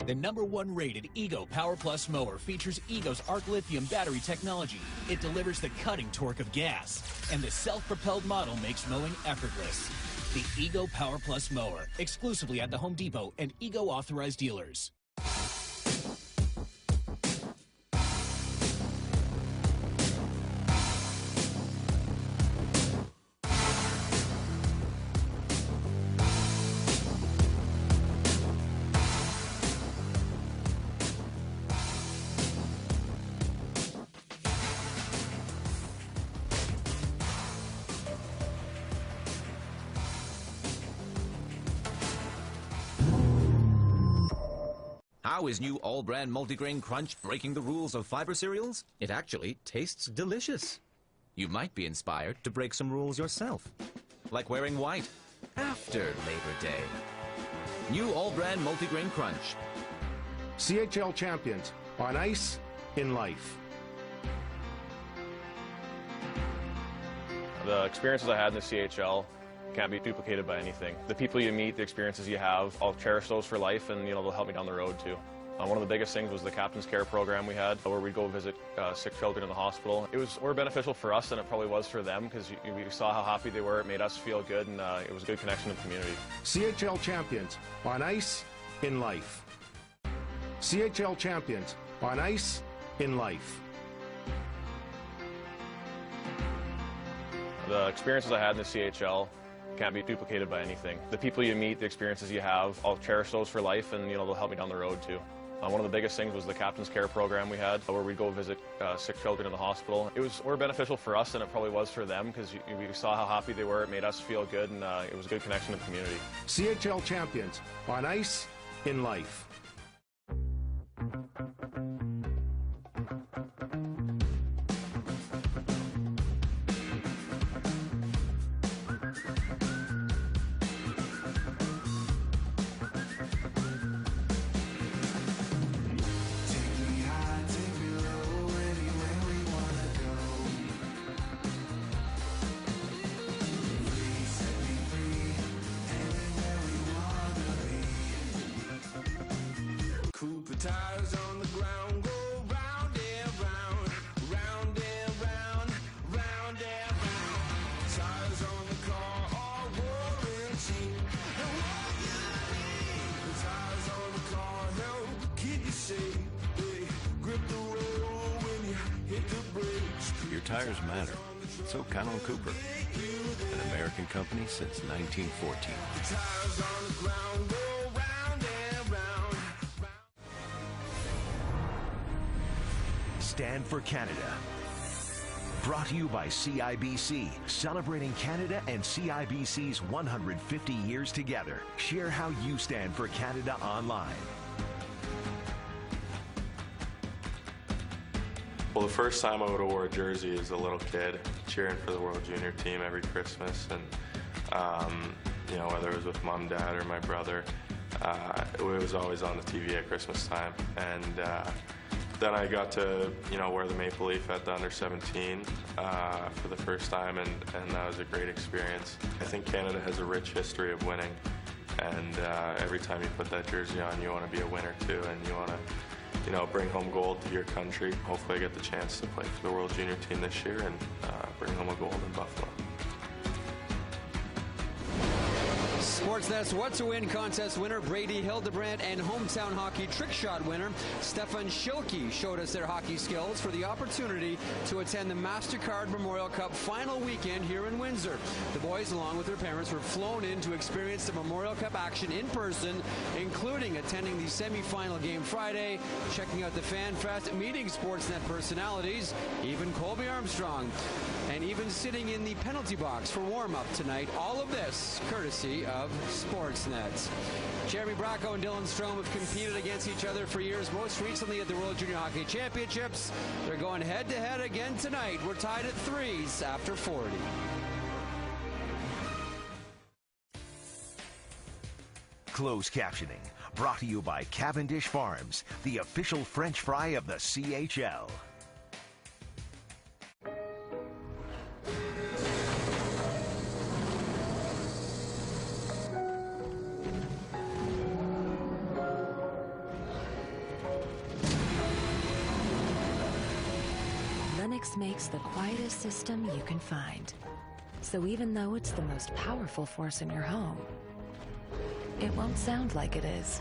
The #1 rated Ego Power Plus mower features Ego's Arc Lithium battery technology. It delivers the cutting torque of gas, and the self-propelled model makes mowing effortless. The Ego Power Plus mower, exclusively at the Home Depot and Ego authorized dealers. How is new all-brand multigrain crunch breaking the rules of fiber cereals? It actually tastes delicious. You might be inspired to break some rules yourself, like wearing white after Labor Day. New all-brand multigrain crunch. CHL champions on ice, in life. The experiences I had in the CHL can't be duplicated by anything. The people you meet, the experiences you have, I'll cherish those for life, and they'll help me down the road too. One of the biggest things was the Captain's Care program we had, where we'd go visit sick children in the hospital. It was more beneficial for us than it probably was for them, because we saw how happy they were. It made us feel good, and it was a good connection to the community. CHL champions on ice, in life. CHL champions on ice, in life. The experiences I had in the CHL can't be duplicated by anything. The people you meet, the experiences you have, I'll cherish those for life, and they'll help me down the road too. One of the biggest things was the Captain's Care program we had, where we'd go visit sick children in the hospital. It was more beneficial for us than it probably was for them, because we saw how happy they were. It made us feel good, and it was a good connection to the community. CHL champions on ice, in life. Tires on the ground go round and round, round and round, round and round. Tires on the car are roaring cheap. And what you need? The tires on the car help keep you safe. They grip the road when you hit the brakes. Your tires matter. So count on Cooper, an American company since 1914. The tires on the ground go round and round. Stand for Canada. Brought to you by CIBC, celebrating Canada and CIBC's 150 years together. Share how you stand for Canada online. Well, the first time I would have wore a jersey as a little kid, cheering for the World Junior team every Christmas, and whether it was with mom, dad, or my brother, it was always on the TV at Christmas time. And then I got to, wear the maple leaf at the under-17 for the first time, and that was a great experience. I think Canada has a rich history of winning, and every time you put that jersey on, you want to be a winner too, and you want to, bring home gold to your country. Hopefully I get the chance to play for the World Junior team this year and bring home a gold in Buffalo. Sportsnet's What's a Win contest winner Brady Hildebrandt and hometown hockey trick shot winner Stefan Schilke showed us their hockey skills for the opportunity to attend the Mastercard Memorial Cup final weekend here in Windsor. The boys, along with their parents, were flown in to experience the Memorial Cup action in person, including attending the semifinal game Friday, checking out the Fan Fest, meeting Sportsnet personalities, even Colby Armstrong, and even sitting in the penalty box for warm-up tonight. All of this courtesy of Sportsnet. Jeremy Bracco and Dylan Strome have competed against each other for years, most recently at the World Junior Hockey Championships. They're going head-to-head again tonight. We're tied at 3s after 40. Closed captioning brought to you by Cavendish Farms, the official French fry of the CHL. Linux makes the quietest system you can find. So even though it's the most powerful force in your home, it won't sound like it is.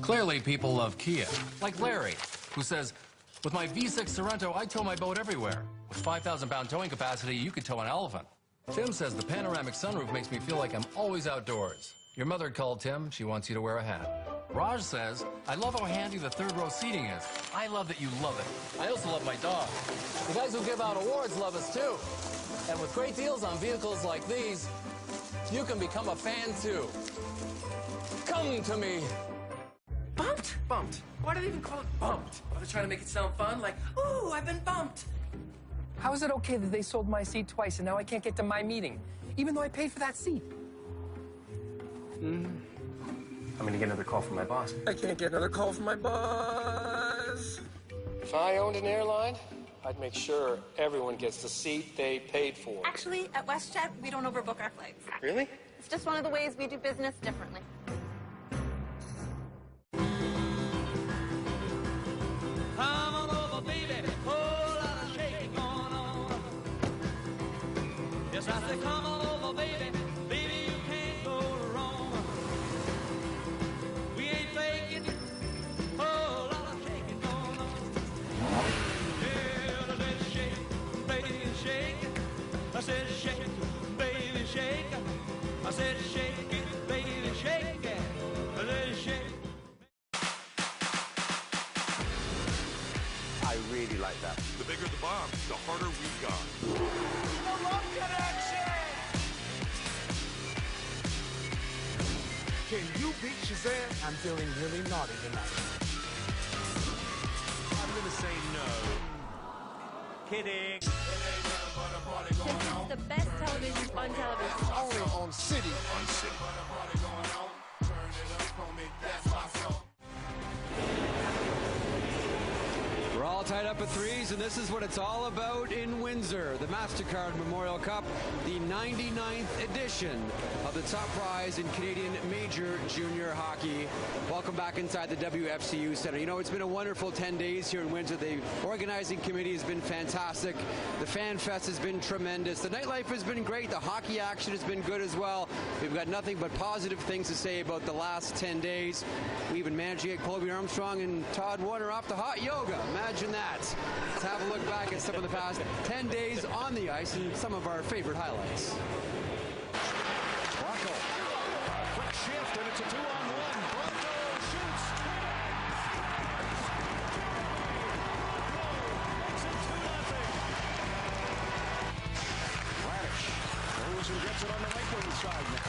Clearly, people love Kia. Like Larry, who says, with my V6 Sorento, I tow my boat everywhere. With 5,000-pound towing capacity, you could tow an elephant. Tim says the panoramic sunroof makes me feel like I'm always outdoors. Your mother called Tim. She wants you to wear a hat. Raj says, I love how handy the third row seating is. I love that you love it. I also love my dog. The guys who give out awards love us too. And with great deals on vehicles like these, you can become a fan too. Come to me. Bumped? Bumped. Why do they even call it bumped? Are they trying to make it sound fun? Like, ooh, I've been bumped. How is it okay that they sold my seat twice and now I can't get to my meeting, even though I paid for that seat? I'm gonna get another call from my boss. I can't get another call from my boss. If I owned an airline, I'd make sure everyone gets the seat they paid for. Actually, at WestJet, we don't overbook our flights. Really? It's just one of the ways we do business differently. Come on over, baby. Whole lot of shaking going on. Yes, I say, come on over, baby. Baby, you can't go wrong. We ain't faking. Whole lot of shaking going on. Yeah, let's shake, baby, shake it. I said, shake it, baby, shake it. I said, shake it, baby, shake it. I said, shake it. I really like that. The bigger the bomb, the harder we got. The love connection! Can you beat Shazam? I'm feeling really naughty tonight. I'm gonna say no. Kidding. This is the best television on television. Only on City. We're all tied up at threes, and this is what it's all about in Windsor. The Mastercard Memorial Cup, the 99th edition of the top prize in Canadian Major Junior Hockey. Welcome back inside the WFCU Center. You know, it's been a wonderful 10 days here in Windsor. The organizing committee has been fantastic. The fan fest has been tremendous. The nightlife has been great. The hockey action has been good as well. We've got nothing but positive things to say about the last 10 days. We even managed to get Colby Armstrong and Todd Warner off the hot yoga. Imagine that. Let's have a look back at some of the past 10 days on the ice and some of our favorite highlights. Bronco. Quick shift, and it's a 2-on-1. Bronco shoots. Makes it 2-0. Radish goes and gets it on the right wing side now.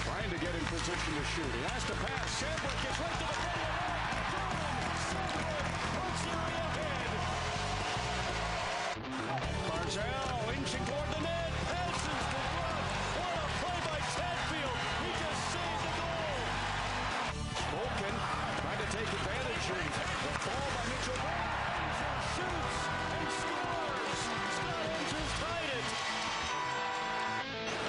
Trying to get in position to shoot. He has to pass. Sandberg gets right to the front of the net. Barzell inching toward the net. Passes to Grubb. What a play by Chatfield. He just saved the goal. Spoken trying to take advantage of the ball by Mitchell. Shoots and scores. Scott Andrews tied it.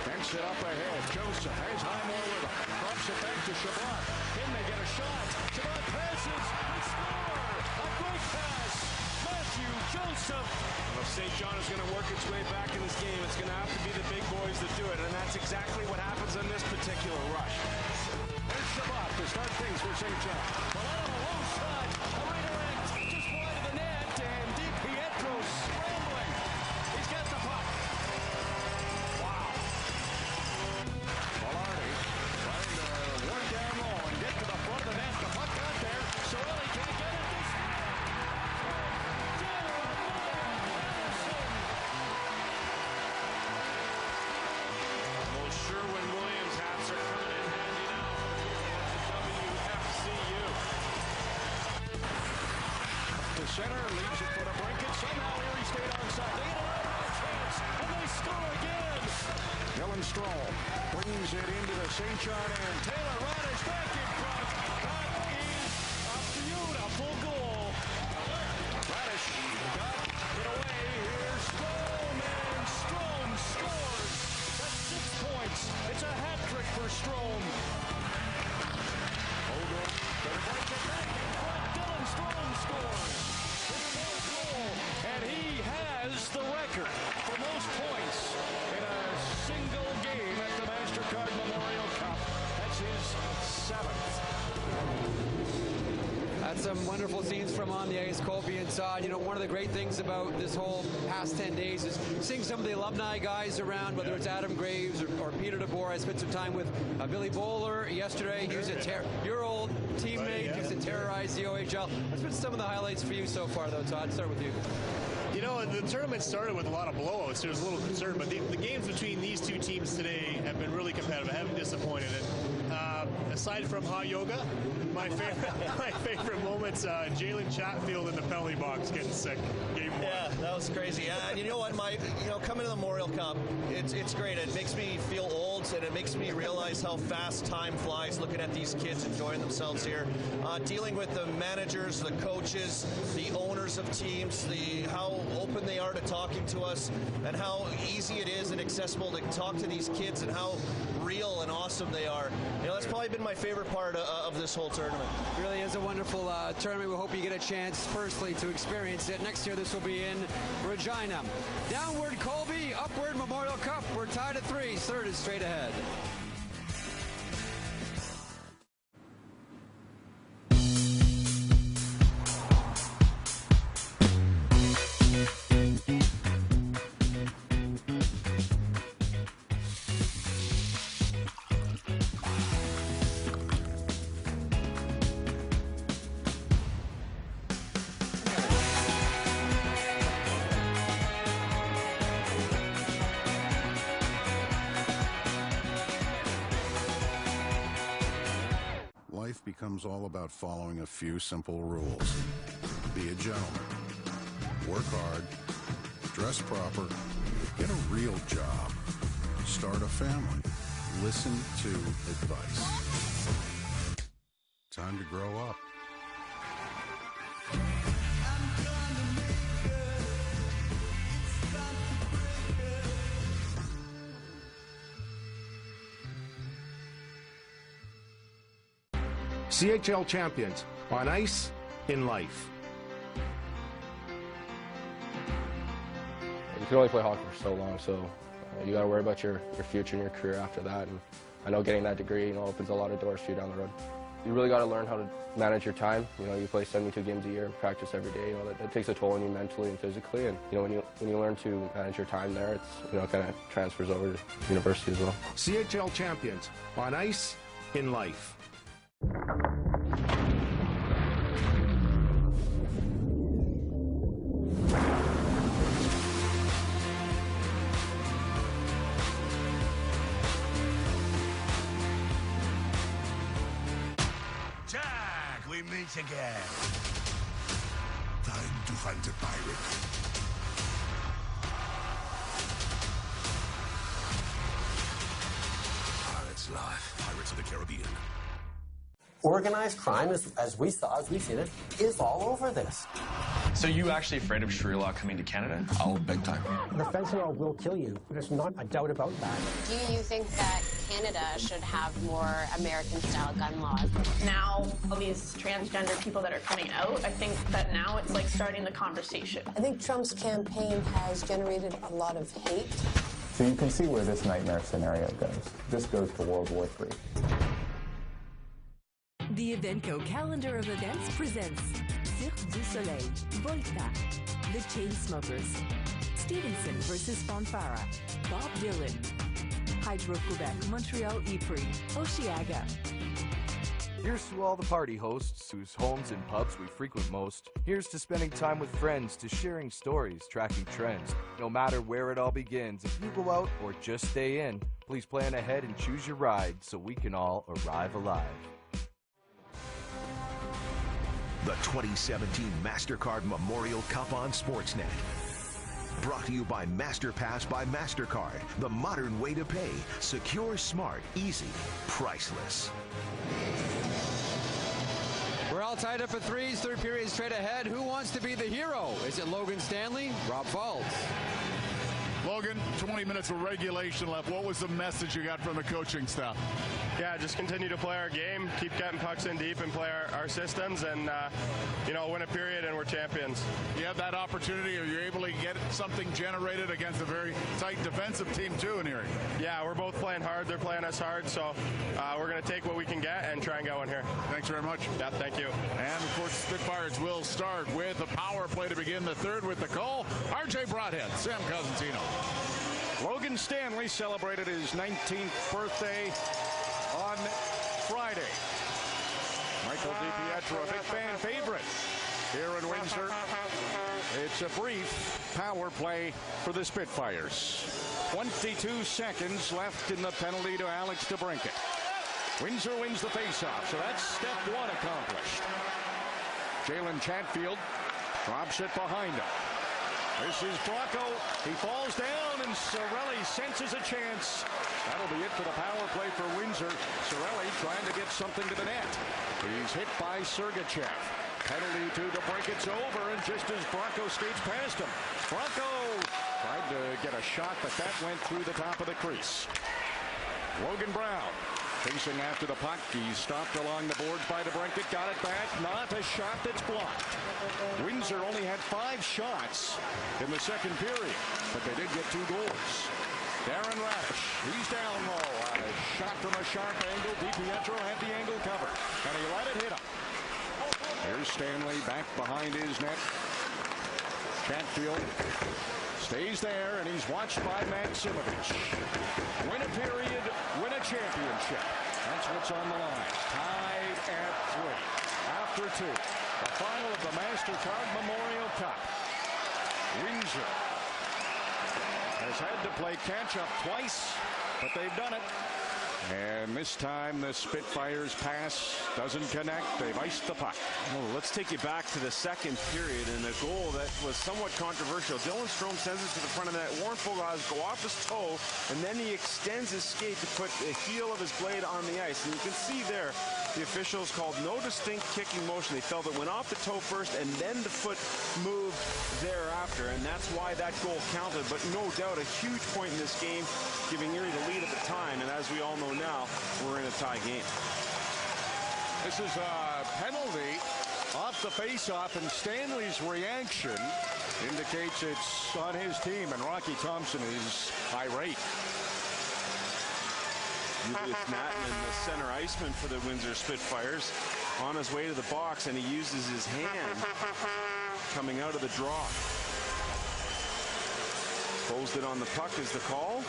Banks it up ahead. Joseph has Highmore with him. Drops it back to Shabbat. Can they get a shot? Shabbat passes. They score. A great pass. Matthew Joseph. Well, St. John is going to work its way back in this game. It's going to have to be the big boys that do it, and that's exactly what happens in this particular rush. There's Shabbat to start things for St. John. Well, on a low shot. A right around just wide of the net, and DiPietro scrambling. He's got the puck. Wow. Velarde trying to work down low and get to the front of the net. The puck got there. Sorelli can't get it. Sherwin-Williams hats are coming in handy now for the WFCU. To center, leaves it for the Brinkett. Somehow Erie stayed onside. They get another chance, and they score again. Dylan Stroll brings it into the St. John end. Taylor Radish back in front. That is a beautiful goal. Radish got it away. Here's Strome, and Strome scores. That's 6 points. It's a hat trick for Strome. Hogan, they break it back in front. Dylan Strome scores. His fourth goal, and he has the record for most points in a single game at the Mastercard Memorial Cup. That's his 7th. some wonderful scenes from on the ice, Colby inside. You know, one of the great things about this whole past 10 days is seeing some of the alumni guys around, whether it's Adam Graves or Peter DeBoer. I spent some time with Billy Bowler yesterday. He was your old teammate. He used to terrorize the OHL. What's been some of the highlights for you so far, though, Todd? Start with you. You know, the tournament started with a lot of blowouts. There's a little concern, but the games between these two teams today have been really competitive. I haven't disappointed. And aside from hot yoga, my favorite moments, Jalen Chatfield in the penalty box getting sick. Game 1. Yeah, that was crazy. And you know what? Coming to the Memorial Cup, it's great. It makes me feel old, and it makes me realize how fast time flies looking at these kids enjoying themselves here. Dealing with the managers, the coaches, the owners of teams, how open they are to talking to us, and how easy it is and accessible to talk to these kids, and how real and awesome they are. You know, that's probably been my favorite part of this whole tournament. It really is a wonderful tournament. We hope you get a chance personally to experience it. Next year, this will be in Regina. Downward Colby, upward Memorial Cup. We're tied at 3. Third is straight ahead. Life becomes all about following a few simple rules. Be a gentleman. Work hard. Dress proper. Get a real job. Start a family. Listen to advice. Time to grow up. CHL champions on ice, in life. You can only play hockey for so long, so you got to worry about your future and your career after that. And I know getting that degree, opens a lot of doors for you down the road. You really got to learn how to manage your time. You play 72 games a year, practice every day. That takes a toll on you mentally and physically. And when you learn to manage your time there, it's kind of transfers over to university as well. CHL champions on ice, in life. Jack, we meet again. Time to find a pirate. Pirate's Life. Pirates of the Caribbean. Organized crime, as we see it, is all over this. So you actually afraid of Sharia law coming to Canada? Oh, big time. The fentanyl will kill you. There's not a doubt about that. Do you think that Canada should have more American-style gun laws? Now, all these transgender people that are coming out, I think that now it's like starting the conversation. I think Trump's campaign has generated a lot of hate. So you can see where this nightmare scenario goes. This goes to World War III. The Evenco calendar of events presents Cirque du Soleil, Volta, The Chainsmokers, Stevenson vs. Fanfara, Bob Dylan, Hydro-Quebec, Montreal Ypres, Osheaga. Here's to all the party hosts whose homes and pubs we frequent most. Here's to spending time with friends, to sharing stories, tracking trends. No matter where it all begins, if you go out or just stay in, please plan ahead and choose your ride so we can all arrive alive. The 2017 Mastercard Memorial Cup on Sportsnet. Brought to you by MasterPass by Mastercard. The modern way to pay. Secure, smart, easy, priceless. We're all tied up at 3s. Third period straight ahead. Who wants to be the hero? Is it Logan Stanley? Rob Falls. Logan, 20 minutes of regulation left. What was the message you got from the coaching staff? Yeah, just continue to play our game, keep getting pucks in deep and play our systems, and win a period, and we're champions. You have that opportunity. Are you able to get something generated against a very tight defensive team too in Erie. Yeah, we're both playing hard. They're playing us hard, so we're going to take what we can get and try and get one here. Thanks very much. Yeah, thank you. And of course, Spitfires will start with a power play to begin the third with the call. RJ Broadhead, Sam Cosentino. Logan Stanley celebrated his 19th birthday on Friday. Michael DiPietro, a big fan favorite here in Windsor. It's a brief power play for the Spitfires. 22 seconds left in the penalty to Alex DeBrincat. Windsor wins the faceoff, so that's step one accomplished. Jalen Chatfield drops it behind him. This is Bracco. He falls down, and Sorelli senses a chance. That'll be it for the power play for Windsor. Sorelli trying to get something to the net. He's hit by Sergachev. Penalty to DeBrincat's over, and just as Bracco skates past him, Bracco tried to get a shot, but that went through the top of the crease. Logan Brown chasing after the puck. He's stopped along the boards by DeBrincat. Got it back. Not a shot that's blocked. Windsor only had 5 shots in the second period, but they did get 2 goals. Darren Radish, he's down low. A shot from a sharp angle. DiPietro had the angle covered, and he let it hit him. Here's Stanley back behind his net. Chatfield stays there, and he's watched by Maximovich. Win a period, win a championship. That's what's on the line. Tied at 3. After 2. The final of the Mastercard Memorial Cup. Windsor has had to play catch-up twice, but they've done it. And this time the Spitfires pass doesn't connect. They've iced the puck. Well, let's take you back to the second period and a goal that was somewhat controversial. Dylan Strome sends it to the front of the net. Warren Fogelhas go off his toe, and then he extends his skate to put the heel of his blade on the ice. And you can see there the officials called no distinct kicking motion. They felt it went off the toe first, and then the foot moved thereafter. And that's why that goal counted. But no doubt a huge point in this game, giving Erie the lead at the time. And as we all know now, we're in a tie game. This is a penalty off the faceoff, and Stanley's reaction indicates it's on his team, and Rocky Thompson is irate. Julius Mattman, the center iceman for the Windsor Spitfires, on his way to the box, and he uses his hand coming out of the draw. Closed it on the puck is the call.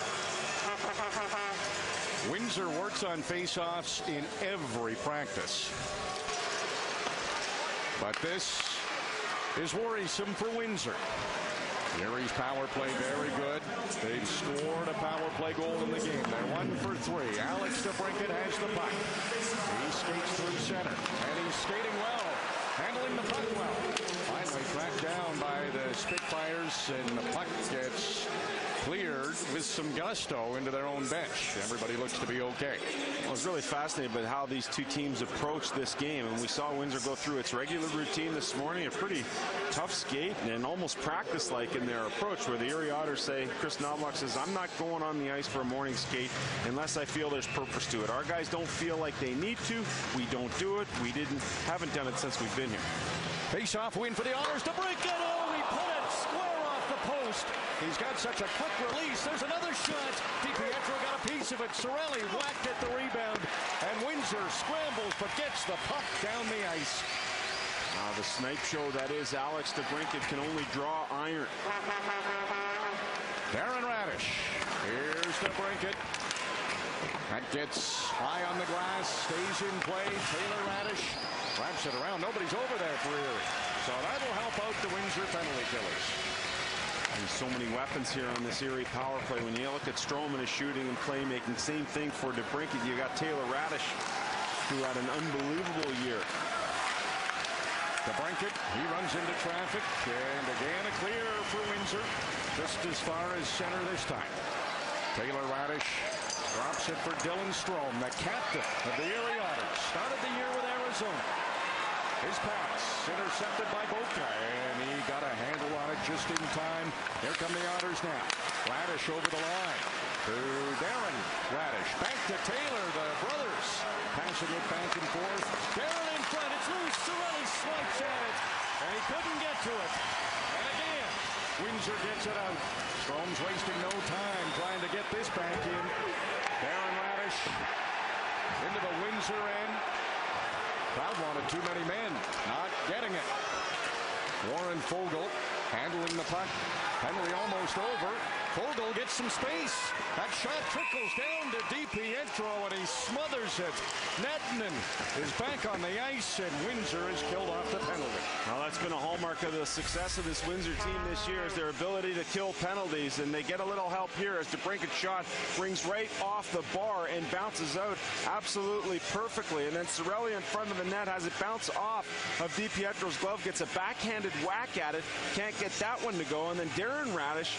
Windsor works on faceoffs in every practice. But this is worrisome for Windsor. Erie's power play very good. They've scored a power play goal in the game. They're 1 for 3. Alex DeBrincat has the puck. He skates through center, and he's skating well, handling the puck well. Finally tracked down by the Spitfires, and the puck gets cleared with some gusto into their own bench. Everybody looks to be okay. I was really fascinated by how these two teams approached this game, and we saw Windsor go through its regular routine this morning, a pretty tough skate and almost practice-like in their approach, where the Erie Otters say, Chris Knobloch says, I'm not going on the ice for a morning skate unless I feel there's purpose to it. Our guys don't feel like they need to. We don't do it. We haven't done it since we've been here. Face-off win for the Otters. DeBrincat, oh, he put it square off the post. He's got such a quick release. There's another shot. DiPietro got a piece of it. Sorelli whacked at the rebound, and Windsor scrambles but gets the puck down the ice. Now the snipe show that is Alex DeBrincat can only draw iron. Darren Radish. Here's DeBrincat. That gets high on the glass, stays in play. Taylor Radish wraps it around. Nobody's over there for Erie, so that'll help out the Windsor penalty killers. There's so many weapons here on this Erie power play. When you look at Strowman is shooting and playmaking, same thing for DeBrincat. You got Taylor Radish, who had an unbelievable year. DeBrincat, he runs into traffic, and again a clear for Windsor, just as far as center this time. Taylor Radish drops it for Dylan Strome, the captain of the Erie Otters. Started the year with Arizona. His pass intercepted by Boca, and he got a handle on it just in time. Here come the Otters now. Radish over the line to Darren Radish. Back to Taylor, the brothers. Passing it back and forth. Darren in front. It's loose. Sorelli swipes at it, and he couldn't get to it. And again, Windsor gets it out. Strome's wasting no time trying to get this back in. Darren Radish into the Windsor end. Crowd wanted too many men. Not getting it. Warren Fogle handling the puck. Penalty almost over. Fogle gets some space. That shot trickles down to DiPietro, and he smothers it. Nednan is back on the ice, and Windsor is killed off the penalty. Well, that's been a hallmark of the success of this Windsor team this year, is their ability to kill penalties, and they get a little help here as DeBrincat's shot rings right off the bar and bounces out absolutely perfectly. And then Cirelli in front of the net has it bounce off of DiPietro's glove, gets a backhanded whack at it, can't get that one to go, and then Darren Radish,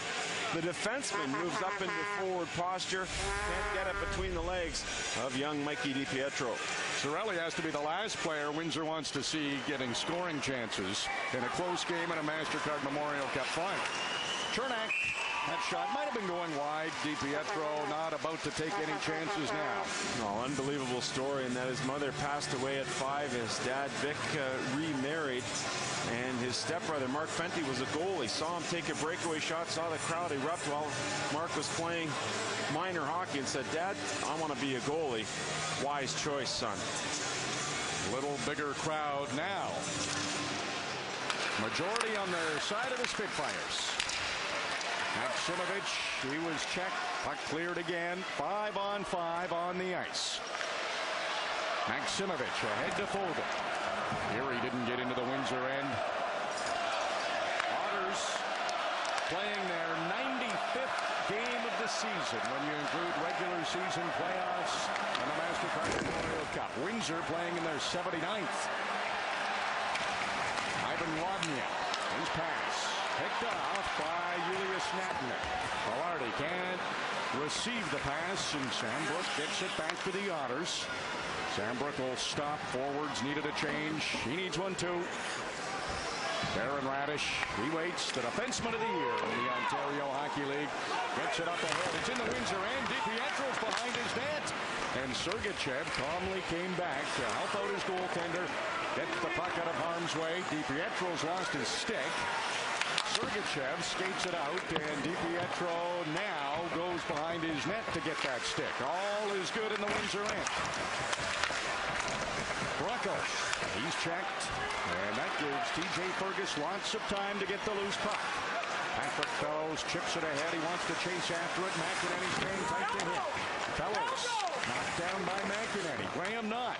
the defenseman, moves up into forward posture, can't get it between the legs of young Mikey DiPietro. Cirelli has to be the last player Windsor wants to see getting scoring chances in a close game in a Mastercard Memorial Cup final. Chernak, that shot might have been going wide. DiPietro not about to take any chances now. Oh, unbelievable story, and that his mother passed away at 5. His dad, Vic, remarried. And his stepbrother, Mark Fenty, was a goalie. Saw him take a breakaway shot, saw the crowd erupt while Mark was playing minor hockey and said, "Dad, I want to be a goalie." Wise choice, son. Little bigger crowd now. Majority on their side of the Spitfires. Maximovich, he was checked. Puck cleared again. 5-on-5 on the ice. Maximovich ahead to Fogle. Erie didn't get into the Windsor end. Otters playing their 95th game of the season when you include regular season playoffs and the Mastercard Memorial Cup. Windsor playing in their 79th. Ivan Wadnia, his pass picked off by Julius Natner. Velarde can't receive the pass, and Sambrook gets it back to the Otters. Sambrook will stop. Forwards needed a change. He needs one too. Darren Radish, he waits. The defenseman of the year in the Ontario Hockey League gets it up ahead. It's in the Windsor end. DiPietro's behind his net. And Sergachev calmly came back to help out his goaltender. Get the puck out of harm's way. DiPietro's lost his stick. Sergachev skates it out, and DiPietro now goes behind his net to get that stick. All is good in the Windsor end. Bracco, he's checked, and that gives TJ Fergus lots of time to get the loose puck. Patrick Fellows chips it ahead. He wants to chase after it. McInerney staying tight to him. Fellows knocked down by McInerney. Graham not.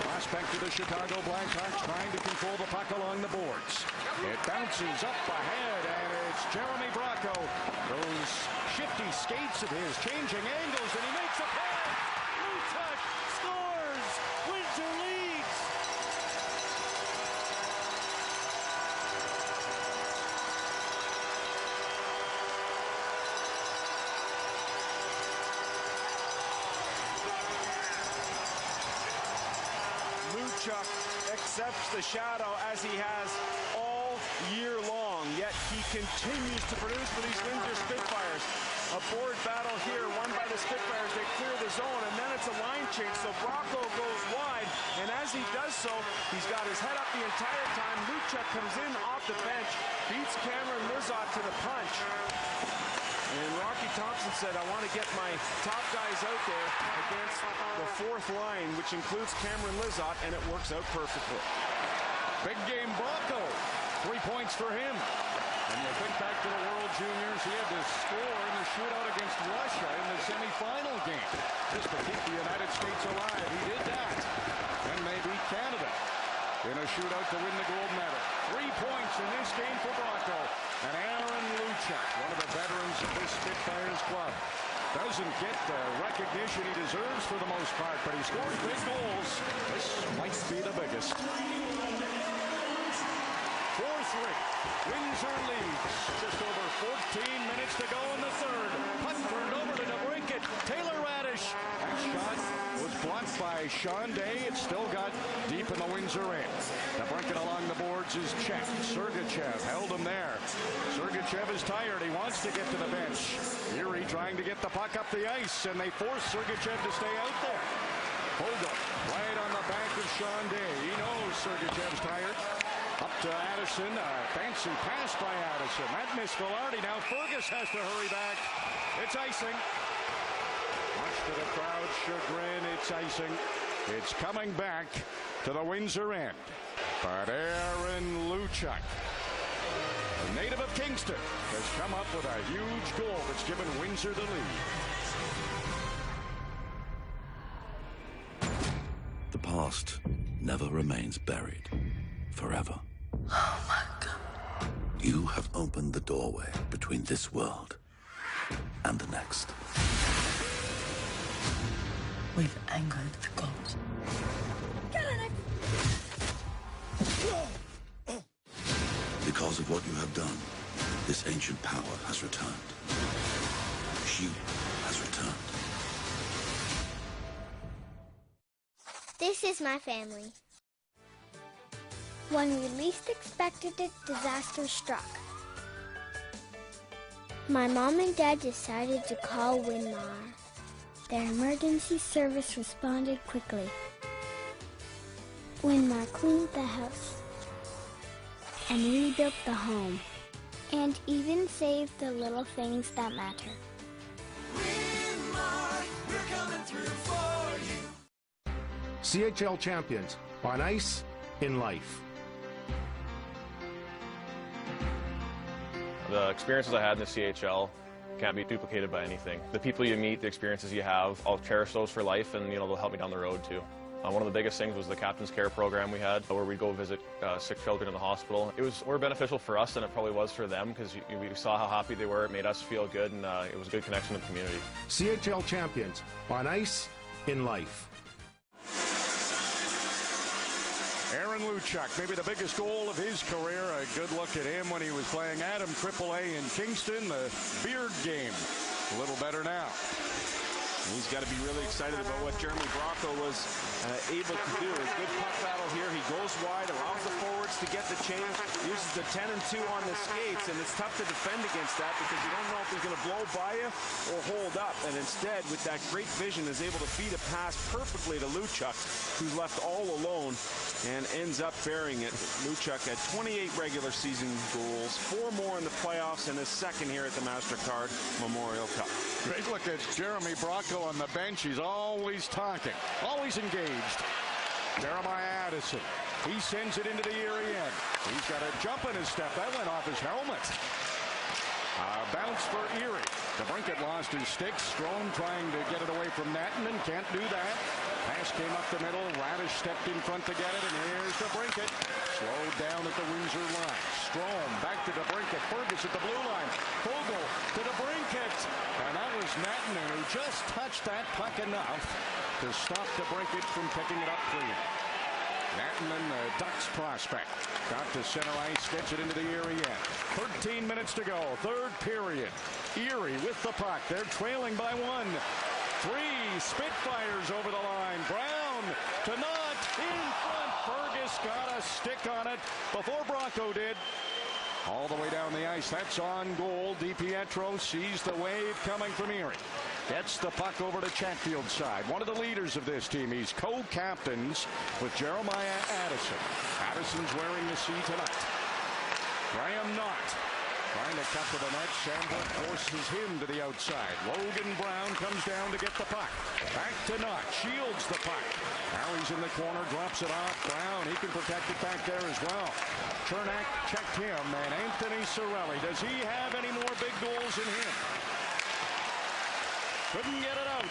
Prospect of the Chicago Blackhawks trying to control the puck along the boards. It bounces up ahead, and it's Jeremy Bracco. Those shifty skates of his, changing angles, and he makes a pass. Luchuk scores. Windsor leads. Luchuk accepts the shadow as he has all year long, yet he continues to produce for these Windsor Spitfires. A board battle here won by the Spitfires. They clear the zone, and then it's a line change, so Bracco goes wide, and as he does so, he's got his head up the entire time. Luchuk comes in off the bench, beats Cameron Lizotte to the punch. And Rocky Thompson said, "I want to get my top guys out there against the fourth line," which includes Cameron Lizotte, and it works out perfectly. Big game Bracco. 3 points for him. And you think back to the World Juniors, he had to score in the shootout against Russia in the semifinal game just to keep the United States alive. He did that. And they beat Canada in a shootout to win the gold medal. 3 points in this game for Bracco. And Aaron Luchuk, one of the veterans of this Spitfires club, doesn't get the recognition he deserves for the most part, but he scores big goals. This might be the biggest. 4-3. Windsor leads. Just over 14 minutes to go in the third. Puck turned over to DeBrincat. Taylor Radish. That shot was blocked by Sean Day. It still got deep in the Windsor end. DeBrincat along the boards is checked. Sergachev held him there. Sergachev is tired. He wants to get to the bench. Erie trying to get the puck up the ice, and they force Sergachev to stay out there. Fogle right on the back of Sean Day. He knows Sergachev's tired. Up to Addison. Fancy pass by Addison. That missed Velarde. Now Fergus has to hurry back. It's icing. Much to the crowd's chagrin, it's icing. It's coming back to the Windsor end. But Aaron Luchuk, a native of Kingston, has come up with a huge goal that's given Windsor the lead. The past never remains buried forever. Oh my God. You have opened the doorway between this world and the next. We've angered the gods. Because of what you have done, this ancient power has returned. She has returned. This is my family. When we least expected it, disaster struck. My mom and dad decided to call Windsor. Their emergency service responded quickly. Windsor cleaned the house and rebuilt the home, and even saved the little things that matter. We're coming through for you. CHL champions, on ice, in life. The experiences I had in the CHL can't be duplicated by anything. The people you meet, the experiences you have, I'll cherish those for life, and they'll help me down the road too. One of the biggest things was the Captain's Care program we had, where we'd go visit sick children in the hospital. It was more beneficial for us than it probably was for them, because we saw how happy they were. It made us feel good, and it was a good connection to the community. CHL champions, on ice, in life. Aaron Luchuk, maybe the biggest goal of his career. A good look at him when he was playing Adam AAA in Kingston, the Beard game. A little better now. He's got to be really excited about what Jeremy Bracco was able to do. A good puck battle here. He goes wide, allows the forwards to get the change, uses the 10 and 2 on the skates, and it's tough to defend against that because you don't know if he's going to blow by you or hold up. And instead, with that great vision, is able to feed a pass perfectly to Luchuk, who's left all alone and ends up burying it. Luchuk had 28 regular season goals, 4 more in the playoffs, and his second here at the Mastercard Memorial Cup. Great look at Jeremy Bracco on the bench. He's always talking, always engaged. Jeremiah Addison, he sends it into the Erie end. He's got a jump in his step. That went off his helmet. Bounce for Erie. DeBrincat lost his stick. Strome trying to get it away from Nattinen. Can't do that. Pass came up the middle. Radish stepped in front to get it, and here's DeBrincat. Slowed down at the Windsor line. Strome back to DeBrincat. Fergus at the blue line. Fogle to DeBrincat. And that was Nattinen, who just touched that puck enough to stop DeBrincat from picking it up clean. Nattinen, the Ducks prospect, got to center ice, gets it into the Erie end. 13 minutes to go, third period. Erie with the puck. They're trailing by 1. 3 Spitfires over the line. Brown to Knott in front. Fergus got a stick on it before Bracco did. All the way down the ice. That's on goal. DiPietro sees the wave coming from Erie. Gets the puck over to Chatfield's side. One of the leaders of this team. He's co-captains with Jeremiah Addison. Addison's wearing the C tonight. Graham Knott trying to cut to the net. Shamblick forces him to the outside. Logan Brown comes down to get the puck. Back to Knott. Shields the puck. Now he's in the corner. Drops it off. Brown, he can protect it back there as well. Chernak checked him. And Anthony Cirelli. Does he have any more big goals in him? Couldn't get it out.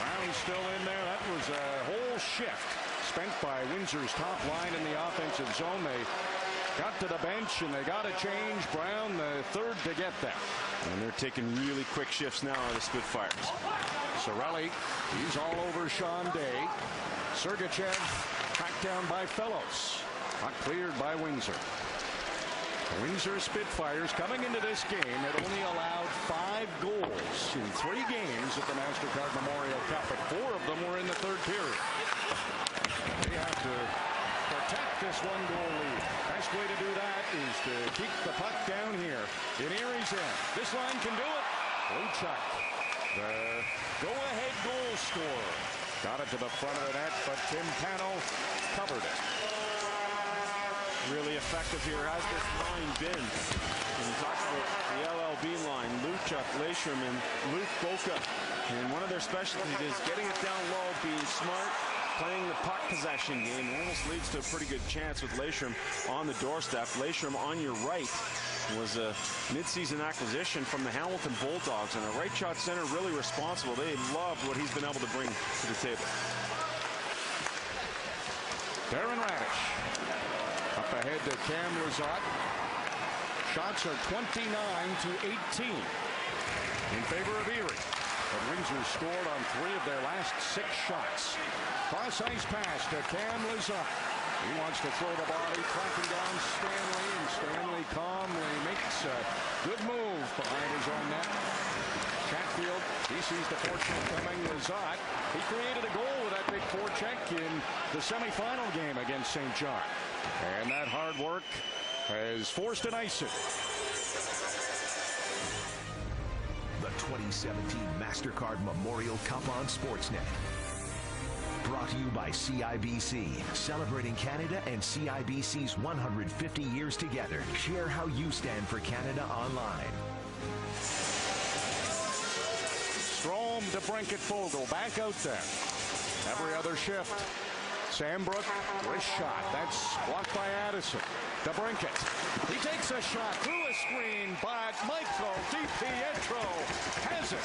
Brown's still in there. That was a whole shift spent by Windsor's top line in the offensive zone. They got to the bench and they got to change. Brown, the third to get them. And they're taking really quick shifts now on the Spitfires. Cirelli, he's all over Sean Day. Sergachev tracked down by Fellows. Not cleared by Windsor. The Windsor Spitfires coming into this game had only allowed 5 goals in 3 games at the Mastercard Memorial Cup, but 4 of them were in the third period. They have to protect this 1-goal lead. Best way to do that is to keep the puck down here in Erie's end. This line can do it. Luchuk, the go-ahead goal scorer. Got it to the front of the net, but Tim Pano covered it. really effective here. Has this line been? And he talks about the LLB line, Luchuk, Leishram, and Luke Boca. And one of their specialties is getting it down low, being smart, playing the puck possession game. Almost leads to a pretty good chance with Leishram on the doorstep. Leishram on your right was a mid-season acquisition from the Hamilton Bulldogs, and a right shot center really responsible. They love what he's been able to bring to the table. Darren Radish up ahead to Cam Lizotte. Shots are 29 to 18 in favor of Erie. But Windsor scored on 3 of their last 6 shots. Cross-ice pass to Cam Lizotte. He wants to throw the body, tracking down Stanley, and Stanley calmly makes a good move behind his own net. Chatfield, he sees the forecheck coming. Lizotte, he created a goal with that big forecheck in the semifinal game against St. John. And that hard work has forced an icing. The 2017 Mastercard Memorial Cup on Sportsnet. Brought to you by CIBC, celebrating Canada and CIBC's 150 years together. Share how you stand for Canada online. Strome to Brinkett, Fogle back out there. Every other shift. Sambrook, wrist shot. That's blocked by Addison. To Brinkett. He takes a shot through a screen, but Michael DiPietro has it.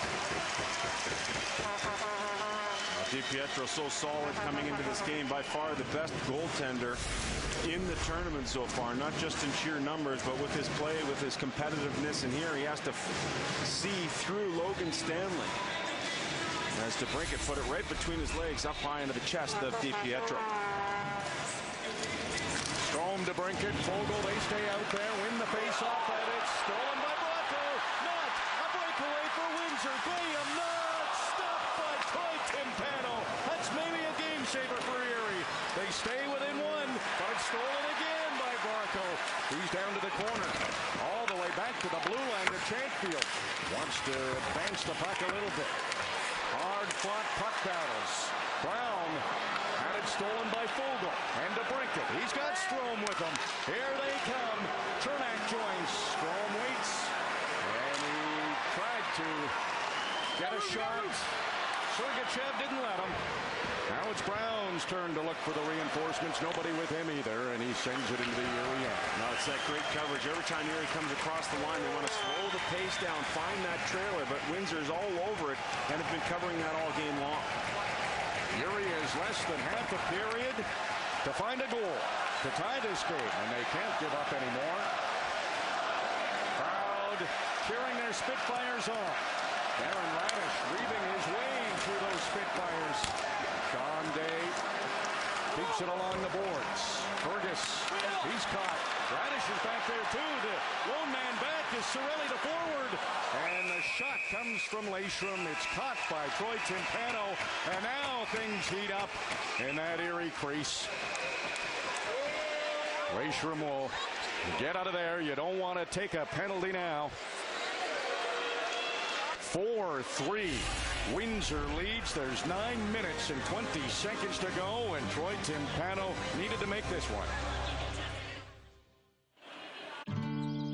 DiPietro so solid coming into this game, by far the best goaltender in the tournament so far, not just in sheer numbers, but with his play, with his competitiveness. And here he has to see through Logan Stanley. As DeBrincat put it right between his legs, up high into the chest of DiPietro. Strome to Brinkett, Fogle, they stay out there, win the face-off, and it's stolen by Bracco. Not a breakaway for Windsor. Graham not stopped by Troy Timpano. That's maybe a game saver for Erie. They stay within 1, but it's stolen again by Bracco. He's down to the corner, all the way back to the blue line to Chatfield. Wants to advance the puck a little bit. Hard-fought puck battles. Brown had it stolen by Fogle. And to Brinkett. He's got Strome with him. Here they come. Chernak joins. Strome waits. And he tried to get a shot. Sergachev didn't let him. Now it's Brown's turn to look for the reinforcements. Nobody with him either, and he sends it into the Erie end. No, it's that great coverage. Every time Erie comes across the line, they want to slow the pace down, find that trailer, but Windsor's all over it and have been covering that all game long. Erie is less than half a period to find a goal to tie this game, and they can't give up anymore. Crowd cheering their Spitfires on. Darren Radish reaving his way through those Spitfires. Sean Day keeps it along the boards. Fergus, he's caught. Radish is back there too. The lone man back is Cirelli to forward. And the shot comes from Leishram. It's caught by Troy Timpano. And now things heat up in that Erie crease. Leishram will get out of there. You don't want to take a penalty now. 4-3. Windsor leads. There's 9 minutes and 20 seconds to go, and Troy Timpano needed to make this one.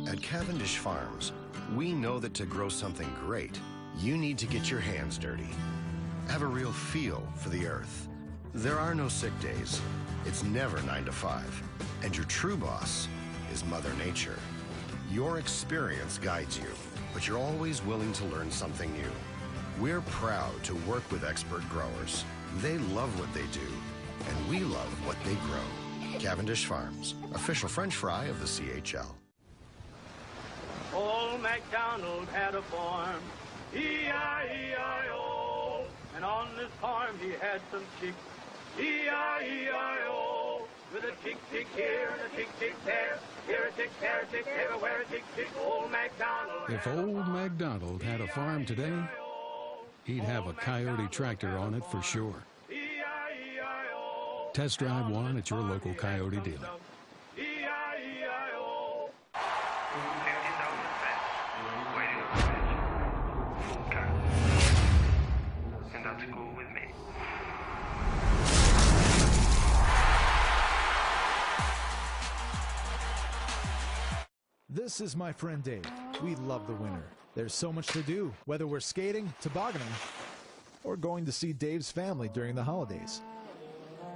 At Cavendish Farms, we know that to grow something great, you need to get your hands dirty. Have a real feel for the earth. There are no sick days. It's never 9 to 5. And your true boss is Mother Nature. Your experience guides you, but you're always willing to learn something new. We're proud to work with expert growers. They love what they do, and we love what they grow. Cavendish Farms, official French fry of the CHL. Old MacDonald had a farm, E-I-E-I-O, and on this farm he had some chicks, E-I-E-I-O, with a tick-tick here and a tick-tick there, here a tick, there a tick, everywhere a tick-tick, old MacDonald. If old MacDonald had a farm today, he'd have a Coyote tractor on it for sure. Test drive one at your local Coyote dealer. This is my friend Dave. We love the winter. There's so much to do, whether we're skating, tobogganing, or going to see Dave's family during the holidays.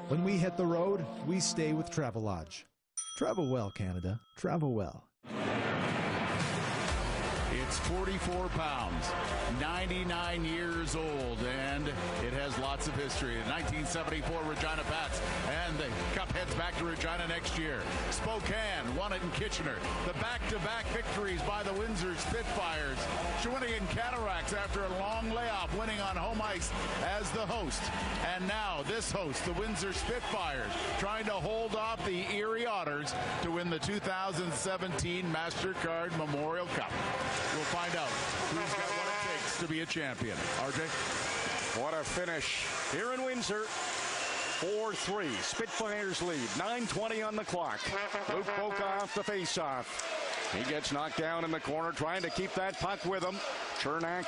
When we hit the road, we stay with Travelodge. Travel well, Canada. Travel well. It's 44 pounds, 99 years old, and it has lots of history. The 1974 Regina Pats, and the cup heads back to Regina next year. Spokane won it in Kitchener. The back-to-back victories by the Windsor Spitfires. Shawinigan Cataracts, after a long layoff, winning on home ice as the host. And now this host, the Windsor Spitfires, trying to hold off the Erie Otters to win the 2017 Mastercard Memorial Cup. We'll find out who's got what it takes to be a champion. RJ? What a finish here in Windsor. 4-3. Spitfires lead. 9:20 on the clock. Luke Boca off the faceoff. He gets knocked down in the corner, trying to keep that puck with him. Chernak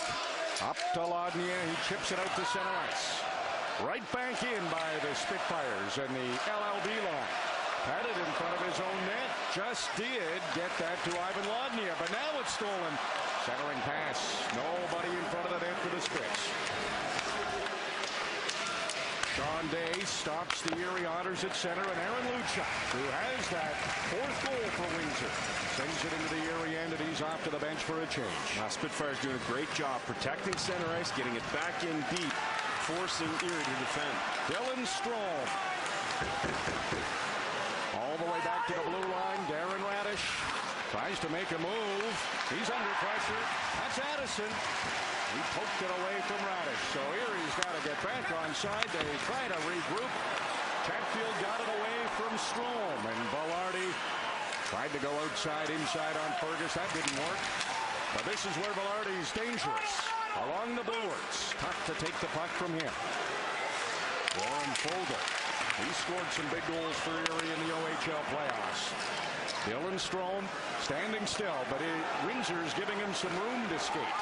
up to Lodnia. He chips it out to center ice. Right back in by the Spitfires and the LLB line. Had it in front of his own net. Just did get that to Ivan Lodnia, but now it's stolen. Centering pass. Nobody in front of the net for the Spits. Sean Day stops the Erie Otters at center, and Aaron Luchuk, who has that fourth goal for Windsor, sends it into the Erie end, and he's off to the bench for a change. Spitfire's doing a great job protecting center ice, getting it back in deep, forcing Erie to defend. Dylan Strome. All the way back to the blue line. Darren Radish tries to make a move. He's under pressure. That's Addison. He poked it away from Radish. So Erie's got to get back on side. They try to regroup. Chatfield got it away from Strome. And Velarde tried to go outside, inside on Fergus. That didn't work. But this is where Velarde's dangerous. Along the boards. Tough to take the puck from him. Warren Fogle. He scored some big goals for Erie in the OHL playoffs. Dylan Strome standing still, but Windsor's giving him some room to skate.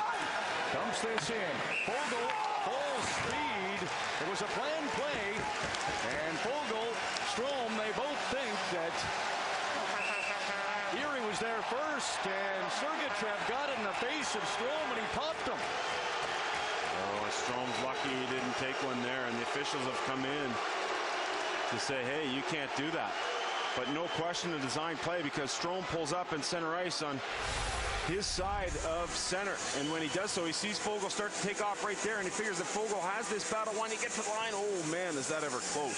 Dumps this in. Fogle, full speed. It was a planned play. And Fogle, Strome, they both think that Erie was there first. And Sergachev got it in the face of Strome, and he popped him. Oh, Strome's lucky he didn't take one there, and the officials have come in to say, hey, you can't do that. But no question a design play, because Strome pulls up in center ice on his side of center. And when he does so, he sees Fogle start to take off right there, and he figures that Fogle has this battle. When he gets to the line, oh man, is that ever close.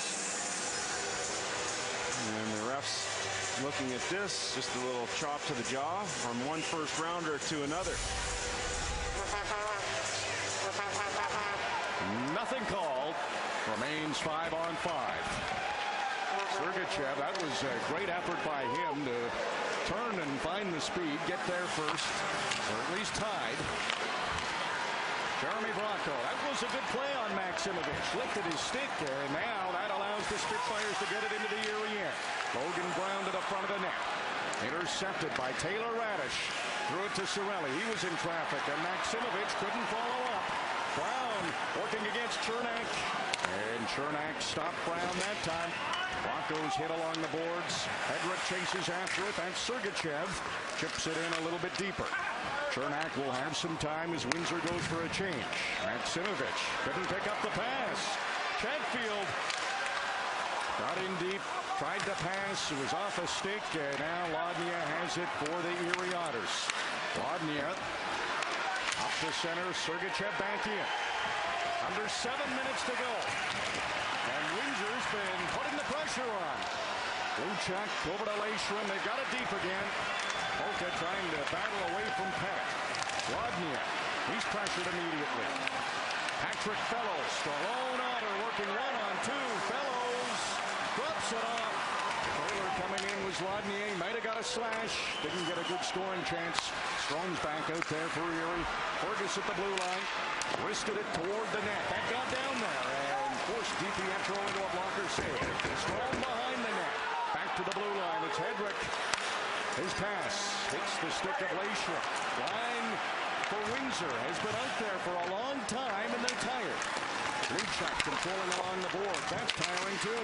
And the refs looking at this, just a little chop to the jaw from one first rounder to another. Nothing called. Remains 5-on-5. Sergachev, that was a great effort by him to turn and find the speed, get there first, or at least tied. Jeremy Bracco, that was a good play on Maximovich. Lifted his stick, and now that allows the Spitfires to get it into the Erie end. Logan Brown to the front of the net. Intercepted by Taylor Radish. Threw it to Cirelli. He was in traffic, and Maximovich couldn't follow up. Brown working against Chernak. And Chernak stopped Brown that time. Bracco's hit along the boards. Hedrick chases after it. That's Sergachev. Chips it in a little bit deeper. Chernak will have some time as Windsor goes for a change. Maximovich couldn't pick up the pass. Chatfield got in deep. Tried to pass. It was off a stick. And now Lodnia has it for the Erie Otters. Lodnia up to center. Sergachev back in. Under 7 minutes to go. And Windsor's been putting the pressure on. Luchuk over to Leishman. They got it deep again. Boca trying to battle away from Pettit. Lodnia. He's pressured immediately. Patrick Fellows. Stallone Otter working 1-on-2. Fellows drops it off. Taylor coming in was Lodnia. He might have got a slash. Didn't get a good scoring chance. Strome's back out there for Erie. Fergus at the blue line. Wristed it toward the net. That got down there and forced DiPietro into a blocker save. Strome behind the net. Back to the blue line. It's Hedrick. His pass hits the stick of Leishman. Line for Windsor has been out there for a long time, and they're tired. Luchuk controlling along the board. That's tiring too.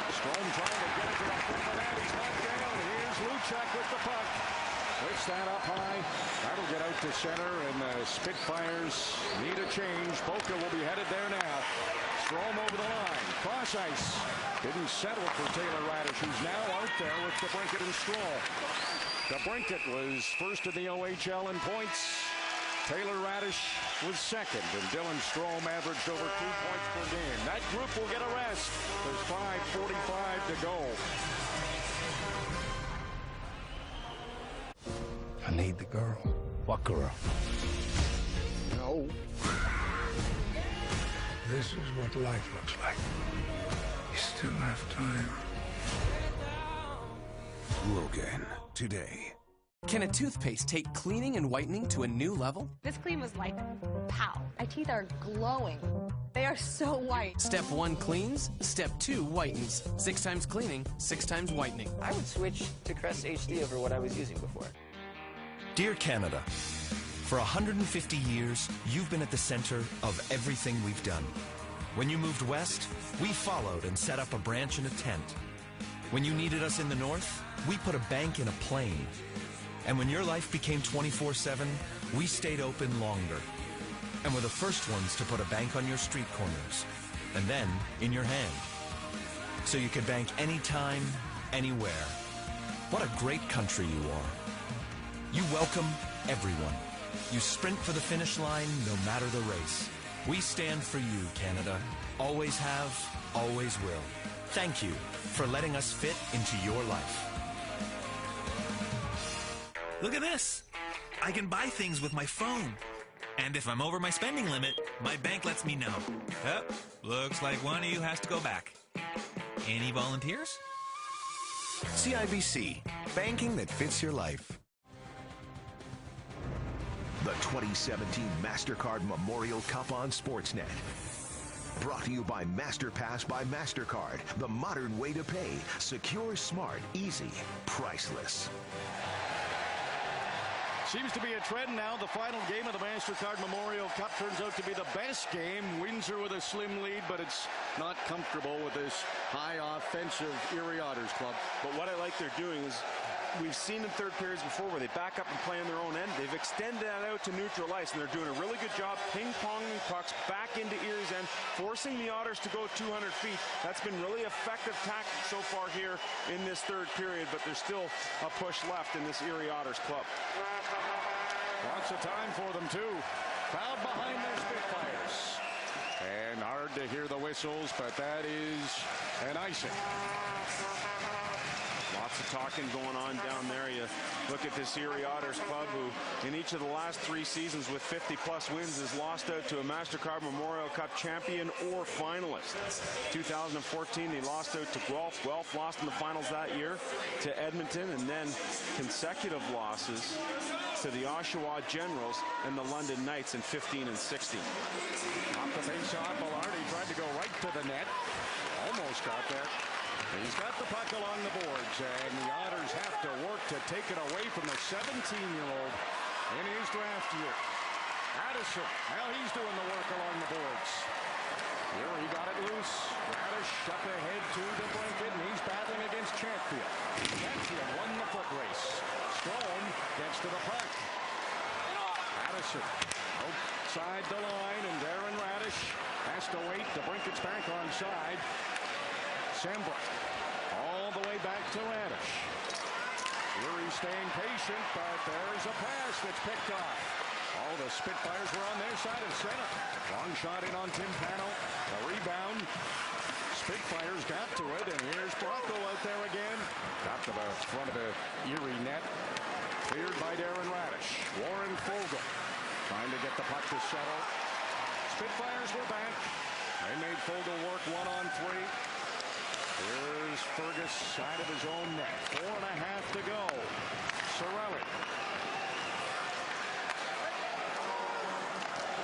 Strome trying to get it to the front of the net. He's knocked down. Here's Luchuk with the puck. Lifts that up high. That'll get out to center, and the Spitfires need a change. Boca will be headed there now. Strom over the line. Cross ice. Didn't settle for Taylor Radish, who's now out there with DeBrincat and Strom. DeBrincat was first in the OHL in points. Taylor Radish was second, and Dylan Strom averaged over 2 points per game. That group will get a rest. There's 5:45 to go. I need the girl. What girl? No. This is what life looks like. You still have time. Logan, today. Can a toothpaste take cleaning and whitening to a new level? This clean was like, pow. My teeth are glowing. They are so white. Step 1 cleans, step 2 whitens. 6 times cleaning, 6 times whitening. I would switch to Crest HD over what I was using before. Dear Canada, for 150 years, you've been at the center of everything we've done. When you moved west, we followed and set up a branch in a tent. When you needed us in the north, we put a bank in a plane. And when your life became 24/7, we stayed open longer. And were the first ones to put a bank on your street corners, and then in your hand. So you could bank anytime, anywhere. What a great country you are. You welcome everyone. You sprint for the finish line no matter the race. We stand for you, Canada. Always have, always will. Thank you for letting us fit into your life. Look at this. I can buy things with my phone. And if I'm over my spending limit, my bank lets me know. Oh, looks like one of you has to go back. Any volunteers? CIBC, banking that fits your life. The 2017 Mastercard Memorial Cup on Sportsnet. Brought to you by MasterPass by Mastercard. The modern way to pay. Secure, smart, easy, priceless. Seems to be a trend now. The final game of the Mastercard Memorial Cup turns out to be the best game. Windsor with a slim lead, but it's not comfortable with this high offensive Erie Otters club. But what I like they're doing is we've seen in third periods before where they back up and play on their own end. They've extended that out to neutral ice, and they're doing a really good job ping-ponging pucks back into Erie's end, forcing the Otters to go 200 feet. That's been really effective tactic so far here in this third period, but there's still a push left in this Erie Otters club. Lots of time for them, too. Crowd behind their Spitfires. And hard to hear the whistles, but that is an icing. Lots of talking going on down there. You look at this Erie Otters club, who in each of the last 3 seasons with 50-plus wins has lost out to a Mastercard Memorial Cup champion or finalist. 2014, they lost out to Guelph. Guelph lost in the finals that year to Edmonton, and then consecutive losses to the Oshawa Generals and the London Knights in 15 and 16. Off the face-off, Bellardi tried to go right to the net. Almost got there. He's got the puck along the boards, and the Otters have to work to take it away from the 17-year-old in his draft year. Addison, now he's doing the work along the boards. Here he got it loose. Radish up ahead to DeBrincat, and he's battling against Chatfield. Chatfield won the foot race. Strom gets to the puck. Addison outside the line, and Darren Radish has to wait. DeBrincat's back onside. Sembra all the way back to Radish. Erie staying patient, but there's a pass that's picked off. All the Spitfires were on their side of center. Long shot in on Tim Pano. The rebound. Spitfires got to it, and here's Bracco out there again. Got to the front of the Erie net. Cleared by Darren Radish. Warren Fogle trying to get the puck to settle. Spitfires were back. They made Fogle work 1-on-3. Here's Fergus, side of his own net. 4.5 to go. Sorelli.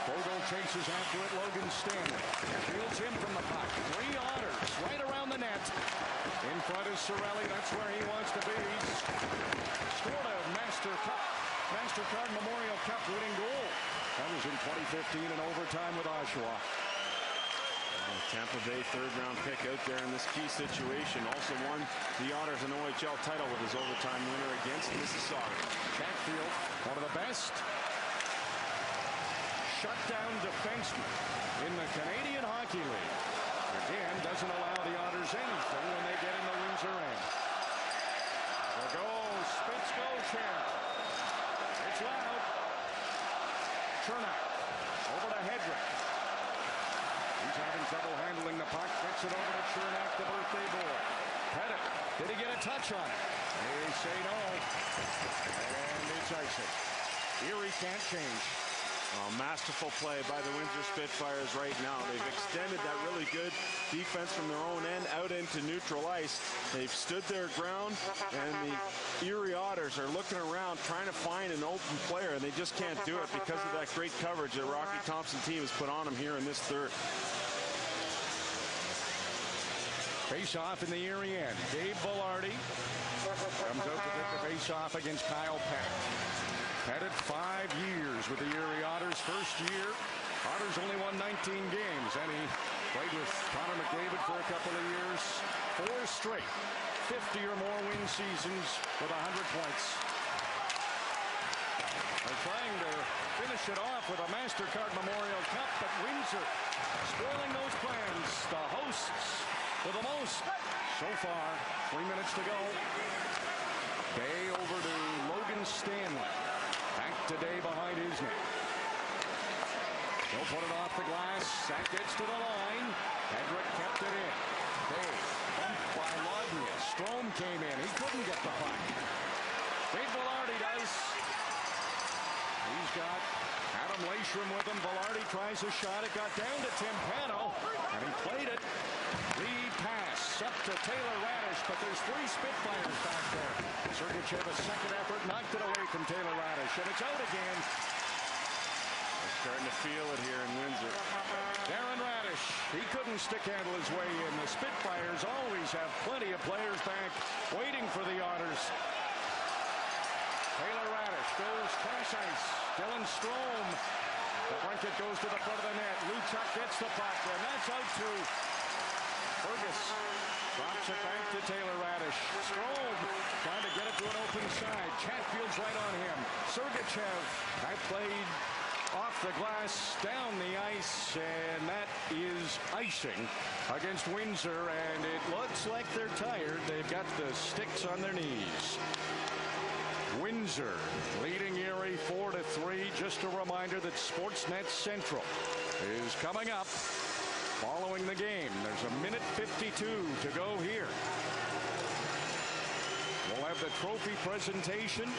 Fogle chases after it. Logan Stanley fields him from the puck. 3 Otters right around the net. In front is Sorelli. That's where he wants to be. He's scored a Mastercard Memorial Cup winning goal. That was in 2015 in overtime with Oshawa. Tampa Bay third-round pick out there in this key situation. Also won the Otters an OHL title with his overtime winner against Mississauga. Chatfield, one of the best shutdown defensemen in the Canadian Hockey League. Again, doesn't allow the Otters anything when they get in the Windsor end. There goes Spitz go chant. It's loud. Chernak over to Hedrick. He's having trouble handling the puck. Gets it over to Chernak, the birthday boy. Pettit, did he get a touch on it? They say no. And it's icing. Erie can't change. Masterful play by the Windsor Spitfires right now. They've extended that really good defense from their own end out into neutral ice. They've stood their ground, and the Erie Otters are looking around trying to find an open player, and they just can't do it because of that great coverage that Rocky Thompson team has put on them here in this third. Face-off in the Erie end. Dave Velarde comes out to take the face-off against Kyle Pettit. Pettit 5 years with the Erie Otters. First year, Otters only won 19 games, and he played with Connor McDavid for a couple of years. 4 straight 50 or more win seasons with 100 points. They're trying to finish it off with a Mastercard Memorial Cup, but Windsor spoiling those plans. The hosts with the most so far. 3 minutes to go. Day over to Logan Stanley. Back to Day behind his net. He'll put it off the glass. That gets to the line. Hedrick kept it in. Day bumped by Lodnia. Strome came in. He couldn't get the puck. Dave Velarde does. He's got Adam Lashram with him. Velarde tries a shot. It got down to Tim Pano, and he played it. Lead pass up to Taylor Radish, but there's 3 Spitfires back there. Sergachev, a second effort, knocked it away from Taylor Radish, and it's out again. They're starting to feel it here in Windsor. Darren Radish, he couldn't stick-handle his way in. The Spitfires always have plenty of players back waiting for the Otters. Taylor Radish goes cross ice. Dylan Strome. The blanket goes to the front of the net. Luchuk gets the puck, and that's out to Fergus. Drops it back to Taylor Radish. Strome trying to get it to an open side. Chatfield's right on him. Sergachev, that played off the glass, down the ice, and that is icing against Windsor, and it looks like they're tired. They've got the sticks on their knees. Windsor leading Erie 4-3. Just a reminder that Sportsnet Central is coming up following the game. There's a minute 52 to go here. We'll have the trophy presentation.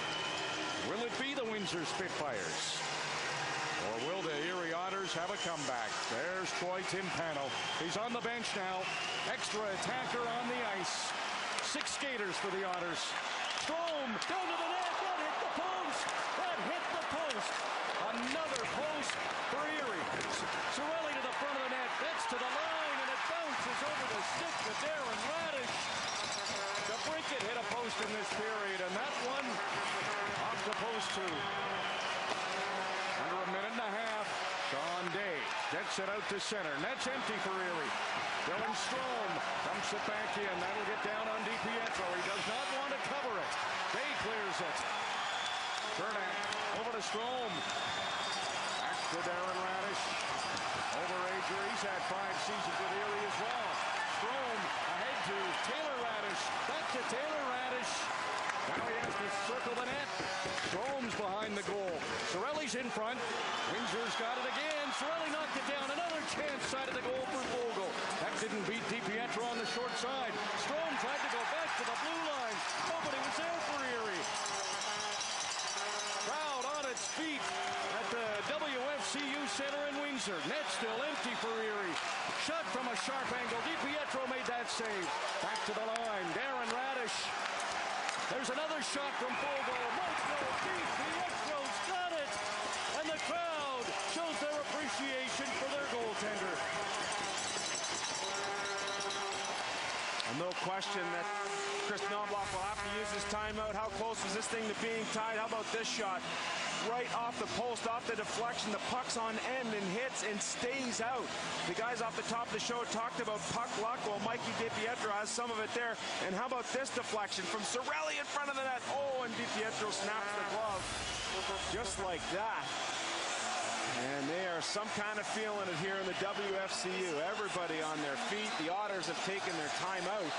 Will it be the Windsor Spitfires? Or will the Erie Otters have a comeback? There's Troy Timpano. He's on the bench now. Extra attacker on the ice. 6 skaters for the Otters. Strome down to the net. That hit the post. That hit the post. Another post for Erie. Cirelli to the front of the net. Gets to the line, and it bounces over the stick to Darren Radish. The Brinket hit a post in this period, and that one off the post too. Under a minute and a half. Sean Day gets it out to center. Net's empty for Erie. Dylan Strome dumps it back in. That'll get down on DiPietro. He does not want to cover it. Day clears it. Chernak over to Strome. Back to Darren Radish. Overager. He's had 5 seasons with Erie as well. Strome ahead to Taylor Radish. Back to Taylor Radish. Now he has to circle the net. Strome's behind the goal. Cirelli's in front. Windsor's got it again. Cirelli knocked it down. Another chance side of the goal for Vogel. That didn't beat DiPietro on the short side. Strome tried to go back to the blue line. Nobody was there for Erie. Crowd on its feet at the WFCU Center in Windsor. Net still empty for Erie. Shot from a sharp angle. DiPietro made that save. Back to the line. Darren Radish. There's another shot from Vogel. DiPietro's got it. And the crowd shows their appreciation for their goaltender. And no question that Chris Knobloch will have to use his timeout. How close was this thing to being tied? How about this shot? Right off the post, off the deflection. The puck's on end and hits and stays out. The guys off the top of the show talked about puck luck. Well, Mikey DiPietro has some of it there. And how about this deflection from Cirelli in front of the net? Oh, and DiPietro snaps the glove just like that. And they are some kind of feeling it here in the WFCU. Everybody on their feet. The Otters have taken their time out.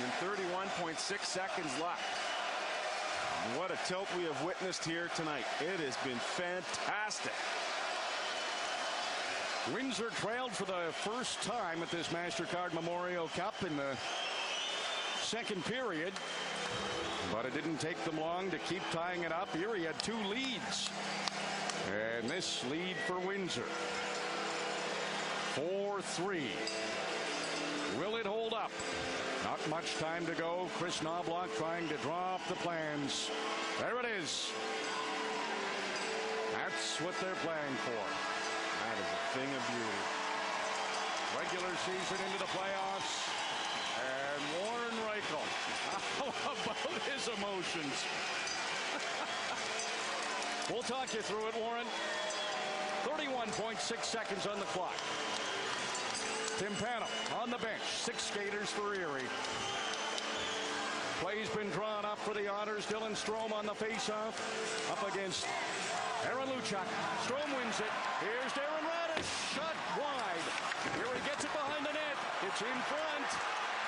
And 31.6 seconds left. And what a tilt we have witnessed here tonight. It has been fantastic. Windsor trailed for the first time at this Mastercard Memorial Cup in the second period. But it didn't take them long to keep tying it up. Erie had 2 leads. And this lead for Windsor. 4-3. Will it hold up? Not much time to go. Chris Knobloch trying to draw up the plans. There it is. That's what they're playing for. That is a thing of beauty. Regular season into the playoffs. And Warren Reichel. How about his emotions? We'll talk you through it, Warren. 31.6 seconds on the clock. Timpano on the bench. 6 skaters for Erie. Play's been drawn up for the Otters. Dylan Strome on the faceoff. Up against Aaron Luchuk. Strome wins it. Here's Darren Radish. Shot wide. Erie gets it behind the net. It's in front.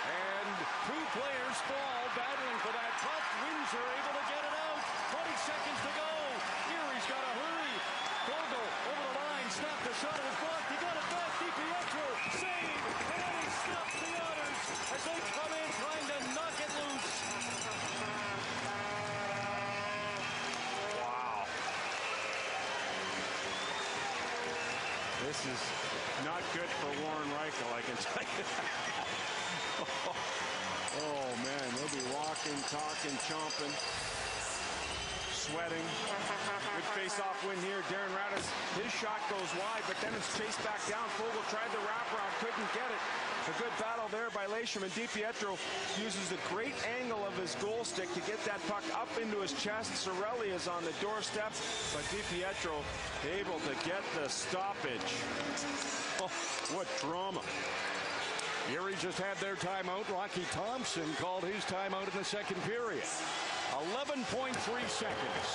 And 2 players fall, battling for that puck. Windsor able to get it out. 20 seconds to go. Erie's got to hurry. Vogel over the line. Snap the shot. It was blocked. He got it back. DiPietro save. And then he stops the Otters as they come in trying to knock it loose. Wow. This is not good for Warren Reichel, I can tell you that. Oh, man, they'll be walking, talking, chomping, sweating. Good face-off win here. Darren Radish, his shot goes wide, but then it's chased back down. Vogel tried the wraparound, couldn't get it. A good battle there by Lasham, and DiPietro uses the great angle of his goal stick to get that puck up into his chest. Cirelli is on the doorstep, but DiPietro able to get the stoppage. Oh, what drama. Erie just had their timeout. Rocky Thompson called his timeout in the second period. 11.3 seconds.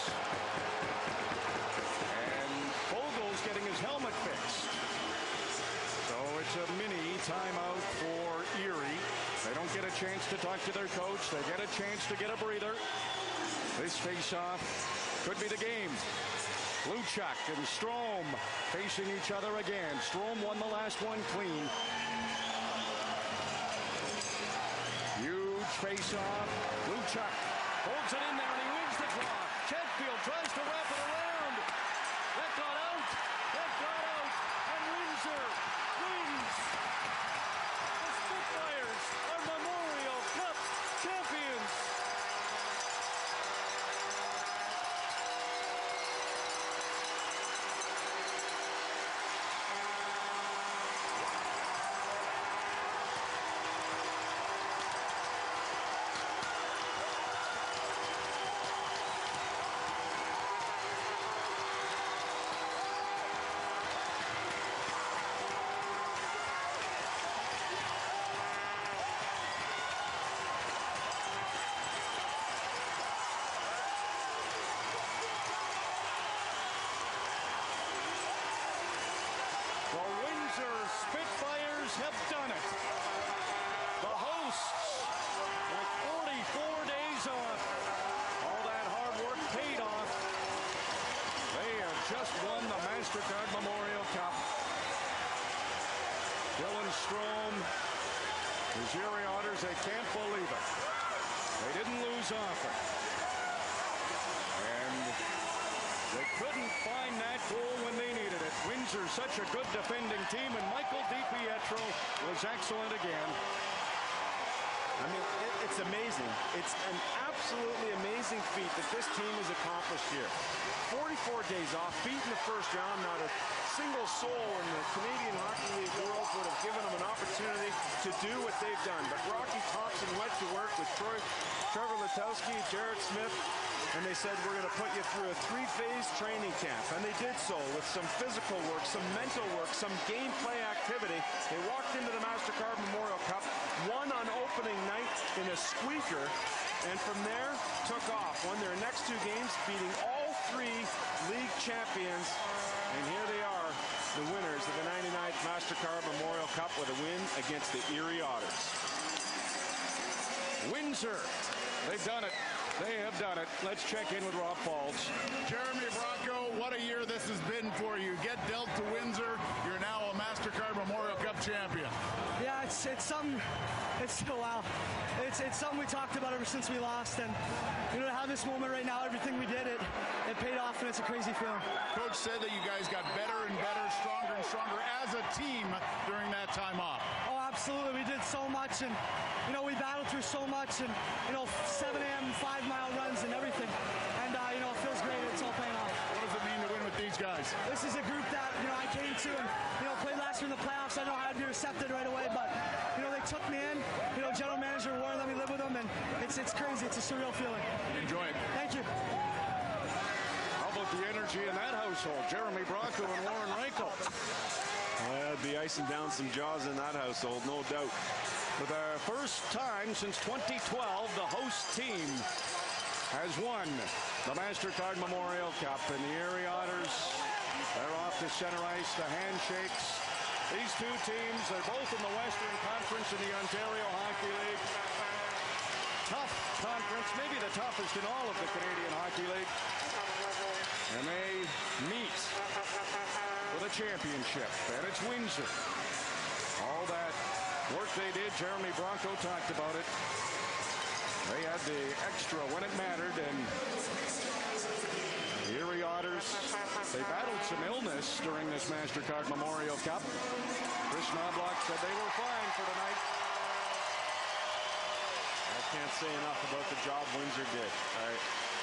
And Vogel's getting his helmet fixed. So it's a mini timeout for Erie. They don't get a chance to talk to their coach. They get a chance to get a breather. This face-off could be the game. Luchuk and Strome facing each other again. Strome won the last one clean. Huge face-off. Luchuk holds it in there and he wins the draw. Chatfield tries to wrap it around. That got out. That got out. And Windsor wins. The Spitfires are Memorial Cup champions. Spitfires have done it. The hosts with 44 days off. All that hard work paid off. They have just won the Mastercard Memorial Cup. Dylan Strome, the Erie Otters, they can't believe it. They didn't lose often. And they couldn't find that goal when they needed it. Windsor, such a good defending team, and Michael DiPietro was excellent again. I mean, it's amazing. It's an absolutely amazing feat that this team has accomplished here. 44 days off, beaten the first round. Not a single soul in the Canadian Hockey League world would have given them an opportunity to do what they've done. But Rocky Thompson went to work with Trevor Letowski, Jared Smith, and they said, we're going to put you through a 3-phase training camp. And they did so with some physical work, some mental work, some gameplay activity. They walked into the Mastercard Memorial Cup, won on opening night in a squeaker, and from there took off. Won their next 2 games, beating all 3 league champions. And here they are, the winners of the 99th Mastercard Memorial Cup with a win against the Erie Otters. Windsor, they've done it. They have done it. Let's check in with Rob Falls. Jeremy Bracco, what a year this has been for you. Get dealt to Windsor. You're now a Mastercard Memorial Cup champion. Yeah, it's something. Wow. It's something we talked about ever since we lost, and to have this moment right now, everything we did, it paid off, and it's a crazy feeling. Coach said that you guys got better and better, stronger and stronger as a team during that time off. Oh, absolutely. We did so much, and we battled through so much, and 7 a.m. 5-mile runs and everything, and it feels great. It's all paying off. What does it mean to win with these guys? This is a group that I came to and played last year in the playoffs. I know how to be accepted right away, but they took me in. General manager Warren let me live with them, and it's crazy. It's a surreal feeling. Enjoy it. Thank you. How about the energy in that household? Jeremy Bracco and Warren Reichel. Well, I'd be icing down some jaws in that household, no doubt. For the first time since 2012, the host team has won the Mastercard Memorial Cup, and the Erie Otters, they're off to center ice, the handshakes. These 2 teams, they're both in the Western Conference in the Ontario Hockey League. Tough conference, maybe the toughest in all of the Canadian Hockey League. And they meet for the championship, and it's Windsor. All that work they did, Jeremy Bracco talked about it. They had the extra when it mattered, and the Erie Otters, they battled some illness during this Mastercard Memorial Cup. Chris Knobloch said they were fine for tonight. I can't say enough about the job Windsor did.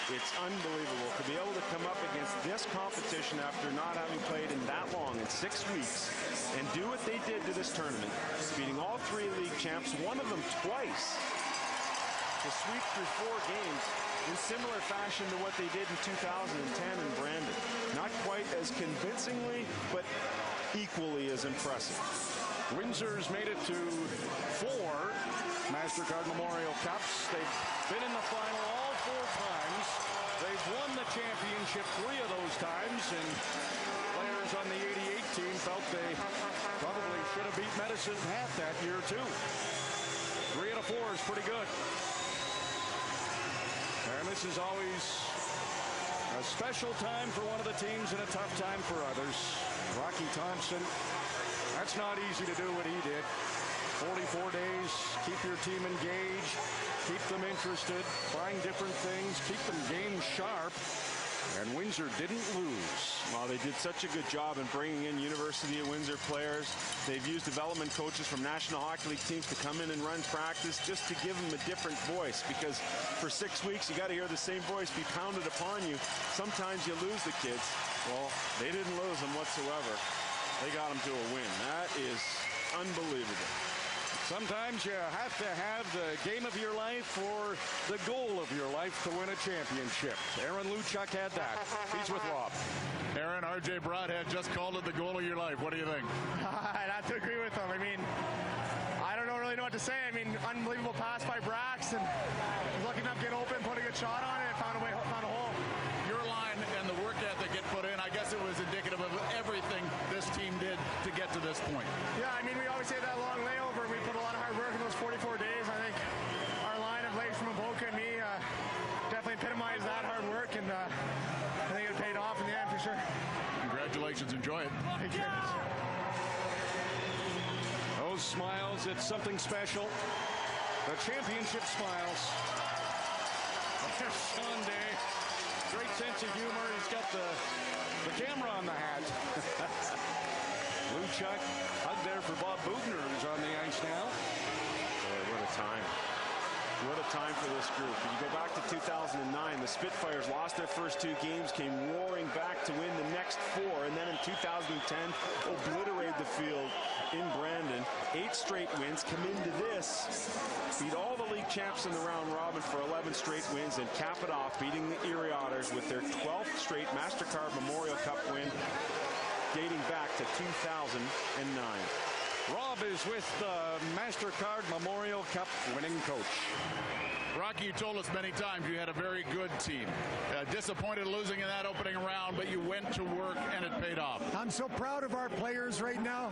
It's unbelievable to be able to come up against this competition after not having played in that long, in 6 weeks, and do what they did to this tournament, beating all 3 league champs, one of them twice, to sweep through 4 games in similar fashion to what they did in 2010 in Brandon. Not quite as convincingly, but equally as impressive. Windsor's made it to 4 Mastercard Memorial Cups. They've been in the final all 4 times. They've won the championship 3 of those times, and players on the 88 team felt they probably should have beat Medicine Hat that year too. 3 out of 4 is pretty good. And this is always a special time for one of the teams and a tough time for others. Rocky Thompson, that's not easy to do what he did. 44 days, keep your team engaged, keep them interested, find different things, keep them game sharp. And Windsor didn't lose. Well, they did such a good job in bringing in University of Windsor players. They've used development coaches from National Hockey League teams to come in and run practice just to give them a different voice, because for 6 weeks you got to hear the same voice be pounded upon you. Sometimes you lose the kids. Well, they didn't lose them whatsoever. They got them to a win. That is unbelievable. Sometimes you have to have the game of your life or the goal of your life to win a championship. Aaron Luchuk had that. He's with Rob. Aaron, R.J. Broadhead just called it the goal of your life. What do you think? I'd have to agree with him. I mean, I don't really know what to say. I mean, unbelievable pass by Brax, and was lucky enough to get open, put a good shot on it, and found a hole. Your line and the work ethic it put in, I guess it was indicative of everything this team did to get to this point. Yeah, I mean, we always say that long layover. We put a lot of hard work in those 44 days. I think our line of Blake from Avoca and me definitely epitomized that hard work, and I think it paid off in the end for sure. Congratulations. Enjoy it. Thank you. Those smiles, it's something special. The championship smiles. There's Sean Day. Great sense of humor. He's got the camera on the hat. Luchuk, hug there for Bob Bugner, who's on the ice now. Boy, what a time. What a time for this group. If you go back to 2009, the Spitfires lost their first 2 games, came roaring back to win the next 4, and then in 2010, obliterated the field in Brandon. 8 straight wins, come into this, beat all the league champs in the round robin for 11 straight wins, and cap it off, beating the Erie Otters with their 12th straight Mastercard Memorial Cup win, dating back to 2009. Rob is with the Mastercard Memorial Cup winning coach. Rocky, you told us many times you had a very good team. Disappointed losing in that opening round, but you went to work and it paid off. I'm so proud of our players right now.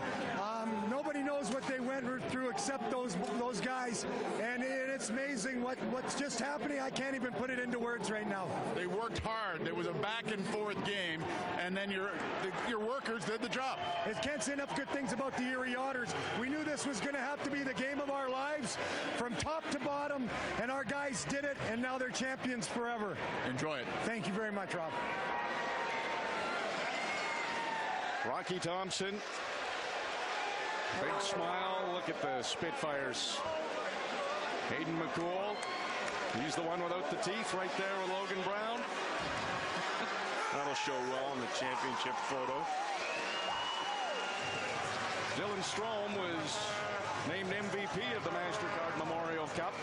Nobody knows what they went through except those guys, and it's amazing what's just happening. I can't even put it into words right now. They worked hard. There was a back and forth game, and then your workers did the job. I can't say enough good things about the Erie Otters. We knew this was going to have to be the game of our lives from top to bottom, and our guys did it, and now they're champions forever. Enjoy it. Thank you very much, Rob. Rocky Thompson. Big smile. Look at the Spitfires. Hayden McCool. He's the one without the teeth right there with Logan Brown. That'll show well in the championship photo. Dylan Strome was named MVP of the Mastercard Memorial Cup.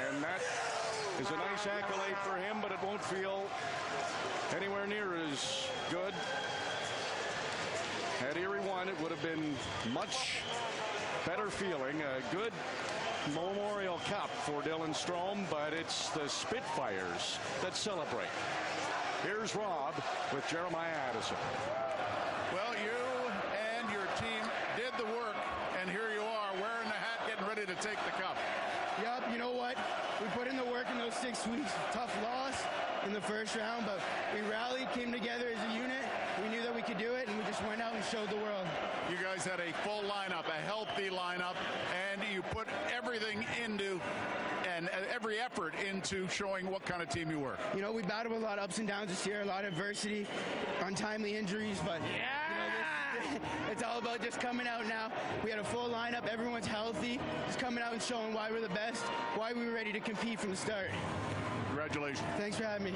And that is a nice accolade for him, but it won't feel anywhere near as good. Had Erie won, it would have been much better feeling. A good Memorial Cup for Dylan Strome, but it's the Spitfires that celebrate. Here's Rob with Jeremiah Addison. Well, you and your team did the work, and here you are wearing the hat, getting ready to take the cup. Yup, you know what? We put in the work in those 6 weeks. Tough loss in the first round, but we rallied, came together as a unit. We knew that we could do it, and we just went out and showed the world. You guys had a full lineup, a healthy lineup, and you put everything into and every effort into showing what kind of team you were. You know, we battled with a lot of ups and downs this year, a lot of adversity, untimely injuries, but it's all about just coming out now. We had a full lineup. Everyone's healthy. Just coming out and showing why we're the best, why we were ready to compete from the start. Congratulations. Thanks for having me.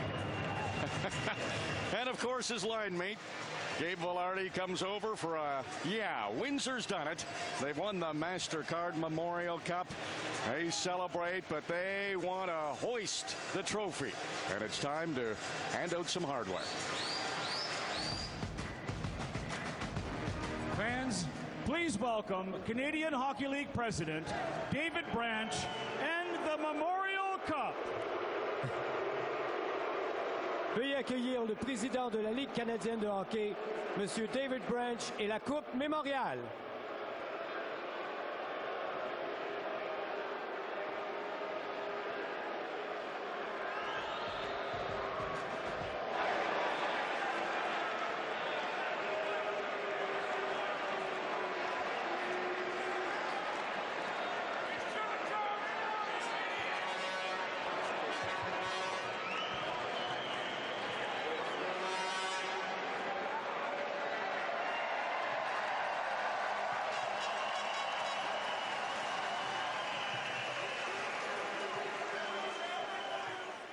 And, of course, his line mate, Gabe Velarde, comes over for a, Windsor's done it. They've won the Mastercard Memorial Cup. They celebrate, but they want to hoist the trophy. And it's time to hand out some hardware. Fans, please welcome Canadian Hockey League President David Branch and the Memorial Cup. Veuillez accueillir le président de la Ligue canadienne de hockey, Monsieur David Branch, et la Coupe Mémorial.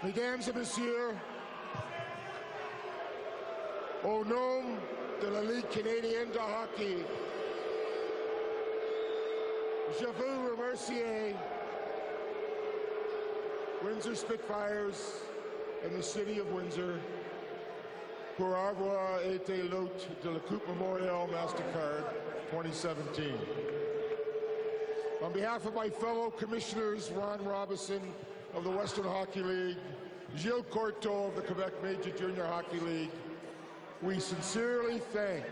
Mesdames et messieurs, au nom de la Ligue canadienne de hockey, je veux remercier Windsor Spitfires and the city of Windsor pour avoir été l'hôte de la Coupe Memorial Mastercard 2017. On behalf of my fellow commissioners, Ron Robison of the Western Hockey League, Gilles Courteau of the Quebec Major Junior Hockey League, we sincerely thank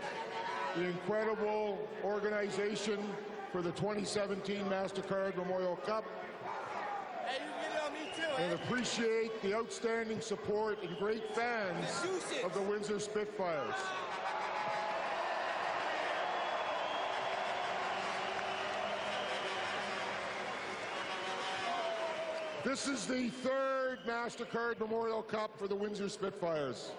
the incredible organization for the 2017 Mastercard Memorial Cup and appreciate the outstanding support and great fans of the Windsor Spitfires. This is the third Mastercard Memorial Cup for the Windsor Spitfires.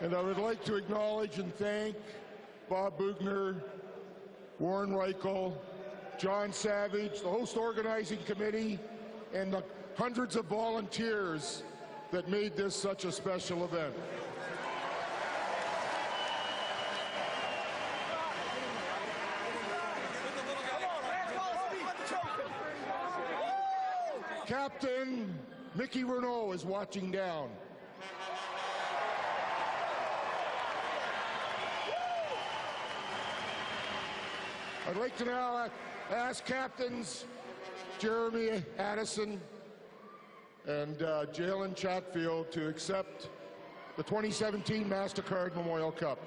And I would like to acknowledge and thank Bob Bugner, Warren Reichel, John Savage, the host organizing committee, and the hundreds of volunteers that made this such a special event. Captain Mickey Renault is watching down. I'd like to now ask Captains Jeremy Addison and Jalen Chatfield to accept the 2017 Mastercard Memorial Cup.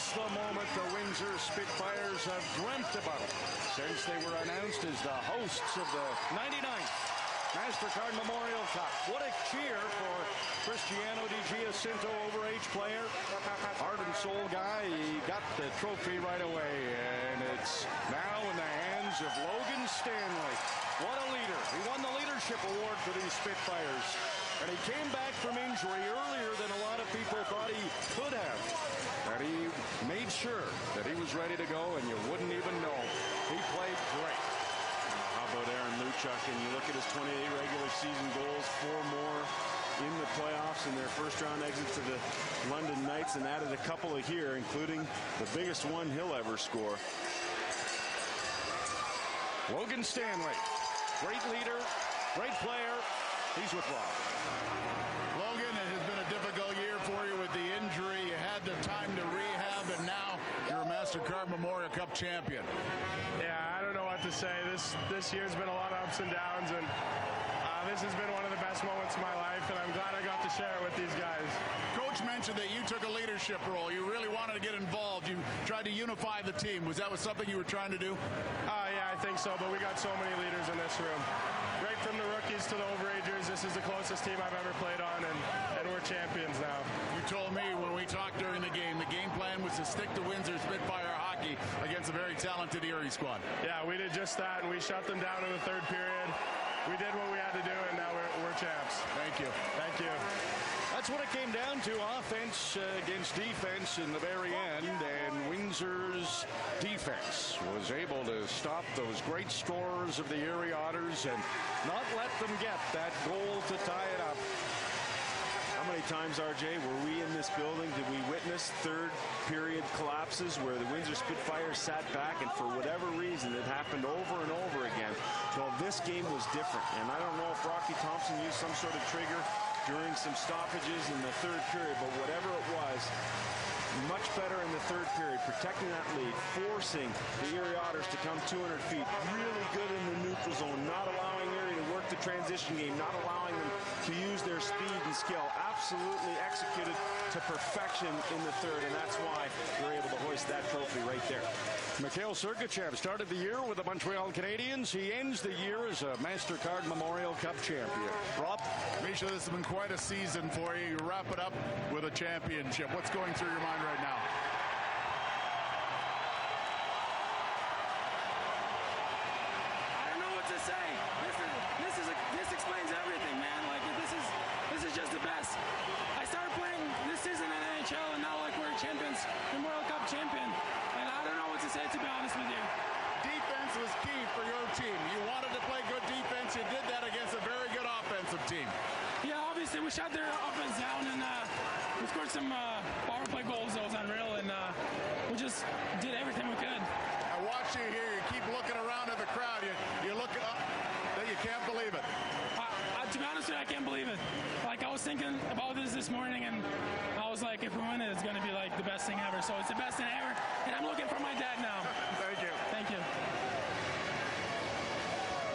The moment the Windsor Spitfires have dreamt about since they were announced as the hosts of the 99th Mastercard Memorial Cup. What a cheer for Cristiano Di Giacinto, overage player, heart and soul guy. He got the trophy right away, and it's now in the hands of Logan Stanley. What a leader. He won the leadership award for these Spitfires, and he came back from injury earlier than a lot of people thought he could have. And he made sure that he was ready to go, and you wouldn't even know. He played great. How about Aaron Luchuk? And you look at his 28 regular season goals, 4 more in the playoffs in their first-round exit to the London Knights, and added a couple of here, including the biggest one he'll ever score. Logan Stanley, great leader, great player. He's with Rob. Logan, it has been a difficult year for you with the injury. You had the time to rehab, and now you're a Mastercard Memorial Cup champion. Yeah, I don't know what to say. This year's been a lot of ups and downs, and this has been one of the best moments of my life, and I'm glad I got to share it with these guys. Coach mentioned that you took a leadership role. You really wanted to get involved. You tried to unify the team. Was that something you were trying to do? Yeah, I think so, but we got so many leaders in this room. Right from the rookies to the overagers, this is the closest team I've ever played on, and we're champions now. You told me when we talked during the game plan was to stick to Windsor Spitfire hockey against a very talented Erie squad. Yeah, we did just that, and we shut them down in the third period. We did what we had to do, and now we're champs. Thank you. Thank you. That's what it came down to, offense against defense in the very end, and Windsor's defense was able to stop those great scorers of the Erie Otters and not let them get that goal to tie it up. How many times, RJ, were we in this building? Did we witness third period collapses where the Windsor Spitfires sat back, and for whatever reason it happened over and over again? Well, this game was different, and I don't know if Rocky Thompson used some sort of trigger during some stoppages in the third period, but whatever it was, much better in the third period, protecting that lead, forcing the Erie Otters to come 200 feet, really good in the neutral zone, not allowing Erie to work the transition game, not allowing them to use their speed and skill. Absolutely executed to perfection in the third, and that's why they're able to hoist that trophy right there. Mikhail Sergachev started the year with the Montreal Canadiens. He ends the year as a Mastercard Memorial Cup champion. Rob? Misha, this has been quite a season for you. You wrap it up with a championship. What's going through your mind right now? I don't know what to say. This explains everything, man. Like this is just the best. I started playing this season in NHL, and now we're champions, Memorial Cup champion. And I don't know what to say, to be honest with you. Defense was key for your team. You wanted to play good defense. You did that against a very good offensive team. Yeah, obviously we shut their offense down, and we scored some power play goals. That was unreal, and we just did everything we could. I watch you here. You keep looking around at the crowd. You look up. You can't believe it. To be honest with you, I can't believe it. Like I was thinking about this morning, and I was like, if we win it, it's going to be like the best thing ever. So it's the best thing ever, and I'm looking for my dad now. Thank you. Thank you.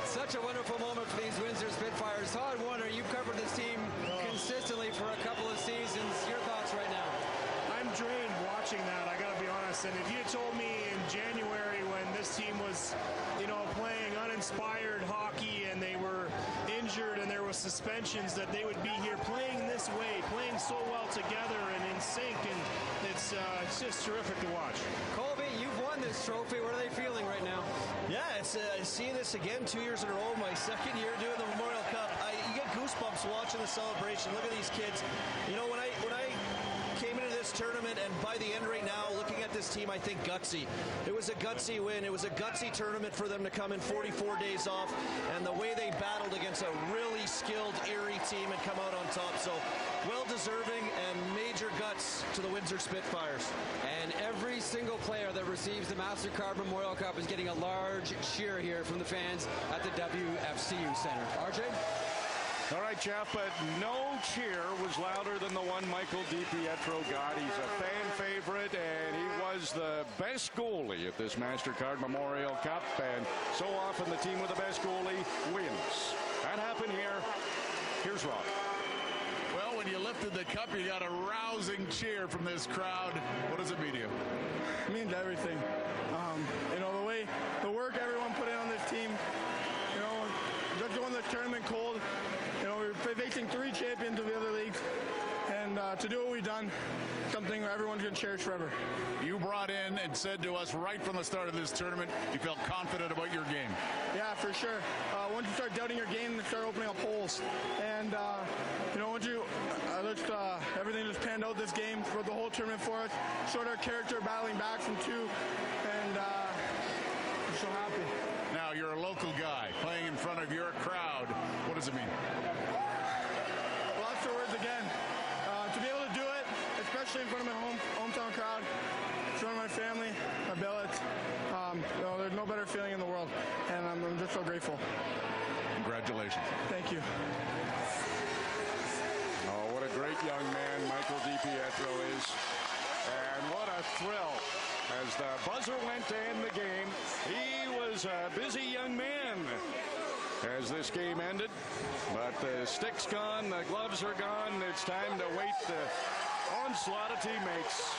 Such a wonderful moment for these Windsor Spitfires. Todd Warner, you've covered this team consistently for a couple of seasons. Your thoughts right now? I'm drained watching that, I gotta be honest. And if you had told me in January when this team was, playing uninspired hockey and they were injured and there was suspensions, that they would be here playing this way, playing so well together and in sync, and it's just terrific to watch. Colby, you've won this trophy. What are they feeling right now? Yeah, it's seeing this again 2 years in a row. My second year doing the Memorial Cup. You get goosebumps watching the celebration. Look at these kids. When I came into this tournament, and by the end right now, looking at this team, I think gutsy. It was a gutsy win. It was a gutsy tournament for them to come in 44 days off, and the way they battled against a really skilled Erie team and come out on top. So well-deserving and major guts to the Windsor Spitfires. And every single player that receives the Mastercard Memorial Cup is getting a large cheer here from the fans at the WFCU Center. RJ? All right, Jeff, but no cheer was louder than the one Michael DiPietro got. He's a fan favorite, and he was the best goalie at this Mastercard Memorial Cup, and so often the team with the best goalie wins. That happened here. Here's Rob. Well, when you lifted the cup, you got a rousing cheer from this crowd. What does it mean to you? It means everything. The work everyone put in on this team, just going to the tournament cold. We're facing 3 champions of the other leagues, and to do what we've done, something everyone's going to cherish forever. You brought in and said to us right from the start of this tournament, you felt confident about your game. Yeah, for sure. Once you start doubting your game, you start opening up holes. And, once everything just panned out this game for the whole tournament for us, showed our character battling back from 2, and I'm so happy. Now, you're a local guy playing in front of your crowd. What does it mean? Lots of words again. To be able to do it, especially in front of my hometown crowd, in front of my family, my billets, there's no better feeling in the world, and I'm just so grateful. Congratulations. Thank you. Oh, what a great young man Michael DiPietro is. And what a thrill. As the buzzer went to end the game, he was a busy young man as this game ended. But the stick's gone, the gloves are gone. It's time to wait the onslaught of teammates.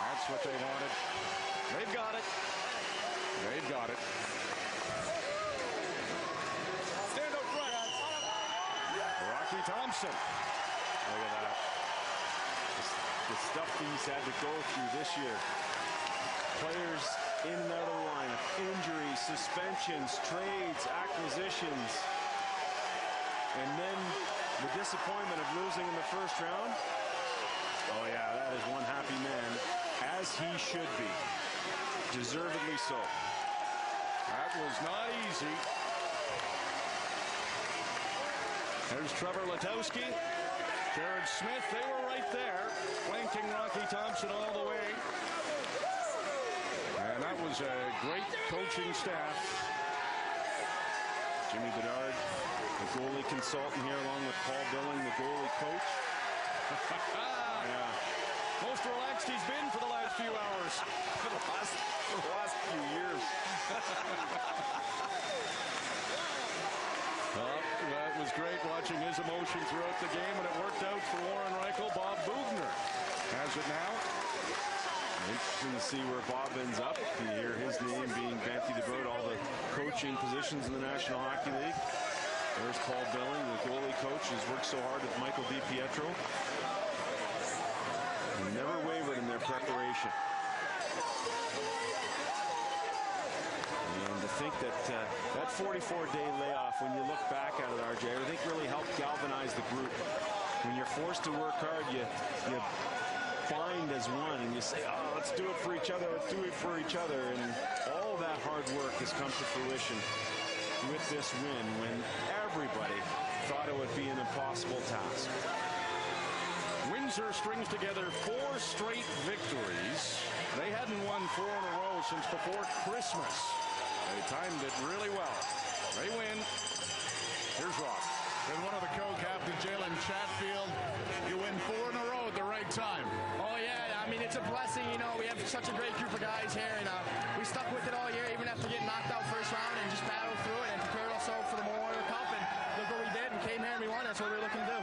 That's what they wanted. They've got it. They've got it. Stand up front. Rocky Thompson. Look at that. The stuff he's had to go through this year. Players in and out of the lineup, injuries, suspensions, trades, acquisitions, and then the disappointment of losing in the first round. Oh yeah, that is one happy man, as he should be. Deservedly so. That was not easy. There's Trevor Letowski, Jared Smith. They were right there, flanking Rocky Thompson all the way. And that was a great coaching staff. Jimmy Bedard, the goalie consultant here, along with Paul Billing, the goalie coach. Yeah. Most relaxed he's been for the last few hours. for the last few years. That was great watching his emotion throughout the game, and it worked out for Warren Reichel. Bob Bugner has it now. Interesting to see where Bob ends up. You hear his name being bandied about all the coaching positions in the National Hockey League. There's Paul Billing, the goalie coach, who's worked so hard with Michael DiPietro. They never wavered in their preparation. And to think that that 44-day layoff, when you look back at it, RJ, I think really helped galvanize the group. When you're forced to work hard, you bind as one, and you say, oh, let's do it for each other, let's do it for each other. And all that hard work has come to fruition with this win when everybody thought it would be an impossible task. Windsor strings together 4 straight victories. They hadn't won 4 in a row since before Christmas. They timed it really well. They win. Here's Rob. And one of the co-captains, Jalen Chatfield, it's a blessing. You know, we have such a great group of guys here, and we stuck with it all year, even after getting knocked out first round, and just battled through it and prepared ourselves for the Memorial Cup. And look what we did, and came here and we won. That's what we were looking to do.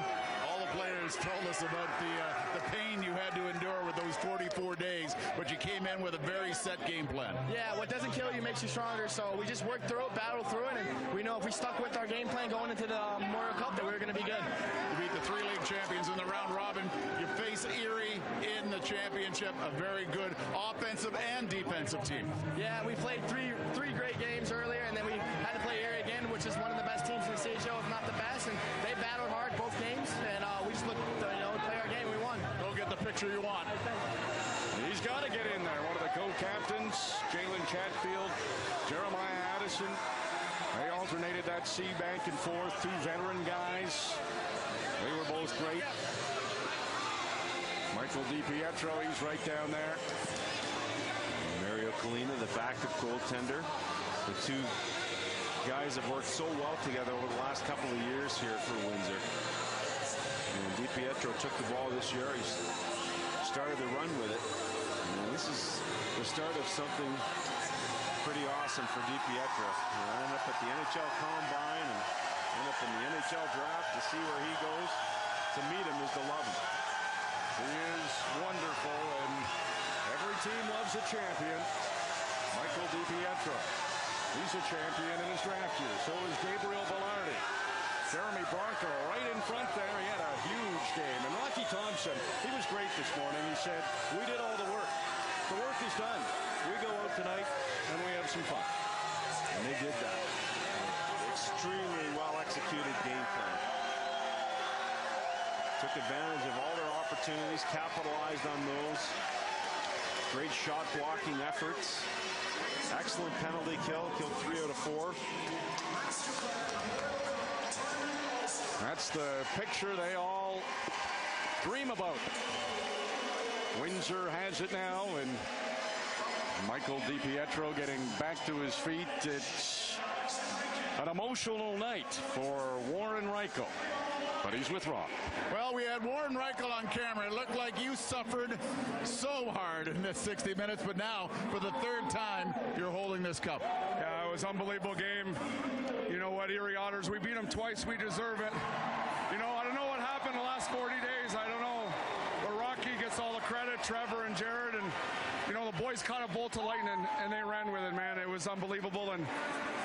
All the players told us about the pain you had to endure with those 44 days, but you came in with a very set game plan. Yeah, what doesn't kill you makes you stronger. So we just worked through it, battled through it, and we know if we stuck with our game plan going into the Memorial Cup that we were going to be good. You beat the 3 league champions in the round robin. You face Erie in the championship, a very good offensive and defensive team. Yeah, we played three great games earlier, and then we had to play Erie again, which is one of the best teams in the CHL, if not the best. And they battled hard both games, and we just looked, play our game. We won. Go get the picture you want. He's got to get in there. One of the co-captains, Jalen Chatfield, Jeremiah Addison. They alternated that C back and forth. 2 veteran guys. They were both great. Michael DiPietro, he's right down there. Mario Kalina, the backup goaltender. The 2 guys have worked so well together over the last couple of years here for Windsor. And DiPietro took the ball this year. He started the run with it. And this is the start of something pretty awesome for DiPietro. He'll end up at the NHL Combine and end up in the NHL draft. To see where he goes, to meet him is to love him. He is wonderful, and every team loves a champion. Michael DiPietro. He's a champion in his draft year. So is Gabriel Velarde. Jeremy Bronco right in front there. He had a huge game. And Rocky Thompson, he was great this morning. He said, we did all the work. The work is done. We go out tonight and we have some fun. And they did that. Extremely well-executed game plan. Took advantage of all their opportunities, capitalized on those. Great shot blocking efforts. Excellent penalty kill. Killed 3 out of 4. That's the picture they all dream about. Windsor has it now, and Michael DiPietro getting back to his feet. It's an emotional night for Warren Reichel, but he's with Rob. Well, we had Warren Reichel on camera. It looked like you suffered so hard in this 60 minutes, but now, for the 3rd time, you're holding this cup. Yeah, it was an unbelievable game. You know what, Erie Otters, we beat them twice. We deserve it. You know, I don't know what happened the last 40 days. I don't know. But Rocky gets all the credit, Trevor and Jared, and, you know, the boys caught a bolt of lightning, and they ran with it, man. It was unbelievable, and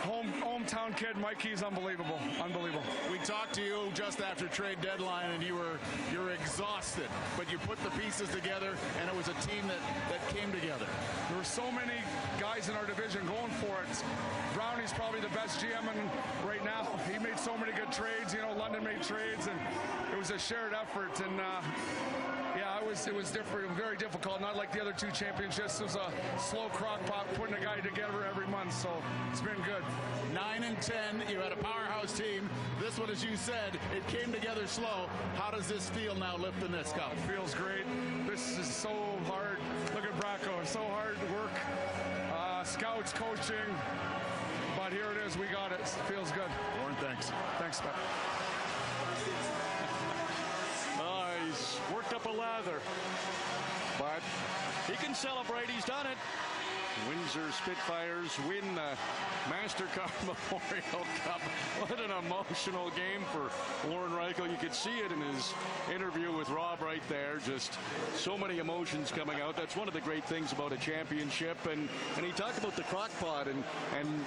hometown kid Mikey's unbelievable. Unbelievable. We talked to you just after trade deadline, and you're exhausted, but you put the pieces together, and it was a team that came together. There were so many guys in our division going for it. Brownie's probably the best GM right now. He made so many good trades. You know, London made trades, and it was a shared effort. And yeah, it was different, very difficult. Not like the other 2 championships. It was a slow crock pot putting a guy together every month. So it's been good. 9 and 10. You had a powerhouse team. This one, as you said, it came together slow. How does this feel now lifting this cup? It feels great. This is so hard. Look at Bracco. It's so hard work. Scouts, coaching. But here it is. We got it. It feels good. Warren, thanks. Thanks, Scott. He's worked up a lather, but he can celebrate. He's done it. Windsor Spitfires win the Mastercard Memorial Cup. What an emotional game for Warren Reichel. You could see it in his interview with Rob right there. Just so many emotions coming out. That's one of the great things about a championship. And he talked about the crock pot and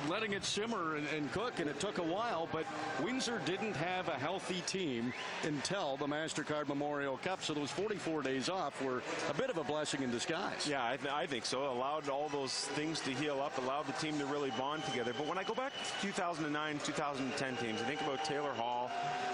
letting it simmer and cook, and it took a while. But Windsor didn't have a healthy team until the Mastercard Memorial Cup. So those 44 days off were a bit of a blessing in disguise. Yeah, I think so. Allowed all those things to heal up, allowed the team to really bond together. But when I go back to 2009, 2010 teams, I think about Taylor Hall,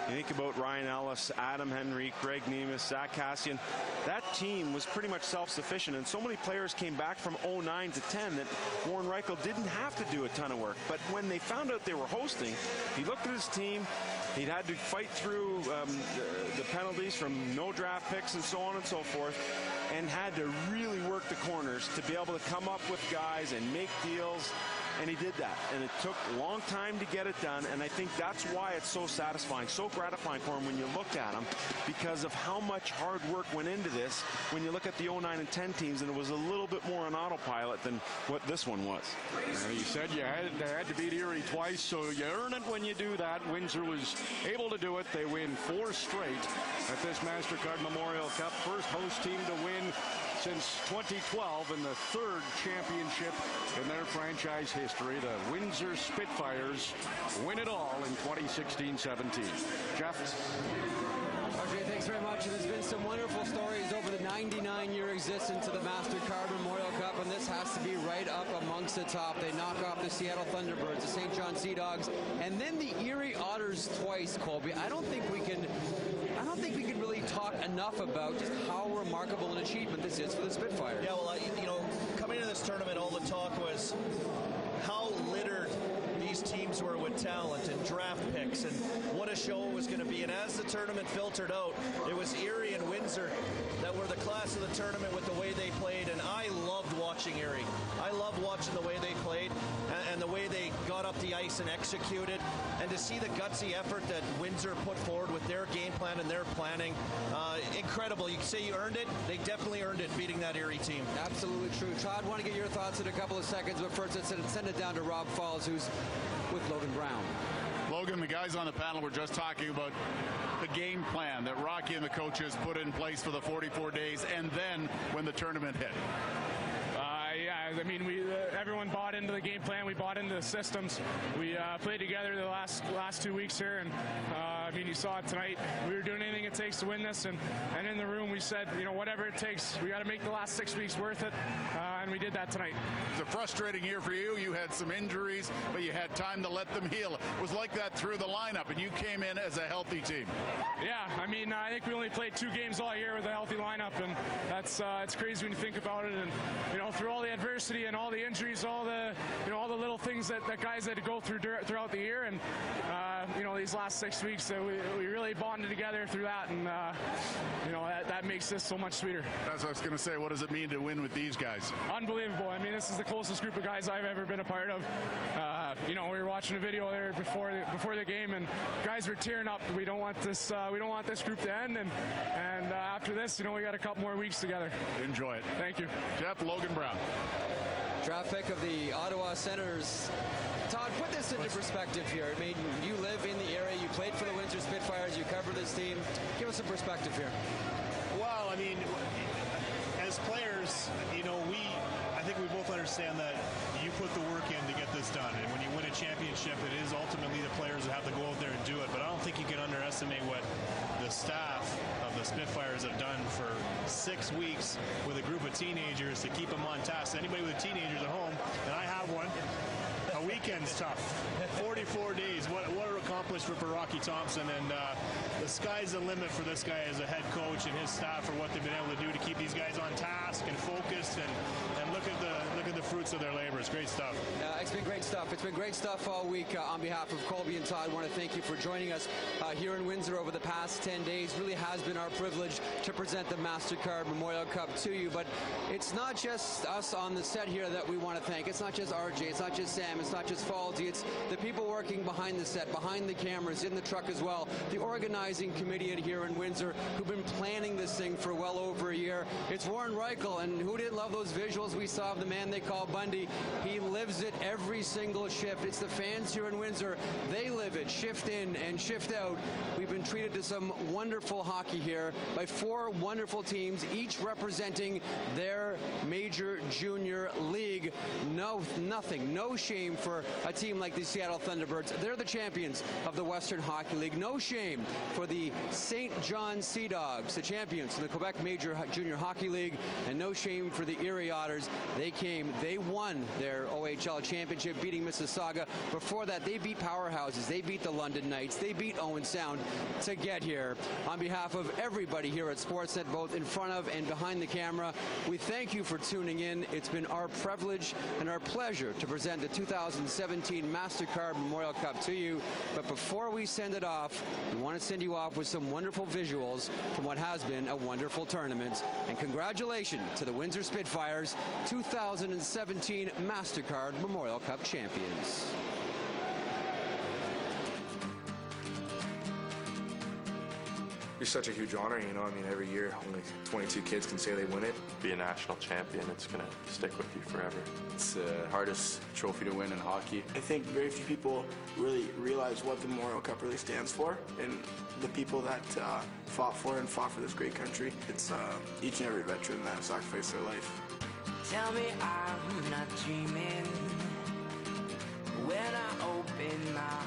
you think about Ryan Ellis, Adam Henry, Greg Nemes, Zach Cassian. That team was pretty much self-sufficient, and so many players came back from 09 to 10 that Warren Reichel didn't have to do a ton of work. But when they found out they were hosting, he looked at his team. He'd had to fight through the penalties from no draft picks and so on and so forth, and had to really work the corners to be able to come up with guys and make deals and he did that. And it took a long time to get it done, and I think that's why it's so satisfying, so gratifying for him when you look at him, because of how much hard work went into this when you look at the 09 and 10 teams, and it was a little bit more on autopilot than what this one was. You said you had to beat Erie twice, so you earn it when you do that. Windsor was able to do it. They win 4 straight at this Mastercard Memorial Cup. First host team to win since 2012 and the 3rd championship in their franchise history. The Windsor Spitfires win it all in 2016-17. Jeff? RJ, thanks very much. There's been some wonderful stories over the 99-year existence of the Mastercard Memorial Cup, and this has to be right up amongst the top. They knock off the Seattle Thunderbirds, the St. John Sea Dogs, and then the Erie Otters twice, Colby. I don't think we can really talk enough about just how remarkable an achievement this is for the Spitfires. Yeah, well, you know, coming into this tournament, all the talk was how littered these teams were with talent and draft picks and what a show it was going to be. And as the tournament filtered out, it was Erie and Windsor that were the class of the tournament with the way they played. And I loved watching Erie. I loved watching the way they played and the way they got up the ice and executed. And to see the gutsy effort that Windsor put forward with their game plan and their planning, incredible. You can say you earned it. They definitely earned it beating that Erie team. Absolutely true. Todd, want to get your thoughts in a couple of seconds, but first let's send it down to Rob Falls, who's with Logan Brown. Logan, the guys on the panel were just talking about the game plan that Rocky and the coaches put in place for the 44 days and then when the tournament hit. Yeah, I mean, everyone bought into the game plan. We bought into the systems. We played together the last 2 weeks here, and I mean, you saw it tonight. We were doing anything it takes to win this, and in the room we said, you know, whatever it takes, we got to make the last 6 weeks worth it, and we did that tonight. It's a frustrating year for you. You had some injuries, but you had time to let them heal. It was like that through the lineup, and you came in as a healthy team. Yeah, I mean, I think we only played 2 games all year with a healthy lineup, and that's it's crazy when you think about it. And you know, through all the adversity and all the injuries, all the little things that guys had to go through throughout the year, and you know, these last 6 weeks, we really bonded together through that, and you know, that makes this so much sweeter. That's what I was going to say. What does it mean to win with these guys? Unbelievable. I mean, this is the closest group of guys I've ever been a part of. You know, we were watching a video there before the game, and guys were tearing up. We don't want this group to end, and after this, you know, we got a couple more weeks together. Enjoy it. Thank you. Jeff, Logan Brown. Draft pick of the Ottawa Senators. Todd, put this into perspective here. I mean, you live in the area. You played for the Windsor Spitfires. You cover this team. Give us some perspective here. Well, I mean, as players, you know, I think we both understand that you put the work in to get this done. And when you win a championship, it is ultimately the players that have to go out there and do it. But I don't think you can underestimate what the staff of the Spitfires have done for 6 weeks with a group of teenagers to keep them on task. Anybody with teenagers at home, and I have one, a weekend's tough. 44 days. What an accomplishment for Rocky Thompson. And the sky's the limit for this guy as a head coach and his staff for what they've been able to do to keep these guys on task and focused and look at the fruits of their labor. It's great stuff. It's been great stuff. It's been great stuff all week. On behalf of Colby and Todd, I want to thank you for joining us here in Windsor over the past 10 days. Really has been our privilege to present the Mastercard Memorial Cup to you. But it's not just us on the set here that we want to thank. It's not just RJ. It's not just Sam. It's not just Falsey. It's the people working behind the set, behind the cameras, in the truck as well. The organizing committee here in Windsor who've been planning this thing for well over a year. It's Warren Reichel, and who didn't love those visuals we saw of the man they call Bundy? He lives it every single shift. It's the fans here in Windsor. They live it, shift in and shift out. We've been treated to some wonderful hockey here by 4 wonderful teams, each representing their major junior league. No shame for a team like the Seattle Thunderbirds. They're the champions of the Western Hockey League. No shame for the St. John Sea Dogs, the champions in the Quebec Major Junior Hockey League, and no shame for the Erie Otters. They won their OHL championship, beating Mississauga. Before that, they beat powerhouses. They beat the London Knights. They beat Owen Sound to get here. On behalf of everybody here at Sportsnet, both in front of and behind the camera, we thank you for tuning in. It's been our privilege and our pleasure to present the 2017 Mastercard Memorial Cup to you. But before before we send it off, we want to send you off with some wonderful visuals from what has been a wonderful tournament. And congratulations to the Windsor Spitfires, 2017 Mastercard Memorial Cup champions. It's such a huge honor, you know. I mean, every year only 22 kids can say they win it. Be a national champion, it's going to stick with you forever. It's the hardest trophy to win in hockey. I think very few people really realize what the Memorial Cup really stands for, and the people that fought for this great country. It's each and every veteran that sacrificed their life. Tell me I'm not dreaming when I open my